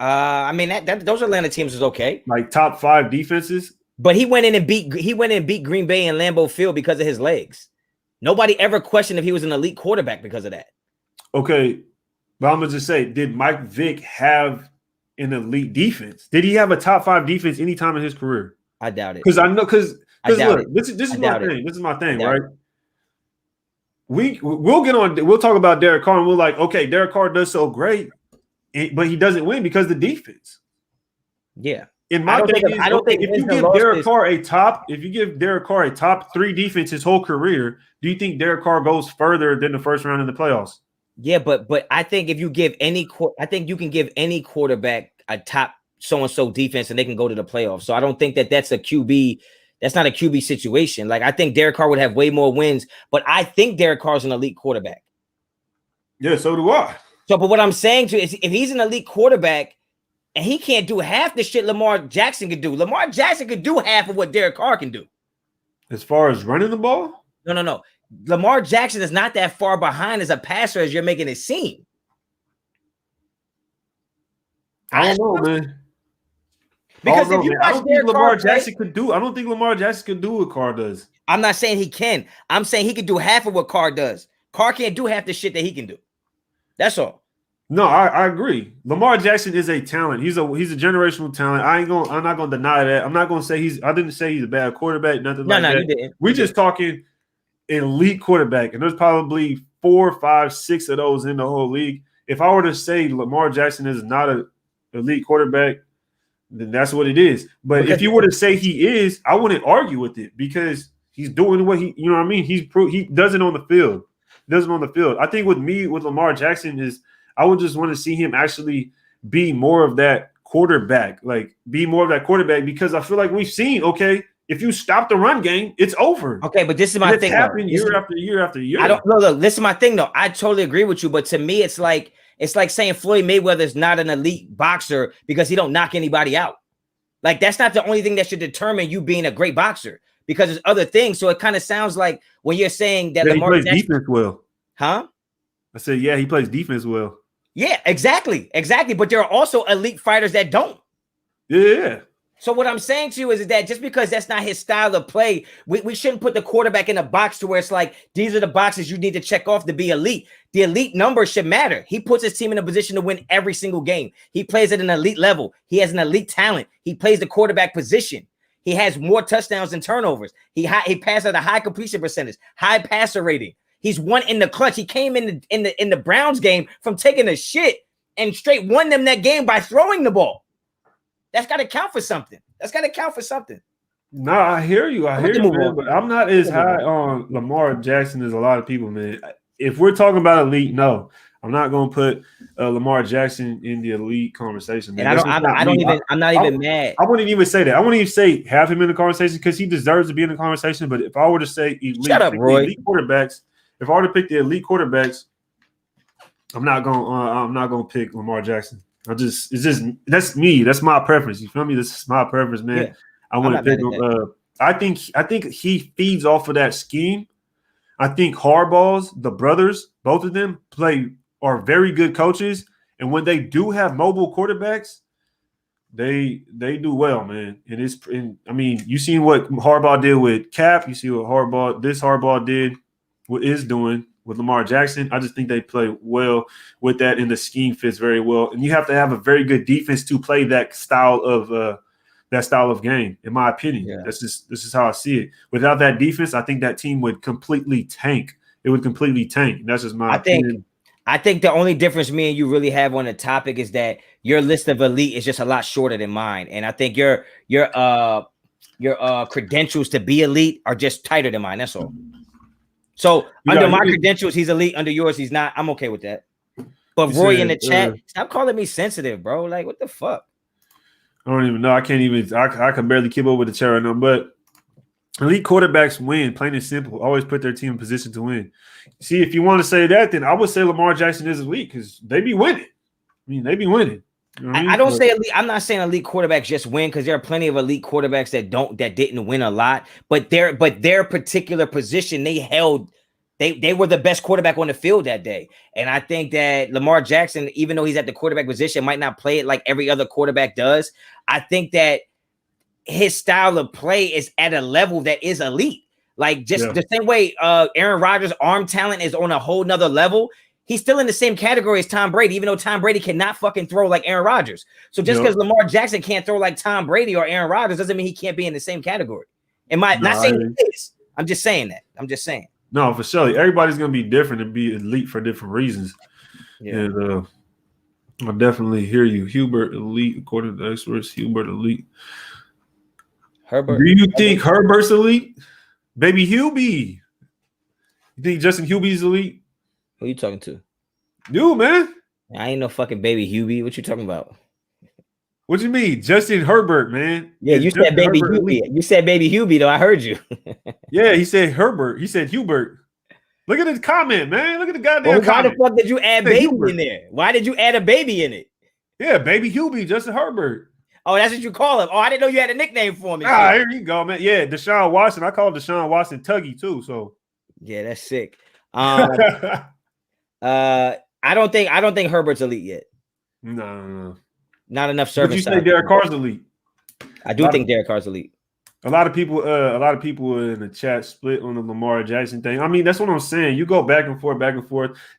I mean, those Atlanta teams was okay. Like top 5 defenses. But he went in and beat Green Bay and Lambeau Field because of his legs. Nobody ever questioned if he was an elite quarterback because of that. Okay, but I'm gonna just say, did Mike Vick have an elite defense? Did he have a top 5 defense any time in his career? I doubt it. Because look, this is my thing. This is my thing, right? We'll talk about Derek Carr and we're like, okay, Derek Carr does so great, but he doesn't win because of the defense. Yeah. In my opinion, if you give Derek Carr a top 3 defense his whole career, do you think Derek Carr goes further than the first round in the playoffs? Yeah, but I think if you give I think you can give any quarterback a top so-and-so defense and they can go to the playoffs. So I don't think that's a QB. That's not a QB situation. Like I think Derek Carr would have way more wins, but I think Derek Carr is an elite quarterback. Yeah, so do I. So, but what I'm saying to you is if he's an elite quarterback, and he can't do half the shit Lamar Jackson could do. Lamar Jackson could do half of what Derek Carr can do. As far as running the ball? No. Lamar Jackson is not that far behind as a passer as you're making it seem. I don't know, man. Because if you watch Derek Carr Jackson could do. I don't think Lamar Jackson could do what Carr does. I'm not saying he can. I'm saying he could do half of what Carr does. Carr can't do half the shit that he can do. That's all. No, I agree. Lamar Jackson is a talent. He's a generational talent. I'm not gonna deny that. I'm not gonna say I didn't say he's a bad quarterback, nothing like that. No, you didn't. We're just talking elite quarterback, and there's probably 4, 5, 6 of those in the whole league. If I were to say Lamar Jackson is not an elite quarterback, then that's what it is. But if you were to say he is, I wouldn't argue with it because he's doing what he what I mean? He does it on the field. I think with Lamar Jackson is I would just want to see him actually be more of that quarterback, because I feel like we've seen, okay, if you stop the run game, it's over. Okay, but this is my thing. It's happened year after year after year. I don't know. Look, this is my thing, though. I totally agree with you, but to me, it's like saying Floyd Mayweather is not an elite boxer because he don't knock anybody out. Like that's not the only thing that should determine you being a great boxer because there's other things. So it kind of sounds like when you're saying that Lamar plays defense well, huh? I said, yeah, he plays defense well. Yeah, exactly. But there are also elite fighters that don't. Yeah. So what I'm saying to you is that just because that's not his style of play, we shouldn't put the quarterback in a box to where it's like, these are the boxes you need to check off to be elite. The elite numbers should matter. He puts his team in a position to win every single game. He plays at an elite level. He has an elite talent. He plays the quarterback position. He has more touchdowns than turnovers. He passes at a high completion percentage, high passer rating. He's won in the clutch. He came in the Browns game from taking a shit and straight won them that game by throwing the ball. That's got to count for something. No, I hear you, man. But I'm not as high on Lamar Jackson as a lot of people, man. If we're talking about elite, no. I'm not gonna put Lamar Jackson in the elite conversation, man. And I'm not even mad. I wouldn't even say that. I wouldn't even say have him in the conversation because he deserves to be in the conversation. But if I were to say Shut up, Roy. elite quarterbacks, if I were to pick the elite quarterbacks, I'm not gonna pick Lamar Jackson. That's me. That's my preference. You feel me? This is my preference, man. Yeah, I want to pick him. I think he feeds off of that scheme. I think Harbaugh's, the brothers, both of them are very good coaches, and when they do have mobile quarterbacks, they do well, man. I mean, you seen what Harbaugh did with Cap. You see what Harbaugh did, what is doing with Lamar Jackson. I just think they play well with that, and the scheme fits very well. And you have to have a very good defense to play that style of game, in my opinion. Yeah. This is how I see it. Without that defense, I think that team would completely tank. It would completely tank. That's just my opinion. I think the only difference me and you really have on the topic is that your list of elite is just a lot shorter than mine. And I think your credentials to be elite are just tighter than mine. That's all. So under my credentials, he's elite. Under yours, he's not. I'm okay with that. But Roy in the chat, stop calling me sensitive, bro. Like, what the fuck? I don't even know. I can't even. I can barely keep up with the chat right now. But elite quarterbacks win, plain and simple. Always put their team in position to win. See, if you want to say that, then I would say Lamar Jackson is elite because they be winning. I mean, they be winning. You know I don't say elite. I'm not saying elite quarterbacks just win because there are plenty of elite quarterbacks that didn't win a lot. But their particular position they held. They were the best quarterback on the field that day. And I think that Lamar Jackson, even though he's at the quarterback position, might not play it like every other quarterback does. I think that his style of play is at a level that is elite. Like the same way Aaron Rodgers' arm talent is on a whole nother level. He's still in the same category as Tom Brady, even though Tom Brady cannot fucking throw like Aaron Rodgers. So just because Lamar Jackson can't throw like Tom Brady or Aaron Rodgers doesn't mean he can't be in the same category. Not saying he is. I'm just saying that. I'm just saying. No, for sure. Everybody's gonna be different and be elite for different reasons. Yeah. And I definitely hear you. Hubert elite, according to the experts. Hubert elite. Herbert. Do you think Herbert's elite? Baby Hubie. You think Justin Hubie's elite? Who are you talking to? You, man. I ain't no fucking baby Hubie. What you talking about? What you mean? Justin Herbert, man. Yeah, you said baby Hubie. You said baby Hubie, though. I heard you. Yeah, he said Herbert. He said Hubert. Look at his comment, man. Look at the goddamn comment. Why the fuck did you add baby Hubert in there? Why did you add a baby in it? Yeah, baby Hubie, Justin Herbert. Oh, that's what you call him. Oh, I didn't know you had a nickname for me. Here you go, man. Yeah, Deshaun Watson. I call Deshaun Watson Tuggy too. So yeah, that's sick. I don't think Herbert's elite yet. No. Not enough service. But you say Derek Carr's elite. I do think Derek Carr's elite. A lot of people in the chat split on the Lamar Jackson thing. I mean, that's what I'm saying. You go back and forth,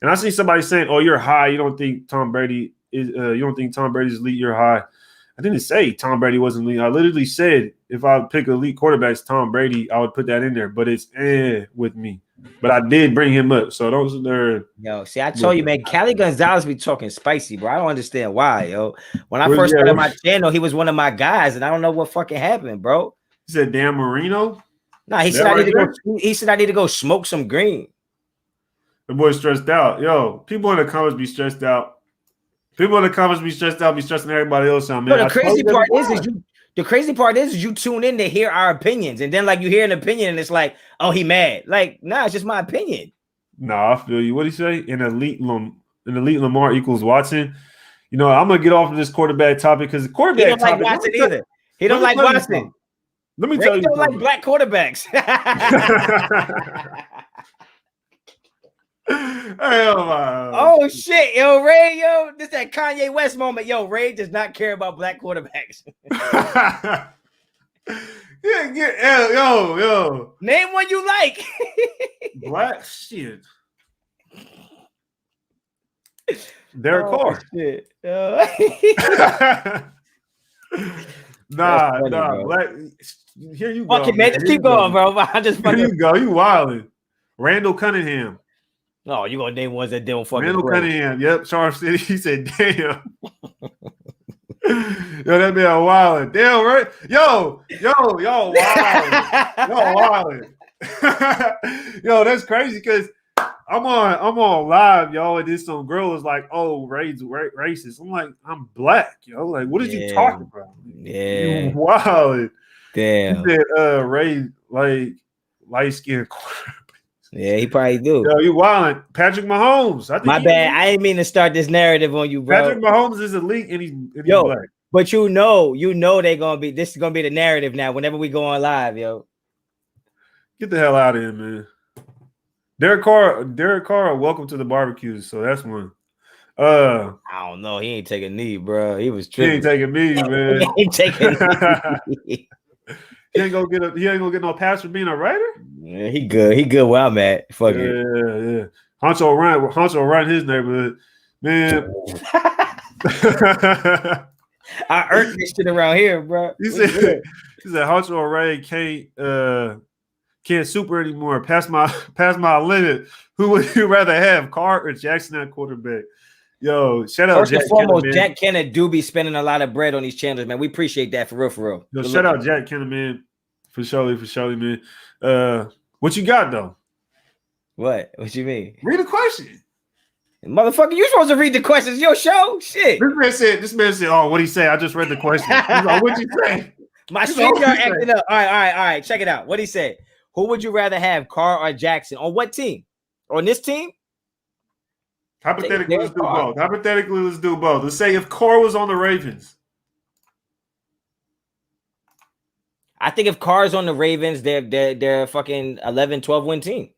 and I see somebody saying, "Oh, you're high. You don't think Tom Brady is? You don't think Tom Brady's elite? You're high." I didn't say Tom Brady wasn't elite. I literally said if I pick elite quarterbacks, Tom Brady, I would put that in there. But it's with me. But I did bring him up. So those are Yo, see, I told you, man, Cali Gonzalez be talking spicy, bro. I don't understand why, yo. When I first started my channel, he was one of my guys, and I don't know what fucking happened, bro. He said Dan Marino? Nah, he said I need to go smoke some green. The boy's stressed out. Yo, people in the comments be stressed out. People in the comments be stressed out, be stressing everybody else out, man. No, the crazy part is you tune in to hear our opinions, and then like you hear an opinion and it's like, oh, he mad. Like, nah, it's just my opinion. Nah, I feel you. What do you say? An elite Lamar equals Watson. You know, I'm gonna get off of this quarterback topic because the quarterback he don't like Watson either. He don't like Watson. Let me tell you, he don't like black quarterbacks. Oh shit, yo, Ray, yo, this that Kanye West moment. Yo, Ray does not care about black quarterbacks. Yo. Name one you like. Black shit. Derek Carr. Shit. Nah, black. Here you go. Okay, man, just keep going, bro. I just here you go. You wildin'. Randall Cunningham. No, you gonna name ones that don't fucking. Randall Cunningham. Yep, Charm City. He said, "Damn." Yo, that man wildin'. Damn, right? Yo, wildin'. Yo, wildin'. Yo, that's crazy because I'm on live, yo, and then some girl is like, "Oh, Ray's racist." I'm like, "I'm black, yo." Like, what is you talking about? Yeah. You wild. Damn. He said, "Ray like light skinned." Yeah, he probably do. Yo, you wild. Patrick Mahomes. I think My bad. I didn't mean to start this narrative on you, bro. Patrick Mahomes is elite, and he's Yo, black. but you know they're gonna be. This is gonna be the narrative now. Whenever we go on live, yo. Get the hell out of here, man. Derek Carr, welcome to the barbecue. So that's one. I don't know. He ain't taking knee, bro. He was tripping. He ain't taking me, man. He ain't taking knee. He ain't gonna get no pass for being a Raider. Yeah, he good. He good where I'm at. Fuck it. Yeah. Honcho run his neighborhood, man. I earned this shit around here, bro. He said Honcho Ray can't super anymore. Past my limit. Who would you rather have, Carr or Jackson at quarterback? Yo, shout out First and foremost, Kenner, Jack Kenner do be spending a lot of bread on these channels, man. We appreciate that for real. Yo, shout out Jack Kenner, man. For surely, man. What you got though? What you mean? Read the question. Motherfucker, you supposed to read the questions. Your show? Shit. This man said, oh, what'd he say? I just read the question. He's like, what'd you say? My streams are acting up. All right. Check it out. What'd he say? Who would you rather have, Carr or Jackson? On what team? On this team? Hypothetically, let's do both. Let's say if Carr was on the Ravens. I think if Carr's on the Ravens, they're a fucking 11-12 win team.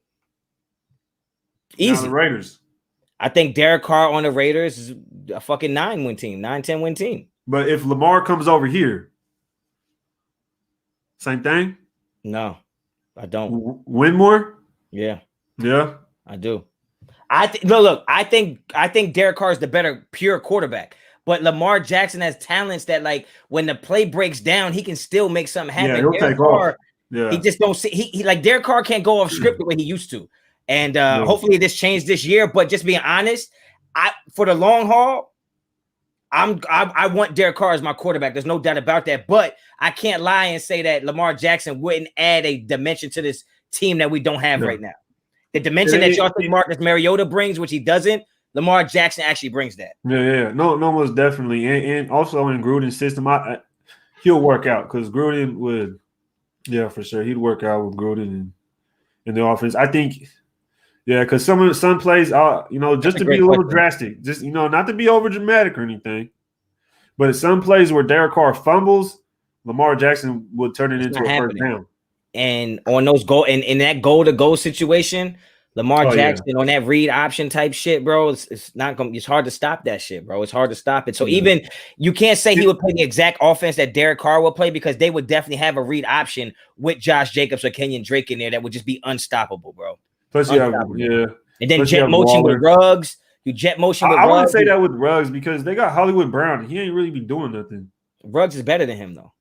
Easy. Now the Raiders. I think Derek Carr on the Raiders is a fucking 9-win team, 9-10 win team. But if Lamar comes over here, same thing? No, I don't. Win more? Yeah. Yeah. I do. I think Derek Carr is the better pure quarterback. But Lamar Jackson has talents that, like, when the play breaks down, he can still make something happen. Yeah, he'll Derek take Carr, off. Yeah. He just don't see he like Derek Carr can't go off script the way he used to. And hopefully this changed this year. But just being honest, for the long haul, I want Derek Carr as my quarterback. There's no doubt about that. But I can't lie and say that Lamar Jackson wouldn't add a dimension to this team that we don't have right now. The dimension that y'all think Marcus Mariota brings, which he doesn't, Lamar Jackson actually brings that. Yeah. No, most definitely. And also in Gruden's system, he'll work out because Gruden would, for sure. He'd work out with Gruden in the offense. I think, because some plays, just to be a little drastic, just, not to be over dramatic or anything, but some plays where Derek Carr fumbles, Lamar Jackson would turn it into a first down. And on those in that goal-to-goal situation, Lamar Jackson on that read option type shit, bro, it's hard to stop that shit, bro. It's hard to stop it. So even you can't say he would play the exact offense that Derek Carr will play because they would definitely have a read option with Josh Jacobs or Kenyon Drake in there that would just be unstoppable, bro. Plus, and then jet motion with Ruggs. You jet motion with Ruggs. I wouldn't say that with Ruggs because they got Hollywood Brown. He ain't really be doing nothing. Ruggs is better than him, though.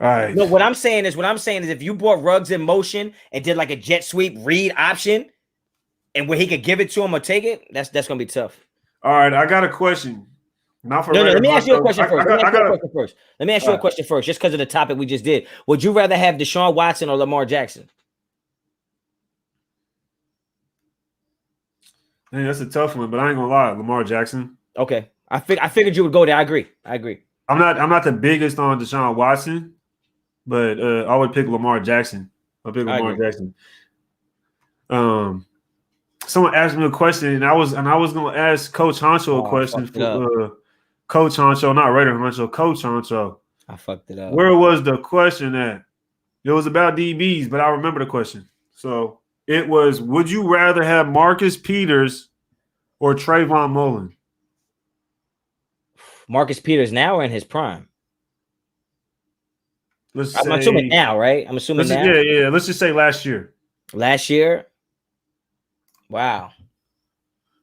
All right. No, what I'm saying is if you brought Ruggs in motion and did like a jet sweep read option and where he could give it to him or take it, that's gonna be tough. All right, I got a question. Not for let me ask you a question first. Let me ask you a question first, just because of the topic we just did. Would you rather have Deshaun Watson or Lamar Jackson? Man, that's a tough one, but I ain't gonna lie, Lamar Jackson. Okay, I figured you would go there. I agree. I'm not the biggest on Deshaun Watson. But I would pick Lamar Jackson. Jackson. Someone asked me a question, and I was going to ask Coach Honcho a question for Coach Honcho, not Raider Honcho, Coach Honcho. I fucked it up. Where was the question at? It was about DBs, but I remember the question. So it was: would you rather have Marcus Peters or Trayvon Mullen? Marcus Peters now or in his prime? I'm assuming now, right? I'm assuming now. Yeah. Let's just say last year. Last year? Wow.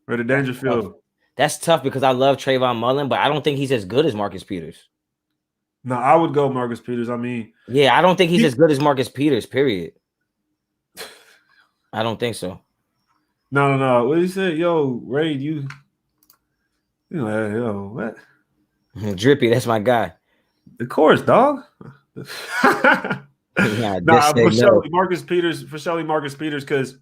Or the Dangerfield. That's tough because I love Trayvon Mullen, but I don't think he's as good as Marcus Peters. No, I would go Marcus Peters. I mean, I don't think he's as good as Marcus Peters, period. I don't think so. No. What did he say? Yo, Ray, what? Drippy, that's my guy. Of course, dog. For Marcus Peters, because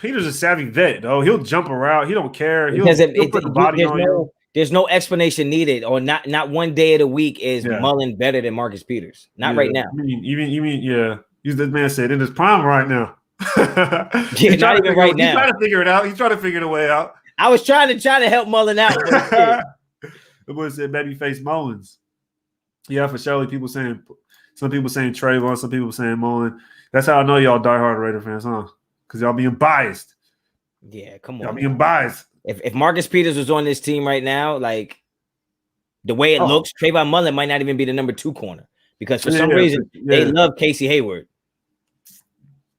Peter's a savvy vet, though. He'll jump around. He don't care. He'll put the body on you. There's no explanation needed, or not one day of the week is Yeah. Mullen better than Marcus Peters. Not right now. I mean, yeah. This man said in his prime right now. Yeah, not even right now. He's trying to figure it out. He's trying to figure the way out. I was trying to help Mullen out. The boy said babyface Mullins. Yeah, for sure. Some people saying Trayvon, some people saying Mullen. That's how I know y'all diehard Raider fans, huh? Because y'all being biased. Yeah, come on. Y'all being biased. If Marcus Peters was on this team right now, like the way it looks, Trayvon Mullen might not even be the number 2 corner because for some reason they love Casey Hayward.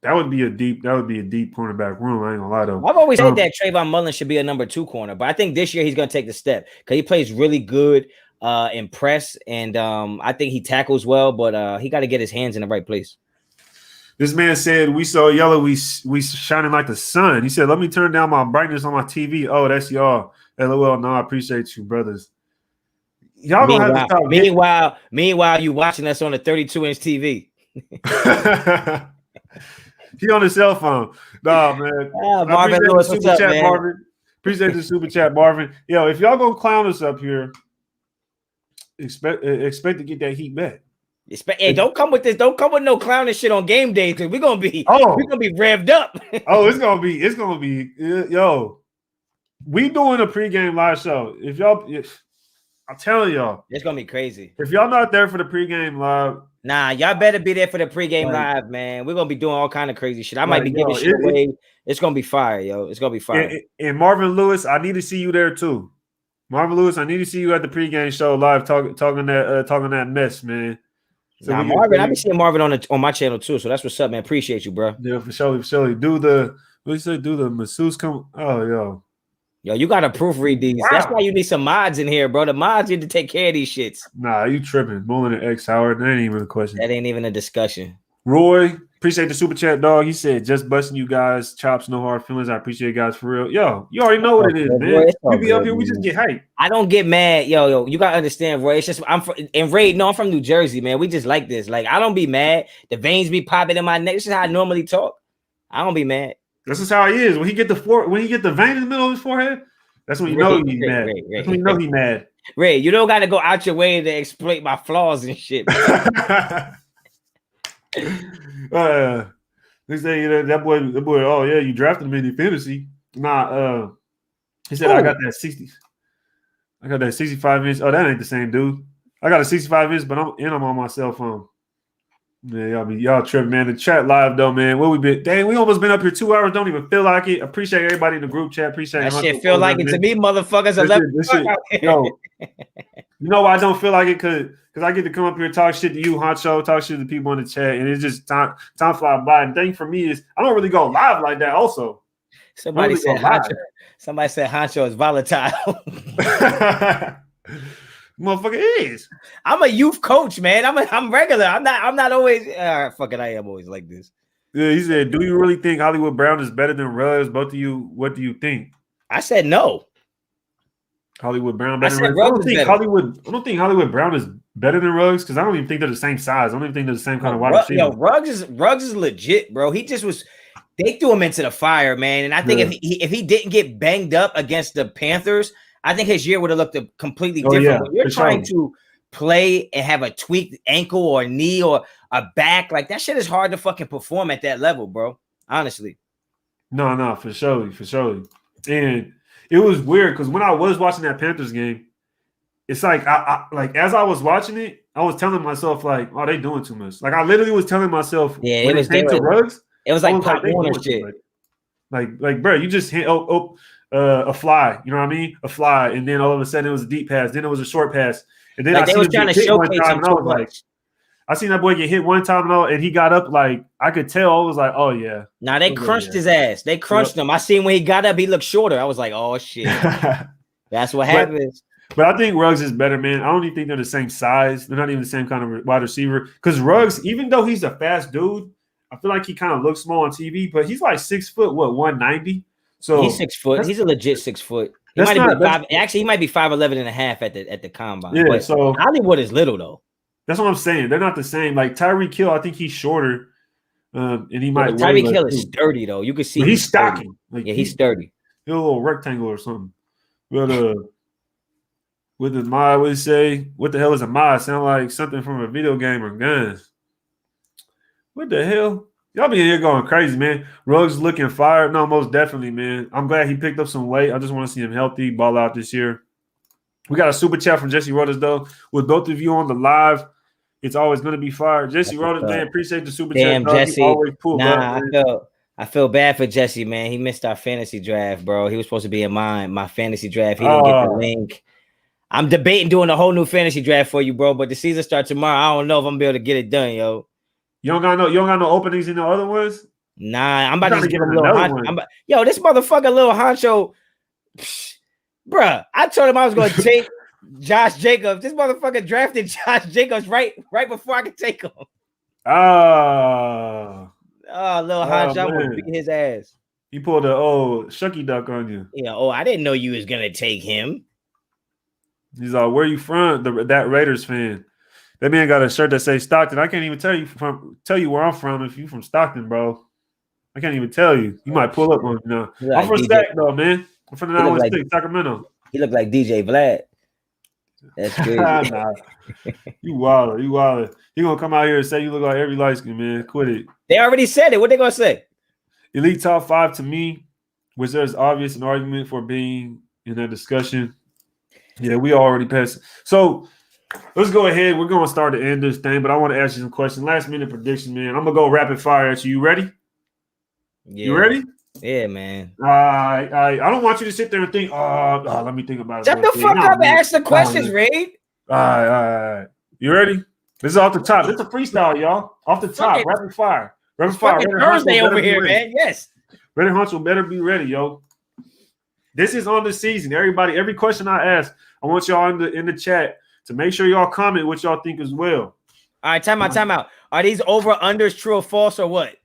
That would be a deep cornerback room. I ain't gonna lie though. I've always said that Trayvon Mullen should be a number 2 corner, but I think this year he's gonna take the step because he plays really good in press, and I think he tackles well, but he got to get his hands in the right place. This man said, we so yellow, we shining like the sun. He said, let me turn down my brightness on my TV. Oh, that's y'all. LOL, no, I appreciate you, brothers. Y'all gonna have to stop. Meanwhile, you watching us on a 32-inch TV. He on his cell phone. Nah, man. Marvin Lewis, what's up, man? Marvin. Appreciate the super chat, Marvin. Yo, if y'all gonna clown us up here, expect to get that heat back. Hey, don't come with this. Don't come with no clowning shit on game day because we're gonna be revved up. It's gonna be. Yo, we doing a pregame live show. I'm telling y'all, it's gonna be crazy. If y'all not there for the pregame live, nah, y'all better be there for the pregame live, man. We're gonna be doing all kind of crazy shit. I might be giving shit away. It's gonna be fire, yo. It's gonna be fire. And Marvin Lewis, I need to see you there too. Marvin Lewis, I need to see you at the pregame show live, talking that mess, man. So Marvin, I be seeing Marvin on my channel too. So that's what's up, man. Appreciate you, bro. Yeah, for sure. Do the masseuse come? Oh, yo, you gotta proofread these. Wow. That's why you need some mods in here, bro. The mods need to take care of these shits. Nah, you tripping. Mullen and X Howard. That ain't even a question. That ain't even a discussion. Roy, appreciate the super chat, dog. He said, just busting you guys chops, no hard feelings. I appreciate you guys for real. Yo, you already know what it is, man. You be up here, we just get hyped. I don't get mad. Yo, you gotta understand, Roy. It's just I'm from New Jersey, man. We just like this. Like, I don't be mad. The veins be popping in my neck. This is how I normally talk. I don't be mad. This is how he is. When he get the vein in the middle of his forehead, that's when you know he's mad. That's when you know he's mad. Ray, you don't gotta go out your way to exploit my flaws and shit. They say that boy. Oh yeah, you drafted him in the fantasy. Nah, he said I got that 65-inch. Oh, that ain't the same dude. I got a 65-inch, but I'm on my cell phone. Man, y'all tripping, man. The chat live though, man. What we been? Dang, we almost been up here 2 hours. Don't even feel like it. Appreciate everybody in the group chat. Appreciate that shit. Feel like it to me, motherfuckers. You know why I don't feel like it? Because I get to come up here, talk shit to you, Honcho, talk shit to people in the chat, and it's just time fly by. And the thing for me is I don't really go live like that. Also, somebody said Honcho is volatile. Motherfucker is. I'm a youth coach, man. I'm regular. I'm not always. Fuck it. I am always like this. Yeah, he said, "Do you really think Hollywood Brown is better than Ruggs? Both of you, what do you think?" I said no. Hollywood Brown better than Ruggs. I don't think Hollywood Brown is better than Ruggs because I don't even think they're the same size. I don't even think they're the same kind of wide receiver. Yo, Ruggs is legit, bro. He just was. They threw him into the fire, man. And I think if he didn't get banged up against the Panthers, I think his year would have looked completely different. Yeah, when you're trying to play and have a tweaked ankle or knee or a back, like that shit is hard to fucking perform at that level, bro. Honestly. No, for sure. And it was weird because when I was watching that Panthers game, it's like I like as I was watching it, I was telling myself like, "Oh, they doing too much." Like I literally was telling myself, "Yeah, it was to Ruggs." It was like Pop Warner shit. Like, bro, you just hit a fly. You know what I mean? A fly, and then all of a sudden it was a deep pass. Then it was a short pass, and then like they was trying to showcase him too much. I seen that boy get hit one time and he got up like I could tell. I was like, oh yeah. Nah, they crunched his ass. They crunched him. I seen when he got up, he looked shorter. I was like, oh shit. That's what happens. But I think Ruggs is better, man. I don't even think they're the same size. They're not even the same kind of wide receiver. Because Ruggs, even though he's a fast dude, I feel like he kind of looks small on TV, but he's like 6 foot, 190? So he's 6 foot. He's a legit 6 foot. He might be 5. Actually, he might be 5'11" and a half at the combine. Yeah, but so Hollywood is little though. That's what I'm saying. They're not the same. Like Tyreek Hill, I think he's shorter. And he might weigh Tyreek less Hill is too. sturdy though. You can see But he's sturdy. stocking. Like Yeah, he's sturdy. He's a little rectangle or something. But with the mod, what say? What the hell is a mod? Sound like something from a video game or guns. What the hell? Y'all be in here going crazy, man. Ruggs looking fired. No, most definitely, man. I'm glad he picked up some weight. I just want to see him healthy, ball out this year. We got a super chat from Jesse Rodas, though. With both of you on the live, it's always going to be fire. Jesse Rodas, man, appreciate the super chat. Dog. Jesse. You always pull up, man. I feel bad for Jesse, man. He missed our fantasy draft, bro. He was supposed to be in my fantasy draft. He didn't get the link. I'm debating doing a whole new fantasy draft for you, bro. But the season starts tomorrow. I don't know if I'm gonna be able to get it done, yo. You don't got no openings in the other ones? Nah, I'm about to give him a little honcho. Yo, this motherfucker little honcho. Bruh, I told him I was gonna take Josh Jacobs. This motherfucker drafted Josh Jacobs right before I could take him. Oh, little honcho, I'm gonna beat his ass. He pulled a shucky duck on you. Yeah, I didn't know you was gonna take him. He's like, where you from? That Raiders fan. That man got a shirt that says Stockton. I can't even tell you where I'm from if you from Stockton, bro. I can't even tell you. You might pull up on me now. I'm from Stack though, man. I'm from the 916, Sacramento. He looked like DJ Vlad. That's crazy. Nah. You wilder. He gonna come out here and say you look like every light skin, man. Quit it. They already said it. What they gonna say? Elite top 5 to me, which there's obvious an argument for being in that discussion. Yeah, we already passed. So let's go ahead. We're going to start to end this thing, but I want to ask you some questions. Last minute prediction, man. I'm going to go rapid fire at you. You ready? Yeah. You ready? Yeah, man. I don't want you to sit there and think, let me think about it. Shut the fuck up and ask the questions, Raid. All right. You ready? This is off the top. This is a freestyle, y'all. Off the top. Rapid fire. Rapid fire. Thursday over here, man. Yes. Ready Huncho better be ready, yo. This is on the season. Everybody, every question I ask, I want y'all in the chat to make sure y'all comment what y'all think as well. All right, time out. Are these over-unders true or false or what?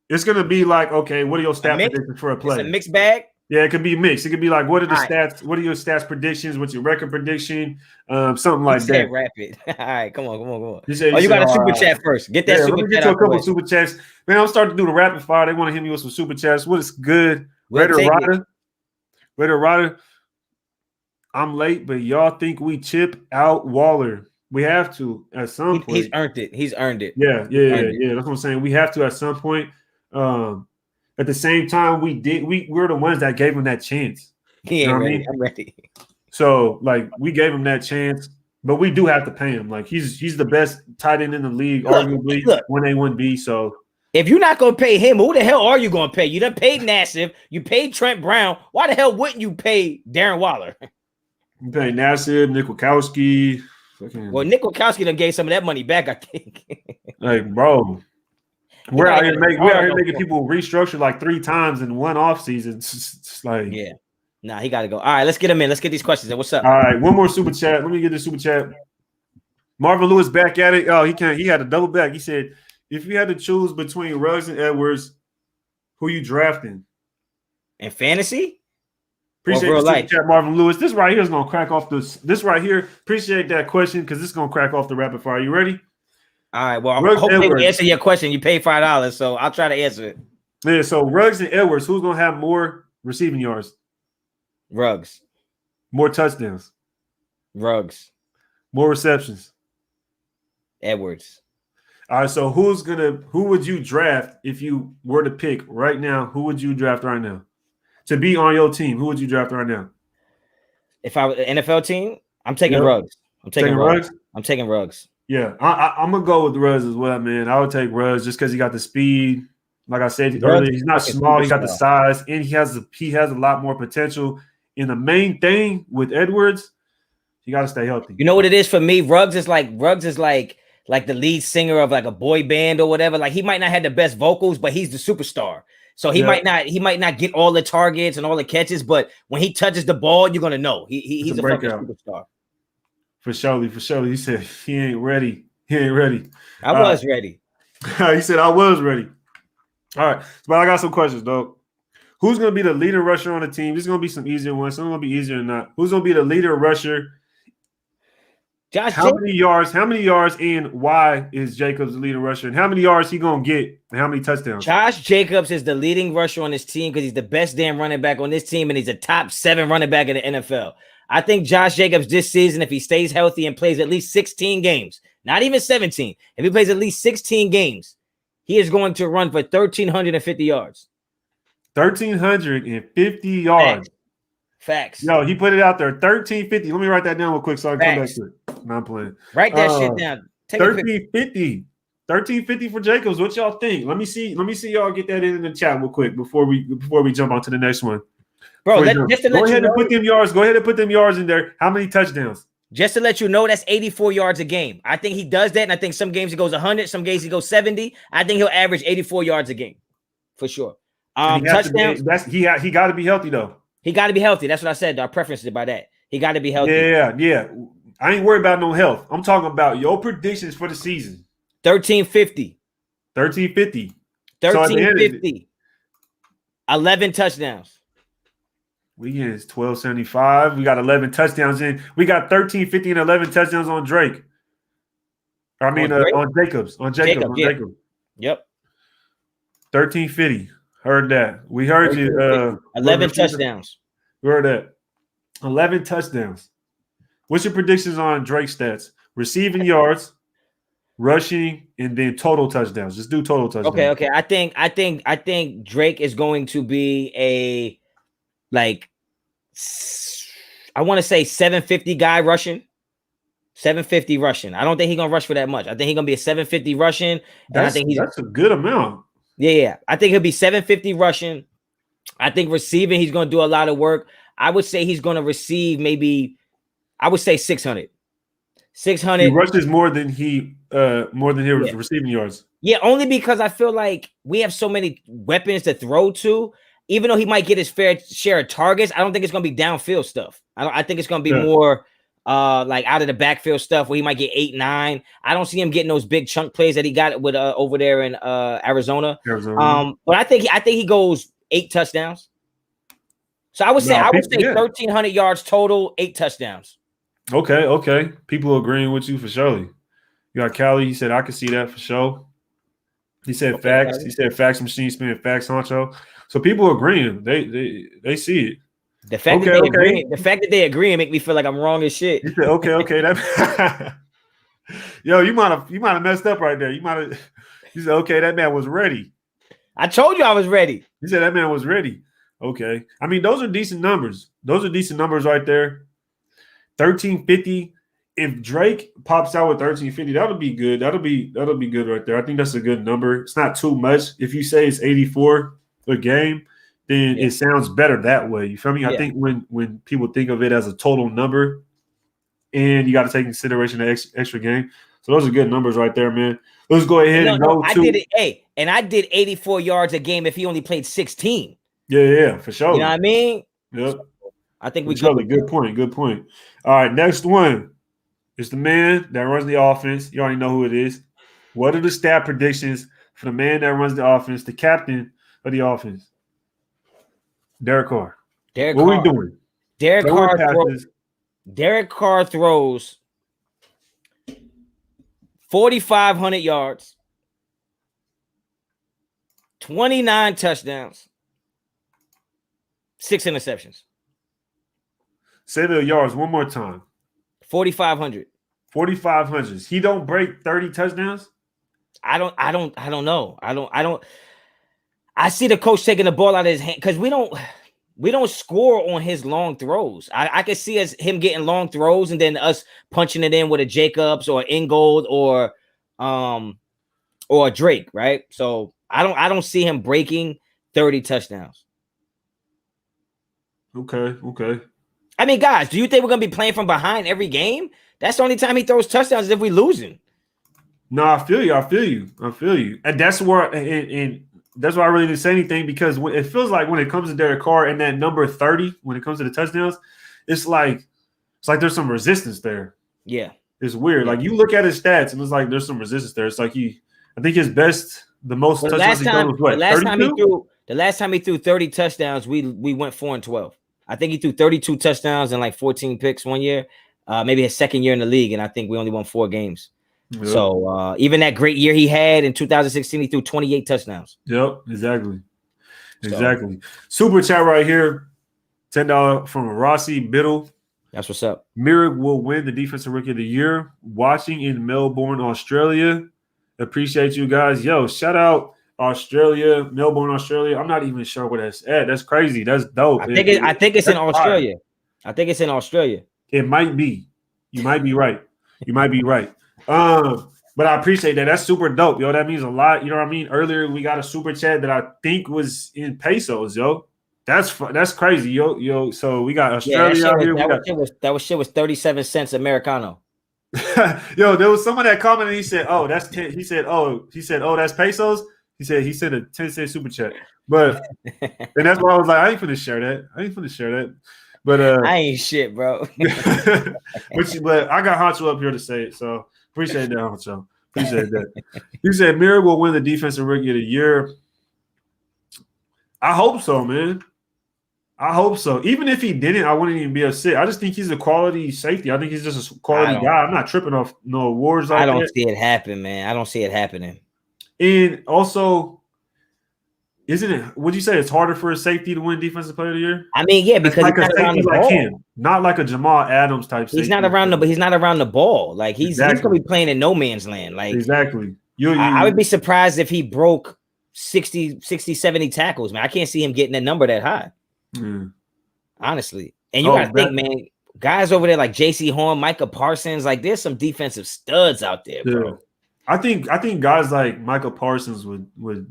It's gonna be like, okay, what are your stat predictions for a play? It's a mixed bag. Yeah, it could be mixed. It could be like, what are the stats? What are your stats predictions? What's your record prediction? Something like that. Rapid. All right, come on. You got a super chat first. Get that super chat. Get to a couple super chats. Man, I'm starting to do the rapid fire. They want to hit me with some super chats. What is good? Raider Ryder. I'm late, but y'all think we chip out Waller? We have to at some point. He's earned it. Yeah. That's what I'm saying. We have to at some point. At the same time, we're the ones that gave him that chance. He ain't ready. I'm ready. So, like, we gave him that chance, but we do have to pay him. Like, he's the best tight end in the league, arguably, 1A1B. So, if you're not gonna pay him, who the hell are you gonna pay? You done paid Nassib, you paid Trent Brown. Why the hell wouldn't you pay Darren Waller? You pay Nassib, Nick Wachowski. Well, Nick Wachowski done gave some of that money back, I think. Like, bro. We're out here making people restructure like 3 times in one offseason. It's like, yeah. Nah, he got to go. All right, let's get him in. Let's get these questions in. What's up? All right, one more super chat. Let me get the super chat. Marvin Lewis back at it. Oh, he had a double back. He said, if you had to choose between Ruggs and Edwards, who you drafting? In fantasy? Appreciate the super chat, Marvin Lewis. This right here is going to crack off this right here. Appreciate that question because this is going to crack off the rapid fire. You ready? All right, well, I'm hoping we answer your question. You paid $5, so I'll try to answer it. Yeah, so Ruggs and Edwards, who's going to have more receiving yards? Ruggs. More touchdowns? Ruggs. More receptions? Edwards. All right, so who would you draft if you were to pick right now? Who would you draft right now? To be on your team, who would you draft right now? If I was an NFL team, I'm taking Ruggs. I'm taking Ruggs. Yeah, I'm gonna go with Ruggs as well, man. I would take Ruggs just because he got the speed. Like I said earlier, he's not small. He got the size, and he has a lot more potential. And the main thing with Edwards, you got to stay healthy. You know what it is for me? Ruggs is like the lead singer of like a boy band or whatever. Like he might not have the best vocals, but he's the superstar. So he might not get all the targets and all the catches, but when he touches the ball, you're gonna know he's a fucking superstar. For sure. He said he ain't ready. I was ready. He said I was ready. All right, but I got some questions, though. Who's going to be the leader rusher on the team? This is going to be some easier ones. Some going to be easier than not. Who's going to be the leader rusher How many yards? How many yards? And why is Jacobs the leading rusher? And how many yards he gonna get? And how many touchdowns? Josh Jacobs is the leading rusher on his team because he's the best damn running back on this team, and he's a top 7 running back in the NFL. I think Josh Jacobs this season, if he stays healthy and plays at least 16 games, not even 17, if he plays at least 16 games, he is going to run for 1,350 yards. 1,350 yards. Facts. Yo, he put it out there. 1,350. Let me write that down real quick so I can come back to it. No, I'm playing. Write that shit down. 1,350. 1,350 for Jacobs. What y'all think? Let me see y'all get that in the chat real quick before we jump on to the next one. Bro, just to let you know. Go ahead and put them yards. Go ahead and put them yards in there. How many touchdowns? Just to let you know, that's 84 yards a game. I think he does that, and I think some games he goes 100, some games he goes 70. I think he'll average 84 yards a game for sure. Touchdowns. He got to be healthy though. He got to be healthy. That's what I said. Our preference is by that. He got to be healthy. Yeah. I ain't worried about no health. I'm talking about your predictions for the season. 1,350. 1,350. 1,350. 11 touchdowns. We is 1,275. We got 11 touchdowns in. We got 1,350 and 11 touchdowns on Drake. I mean, on Jacobs. On Jacob. Yep. 1,350. Heard that. We heard you. 11 touchdowns. We heard that. 11 touchdowns. What's your predictions on Drake's stats? Receiving yards, rushing, and then total touchdowns. Just do total touchdowns. Okay. I think Drake is going to be I want to say 750 guy rushing. 750 rushing. I don't think he's gonna rush for that much. I think he's gonna be a 750 rushing. And I think that's a good amount. Yeah. I think he'll be 750 rushing. I think receiving, he's gonna do a lot of work. I would say he's gonna receive maybe, I would say 600. 600. He rushes more than he receiving yards. Yeah, only because I feel like we have so many weapons to throw to. Even though he might get his fair share of targets, I don't think it's gonna be downfield stuff. I think it's gonna be more like out of the backfield stuff where he might get 8, 9. I don't see him getting those big chunk plays that he got with over there in Arizona. But I think he goes 8 touchdowns. So I would say 1,300 yards total, 8 touchdowns. Okay. People agreeing with you for sure. You got Callie. He said I can see that for sure. He said facts. Callie. He said facts. Machine spinning facts, Honcho. So people agreeing. They see it. The fact that they agree make me feel like I'm wrong as shit. He said, okay. That yo, you might have messed up right there. You said, okay, that man was ready. I told you I was ready. He said that man was ready. Okay. I mean, those are decent numbers. Those are decent numbers right there. 1,350. If Drake pops out with 1,350, that'll be good. That'll be good right there. I think that's a good number. It's not too much. If you say it's 84 a game, then it sounds better that way. You feel me? I think when people think of it as a total number, and you got to take into consideration the extra game. So those are good numbers right there, man. Let's go ahead and go to. I did 84 yards a game if he only played 16. Yeah, for sure. You know what I mean? Yep. I think we good point. All right, next one is the man that runs the offense. You already know who it is. What are the stat predictions for the man that runs the offense, the captain of the offense? Derek Carr. What are we doing? Derek Carr throws 4,500 yards, 29 touchdowns, 6 interceptions. Say the yards one more time. 4,500. 4,500. He don't break 30 touchdowns? I don't know. I see the coach taking the ball out of his hand because we don't score on his long throws. I can see him getting long throws and then us punching it in with a Jacobs or Ingold or a Drake, right? So I don't see him breaking 30 touchdowns. Okay. I mean, guys, do you think we're gonna be playing from behind every game? That's the only time he throws touchdowns is if we're losing. No, I feel you. And that's where and that's why I really didn't say anything because it feels like when it comes to Derek Carr and that number 30, when it comes to the touchdowns, it's like there's some resistance there. Yeah. It's weird. Like you look at his stats and it's like there's some resistance there. It's like I think his best, the most touchdowns he's done was what? The last time he threw 30 touchdowns, we went 4-12. I think he threw 32 touchdowns and like 14 picks one year. maybe his second year in the league, and I think we only won 4 games. Yep. So even that great year he had in 2016, he threw 28 touchdowns. Yep, exactly. Super chat right here, $10 from Rossi Biddle. That's what's up. Merrick will win the Defensive Rookie of the Year. Watching in Melbourne, Australia. Appreciate you guys. Yo, shout out Australia, Melbourne, Australia. I'm not even sure where that's at. That's crazy. That's dope. I think it's in Australia. I think it's in Australia. It might be. You might be right. But I appreciate that. That's super dope, yo. That means a lot. You know what I mean? Earlier we got a super chat that I think was in pesos, yo. That's crazy, yo. So we got Australia out here. That shit was 37 cents Americano. Yo, there was someone that commented. He said, "Oh, that's 10." He said, "Oh, that's pesos." He said a 10-cent super chat. But and that's why I was like, I ain't finna share that. But I ain't shit, bro. but I got Honcho up here to say it, so appreciate that, Honcho. Appreciate that. He said Mira will win the Defensive Rookie of the Year. I hope so, man. I hope so. Even if he didn't, I wouldn't even be upset. I just think he's a quality safety. I think he's just a quality guy. I'm not tripping off no awards like that. I don't see it happen, man. I don't see it happening. And also, isn't it? Would you say it's harder for a safety to win Defensive Player of the Year? I mean, yeah, because like he's not around the ball. Him, not like a Jamal Adams type. He's not around the ball. Like he's gonna be playing in no man's land. Like exactly. I would be surprised if he broke 60, 70 tackles, man. I can't see him getting a number that high. Honestly. And you gotta think, man, guys over there like JC Horn, Micah Parsons, like there's some defensive studs out there, bro. I think guys like Micah Parsons would you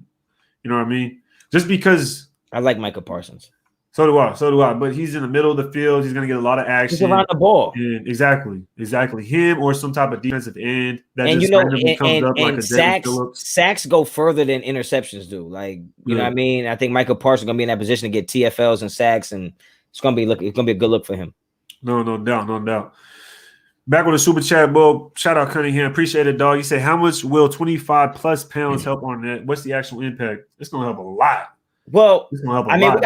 know what I mean? Just because I like Micah Parsons. So do I. But he's in the middle of the field. He's going to get a lot of action. He's around the ball. And exactly. Him or some type of defensive end that and just randomly comes up like a sacks go further than interceptions do. Like, you know what I mean? I think Michael Parsons is going to be in that position to get TFLs and sacks, and it's going to be a good look for him. No doubt. Back with a super chat, Bo. Shout out Cunningham. Appreciate it, dog. You say, how much will 25 plus pounds help on that? What's the actual impact? It's going to help a lot. Well, I mean, we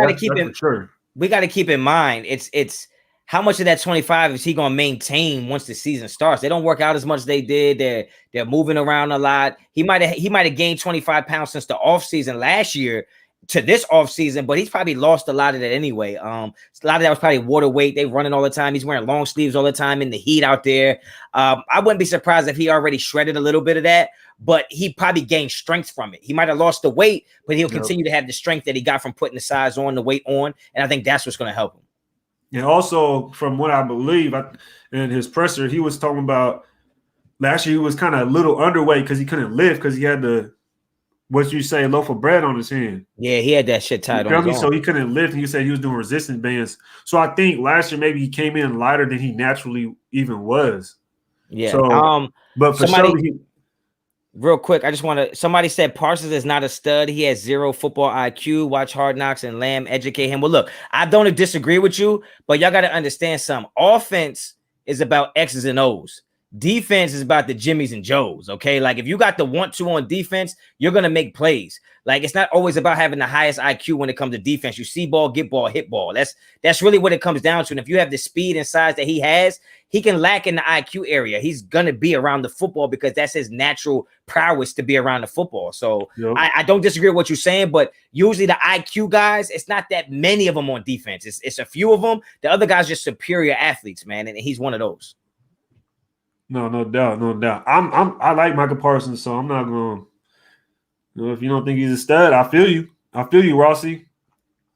got to keep in mind it's how much of that 25 is he going to maintain once the season starts? They don't work out as much as they did. They're moving around a lot. He might have gained 25 pounds since the offseason last year to this offseason, but he's probably lost a lot of that anyway. A lot of that was probably water weight. They running all the time. He's wearing long sleeves all the time in the heat out there. I wouldn't be surprised if he already shredded a little bit of that, but he probably gained strength from it. He might have lost the weight, but he'll continue to have the strength that he got from putting the size on, the weight on, and I think that's what's going to help him. And also, from what I believe, in his presser, he was talking about last year he was kind of a little underweight because he couldn't lift because he had the loaf of bread on his hand. Yeah, he had that shit tied on. So he couldn't lift. And you said he was doing resistance bands. So I think last year maybe he came in lighter than he naturally even was. Yeah. So, but for real quick, I just want to. Somebody said Parsons is not a stud. He has 0 football IQ. Watch Hard Knocks and Lamb educate him. Well, look, I don't disagree with you, but y'all got to understand something. Offense is about X's and O's. Defense is about the Jimmies and Joes. Okay, like if you got the 1-2 on defense, you're gonna make plays. Like it's not always about having the highest IQ when it comes to defense. You see ball, get ball, hit ball. That's really what it comes down to. And if you have the speed and size that he has, he can lack in the IQ area. He's gonna be around the football because that's his natural prowess to be around the football. So I don't disagree with what you're saying, but usually the IQ guys, it's not that many of them on defense. It's a few of them. The other guys are just superior athletes, man, and he's one of those. No doubt. I like Michael Parsons, so I'm not going. If you don't think he's a stud, I feel you. Rossi.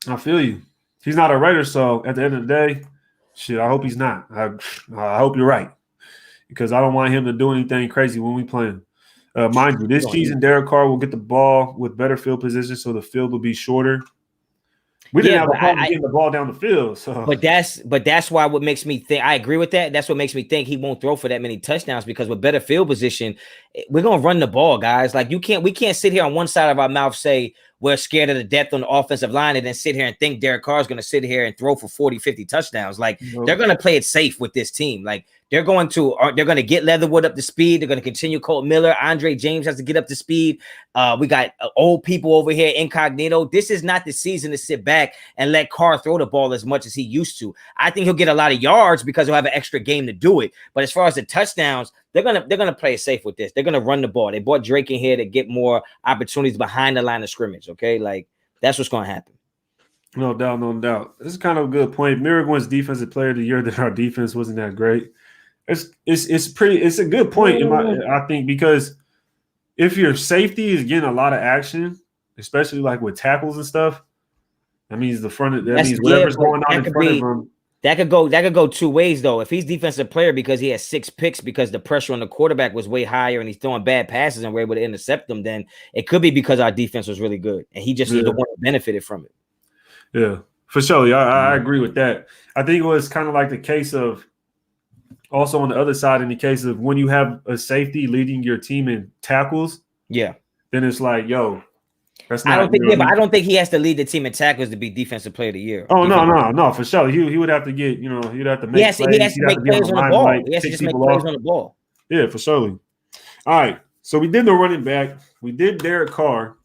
I feel you. He's not a Raider, so at the end of the day, shit, I hope he's not. I hope you're right because I don't want him to do anything crazy when we play him. Mind you, this season Derek Carr will get the ball with better field position, so the field will be shorter. We didn't have a problem getting the ball down the field. So, but that's why what makes me think I agree with that. That's what makes me think he won't throw for that many touchdowns because with better field position, we're gonna run the ball, guys. Like we can't sit here on one side of our mouth say we're scared of the depth on the offensive line and then sit here and think Derek Carr is going to sit here and throw for 40, 50 touchdowns. Like, they're going to play it safe with this team. Like, they're going to get Leatherwood up to speed. They're going to continue Colt Miller. Andre James has to get up to speed. We got old people over here, incognito. This is not the season to sit back and let Carr throw the ball as much as he used to. I think he'll get a lot of yards because he'll have an extra game to do it. But as far as the touchdowns, they're gonna play it safe with this. They're gonna run the ball. They brought Drake in here to get more opportunities behind the line of scrimmage. Okay, like that's what's gonna happen. No doubt, no doubt. This is kind of a good point. Merrick wins Defensive Player of the Year. That our defense wasn't that great. It's a good point I think, because if your safety is getting a lot of action, especially like with tackles and stuff, that means whatever's going on in front of him. That could go two ways though. If he's defensive player because he has 6 picks because the pressure on the quarterback was way higher and he's throwing bad passes and we're able to intercept them, then it could be because our defense was really good and he just is the one that benefited from it. Yeah, for sure. I agree with that. I think it was kind of like the case of also on the other side, in the case of when you have a safety leading your team in tackles. Yeah. Then it's like, yo, that's not. I don't think he has to lead the team in tackles to be Defensive Player of the Year. Oh no, for sure. He would have to get, he'd have to make plays. He has to make plays on the ball. He has to just make plays on the ball. Yeah, for sure. All right. So we did the running back. We did Derek Carr.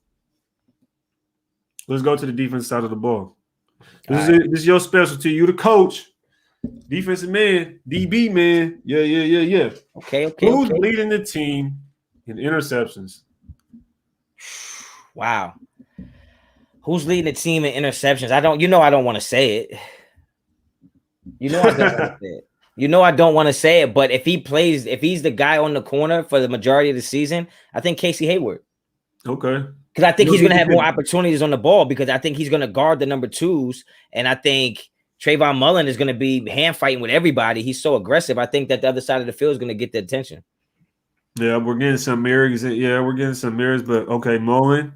Let's go to the defense side of the ball. This is your specialty. You the coach. Defensive man, DB man. Yeah. Okay. Who's leading the team in interceptions? Wow. Who's leading the team in interceptions? I don't want to say it. I don't want to say it, but if he's the guy on the corner for the majority of the season, I think Casey Hayward. Okay. Because I think he's going to have more opportunities on the ball because I think he's going to guard the number 2s, and I think Trayvon Mullen is going to be hand fighting with everybody. He's so aggressive. I think that the other side of the field is going to get the attention. Yeah, we're getting some mirrors. Yeah, we're getting some mirrors, but okay, Mullen.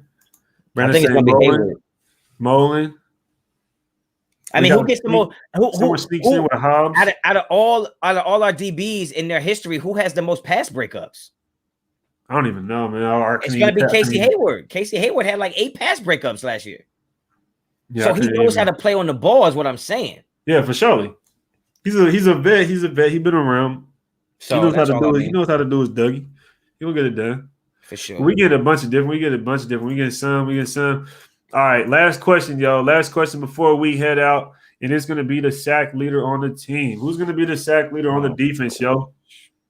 I think it's going to be Hayward. Mullen. I mean, who gets the most? Who sneaks in with Hobbs? Out of all our DBs in their history, who has the most pass breakups? I don't even know, man. It's going to be Casey Hayward. Casey Hayward had like 8 pass breakups last year. Yeah, so he knows how to play on the ball, is what I'm saying. Yeah, for sure. He's a vet. He's been around. So he knows how to do it. He knows how to do his Dougie. He'll get it done. For sure. We get a bunch of different. We get some. All right, last question, y'all. Last question before we head out. And it's going to be the sack leader on the team. Who's going to be the sack leader on the defense, yo?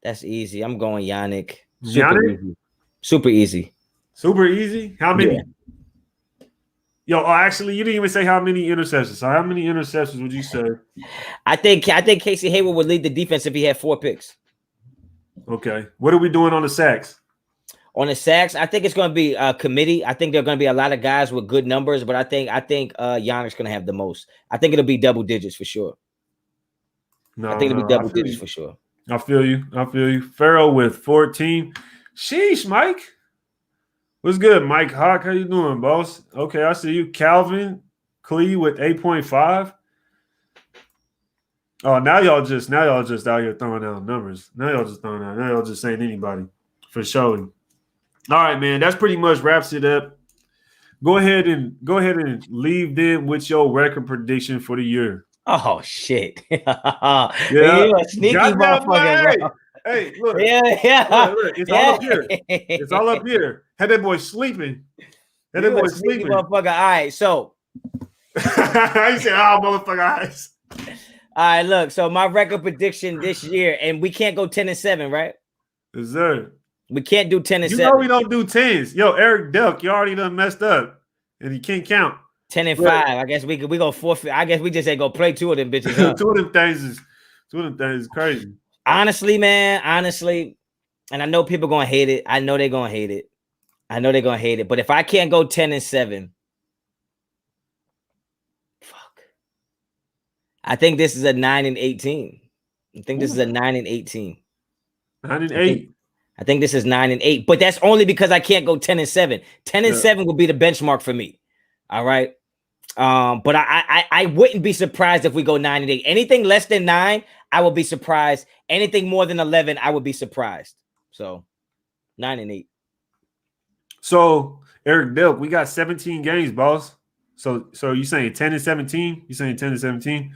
That's easy. I'm going Yannick. Super easy. Super easy? How many? Yeah. Yo, actually, you didn't even say how many interceptions. So how many interceptions would you say? I think Casey Hayward would lead the defense if he had 4 picks. Okay. What are we doing on the sacks? On the sacks, I think it's going to be a committee. I think there are going to be a lot of guys with good numbers, but I think Yannick's going to have the most. I think it'll be double digits for sure. I think it'll be double digits for sure. I feel you. Farrell with 14. Sheesh, Mike. What's good, Mike Hawk? How you doing, boss? Okay, I see you. Calvin Clee with 8.5. Oh, now y'all just out here throwing out numbers. Now y'all just saying anybody for sure. All right, man. That's pretty much wraps it up. Go ahead and leave them with your record prediction for the year. Oh shit! Yeah, you're a sneaky motherfucker. Hey, look. Yeah. Look, it's all up here. It's all up here. Had that boy sleeping. Motherfucker. All right, so. I said, "Oh, motherfucker, eyes." All right, look. So my record prediction this year, and we can't go 10-7, right? Yes, sir. We can't do 10-7. You know we don't do 10s. Yo, Eric Delk, you already done messed up, and you can't count. 10-5. I guess we go forfeit. I guess we just say go play 2 of them bitches. Huh? Two of them things is crazy. Honestly, man. And I know people gonna hate it. I know they're gonna hate it. But if I can't go 10-7, fuck. I think this is a 9-18. I think this is a 9-18. 9-8. I think this is 9-8. But that's only because I can't go 10-7. 10-7 will be the benchmark for me. All right. But I wouldn't be surprised if we go 9-8. Anything less than 9, I will be surprised. Anything more than 11, I would be surprised. So 9-8. So Eric Delk, we got 17 games, boss. So you saying 10 and 17? You saying 10 and 17?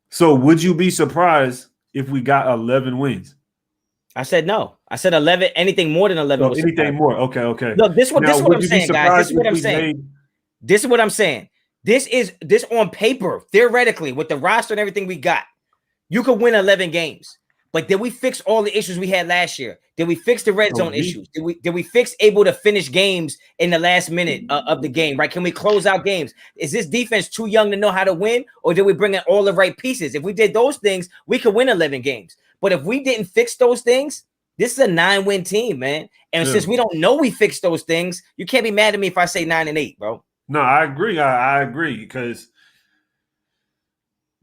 So would you be surprised if we got 11 wins? I said no. I said 11. Anything more than 11. So anything more? Okay. Look, this is what I'm saying, guys. This is what I'm saying. This is what I'm saying. This on paper, theoretically, with the roster and everything we got, you could win 11 games. But did we fix all the issues we had last year? Did we fix the red zone issues? Did we fix able to finish games in the last minute of the game? Right? Can we close out games? Is this defense too young to know how to win, or did we bring in all the right pieces? If we did those things, we could win 11 games. But if we didn't fix those things, this is a 9-win team, man. And since we don't know we fixed those things, you can't be mad at me if I say 9 and 8, bro. No, I agree. I agree because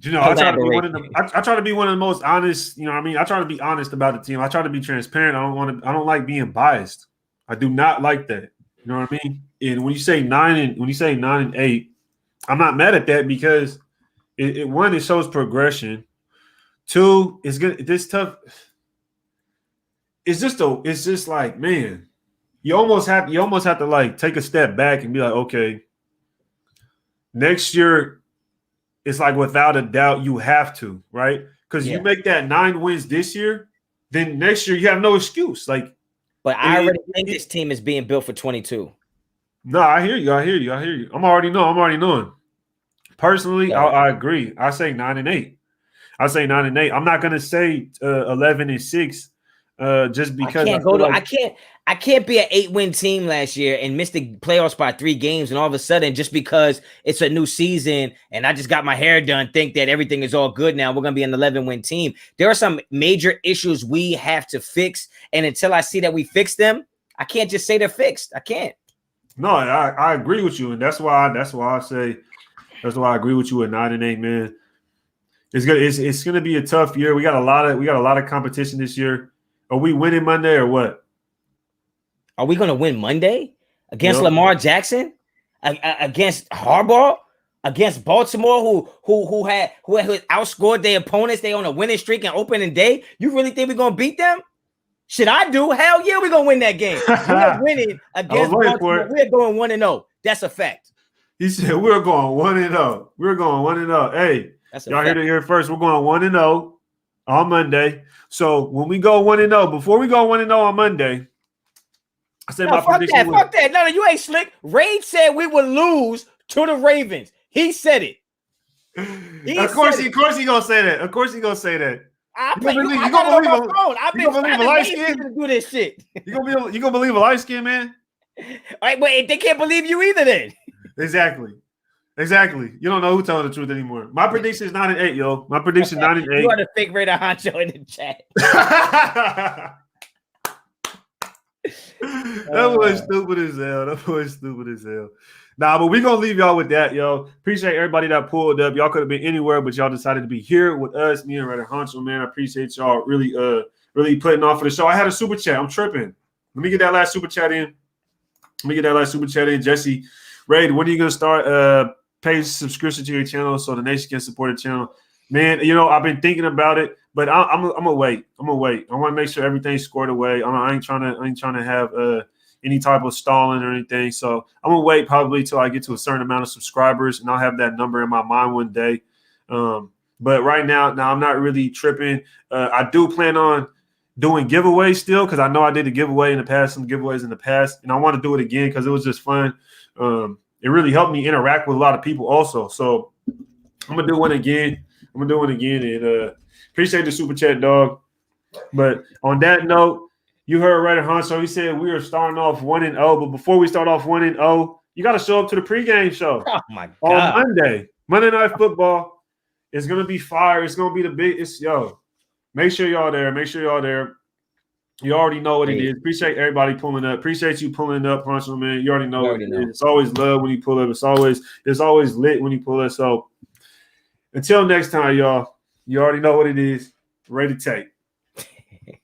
I try to be one of the. I try to be one of the most honest. You know what I mean? I try to be honest about the team. I try to be transparent. I don't like being biased. I do not like that. You know what I mean? And when you say 9 and 8, I'm not mad at that because it shows progression. 2, it's good. This tough. It's just like, man, you almost have to like take a step back and be like, okay, next year, it's like without a doubt you have to, right? Because you make that 9 wins this year, then next year you have no excuse. Like, but I already think this team is being built for 22. No, I hear you. I'm already knowing. Personally, I agree. I say 9 and 8. I'm not gonna say 11 and 6, just because I can't be an 8-win team last year and miss the playoffs by 3 games, and all of a sudden, just because it's a new season and I just got my hair done, think that everything is all good now. We're gonna be an 11-win team. There are some major issues we have to fix, and until I see that we fix them, I can't just say they're fixed. I can't. No, I agree with you, and that's why I agree with you at 9 and 8, man. It's good. It's gonna be a tough year. We got a lot of competition this year. Are we winning Monday or what? Are we gonna win Monday against Lamar Jackson, against Harbaugh, against Baltimore, who had outscored their opponents? They on a winning streak and opening day. You really think we're gonna beat them? Should I do? Hell yeah, we're gonna win that game. We're winning against Baltimore. We're going 1-0. That's a fact. He said we're going 1-0. We're going 1-0. Hey, y'all heard it here first. We're going 1-0 on Monday. So when we go 1-0, before we go 1-0 on Monday, I said my prediction. Fuck that. No, you ain't slick. Raid said we would lose to the Ravens. He said it. Of course he gonna say that. Of course he gonna say that. You gonna believe a light skin to do this shit? You gonna believe a light skin, man? All right, but they can't believe you either, then. Exactly. You don't know who's telling the truth anymore. My prediction is 9 and 8, yo. My prediction 9 and 8. You are the fake Raider Honcho in the chat. That was stupid as hell. Nah, but we're gonna leave y'all with that, yo. Appreciate everybody that pulled up. Y'all could have been anywhere, but y'all decided to be here with us, me and Raider Honcho, man. I appreciate y'all really putting on for the show. I had a super chat. I'm tripping. Let me get that last super chat in. Jesse, Ray, when are you gonna start pay subscription to your channel so the nation can support the channel? Man, I've been thinking about it, but I'm gonna wait. I want to make sure everything's squared away. I ain't trying to have any type of stalling or anything. So I'm gonna wait probably till I get to a certain amount of subscribers, and I'll have that number in my mind one day. But right now, I'm not really tripping. I do plan on doing giveaways still because I know I did a giveaway in the past, some giveaways in the past, and I want to do it again because it was just fun. It really helped me interact with a lot of people also. So I'm gonna do one again. And appreciate the super chat, dog. But on that note, you heard Raider Honcho. He said we are starting off 1-0, but before we start off 1-0, you got to show up to the pregame show. Oh my God! On Monday Night Football. It's gonna be fire. It's gonna be the big. Make sure y'all there. You already know what it is. Appreciate everybody pulling up. Appreciate you pulling up, Honcho, man. You already know what it is. It's always love when you pull up. It's always lit when you pull up. So until next time, y'all. You already know what it is. Ready to take.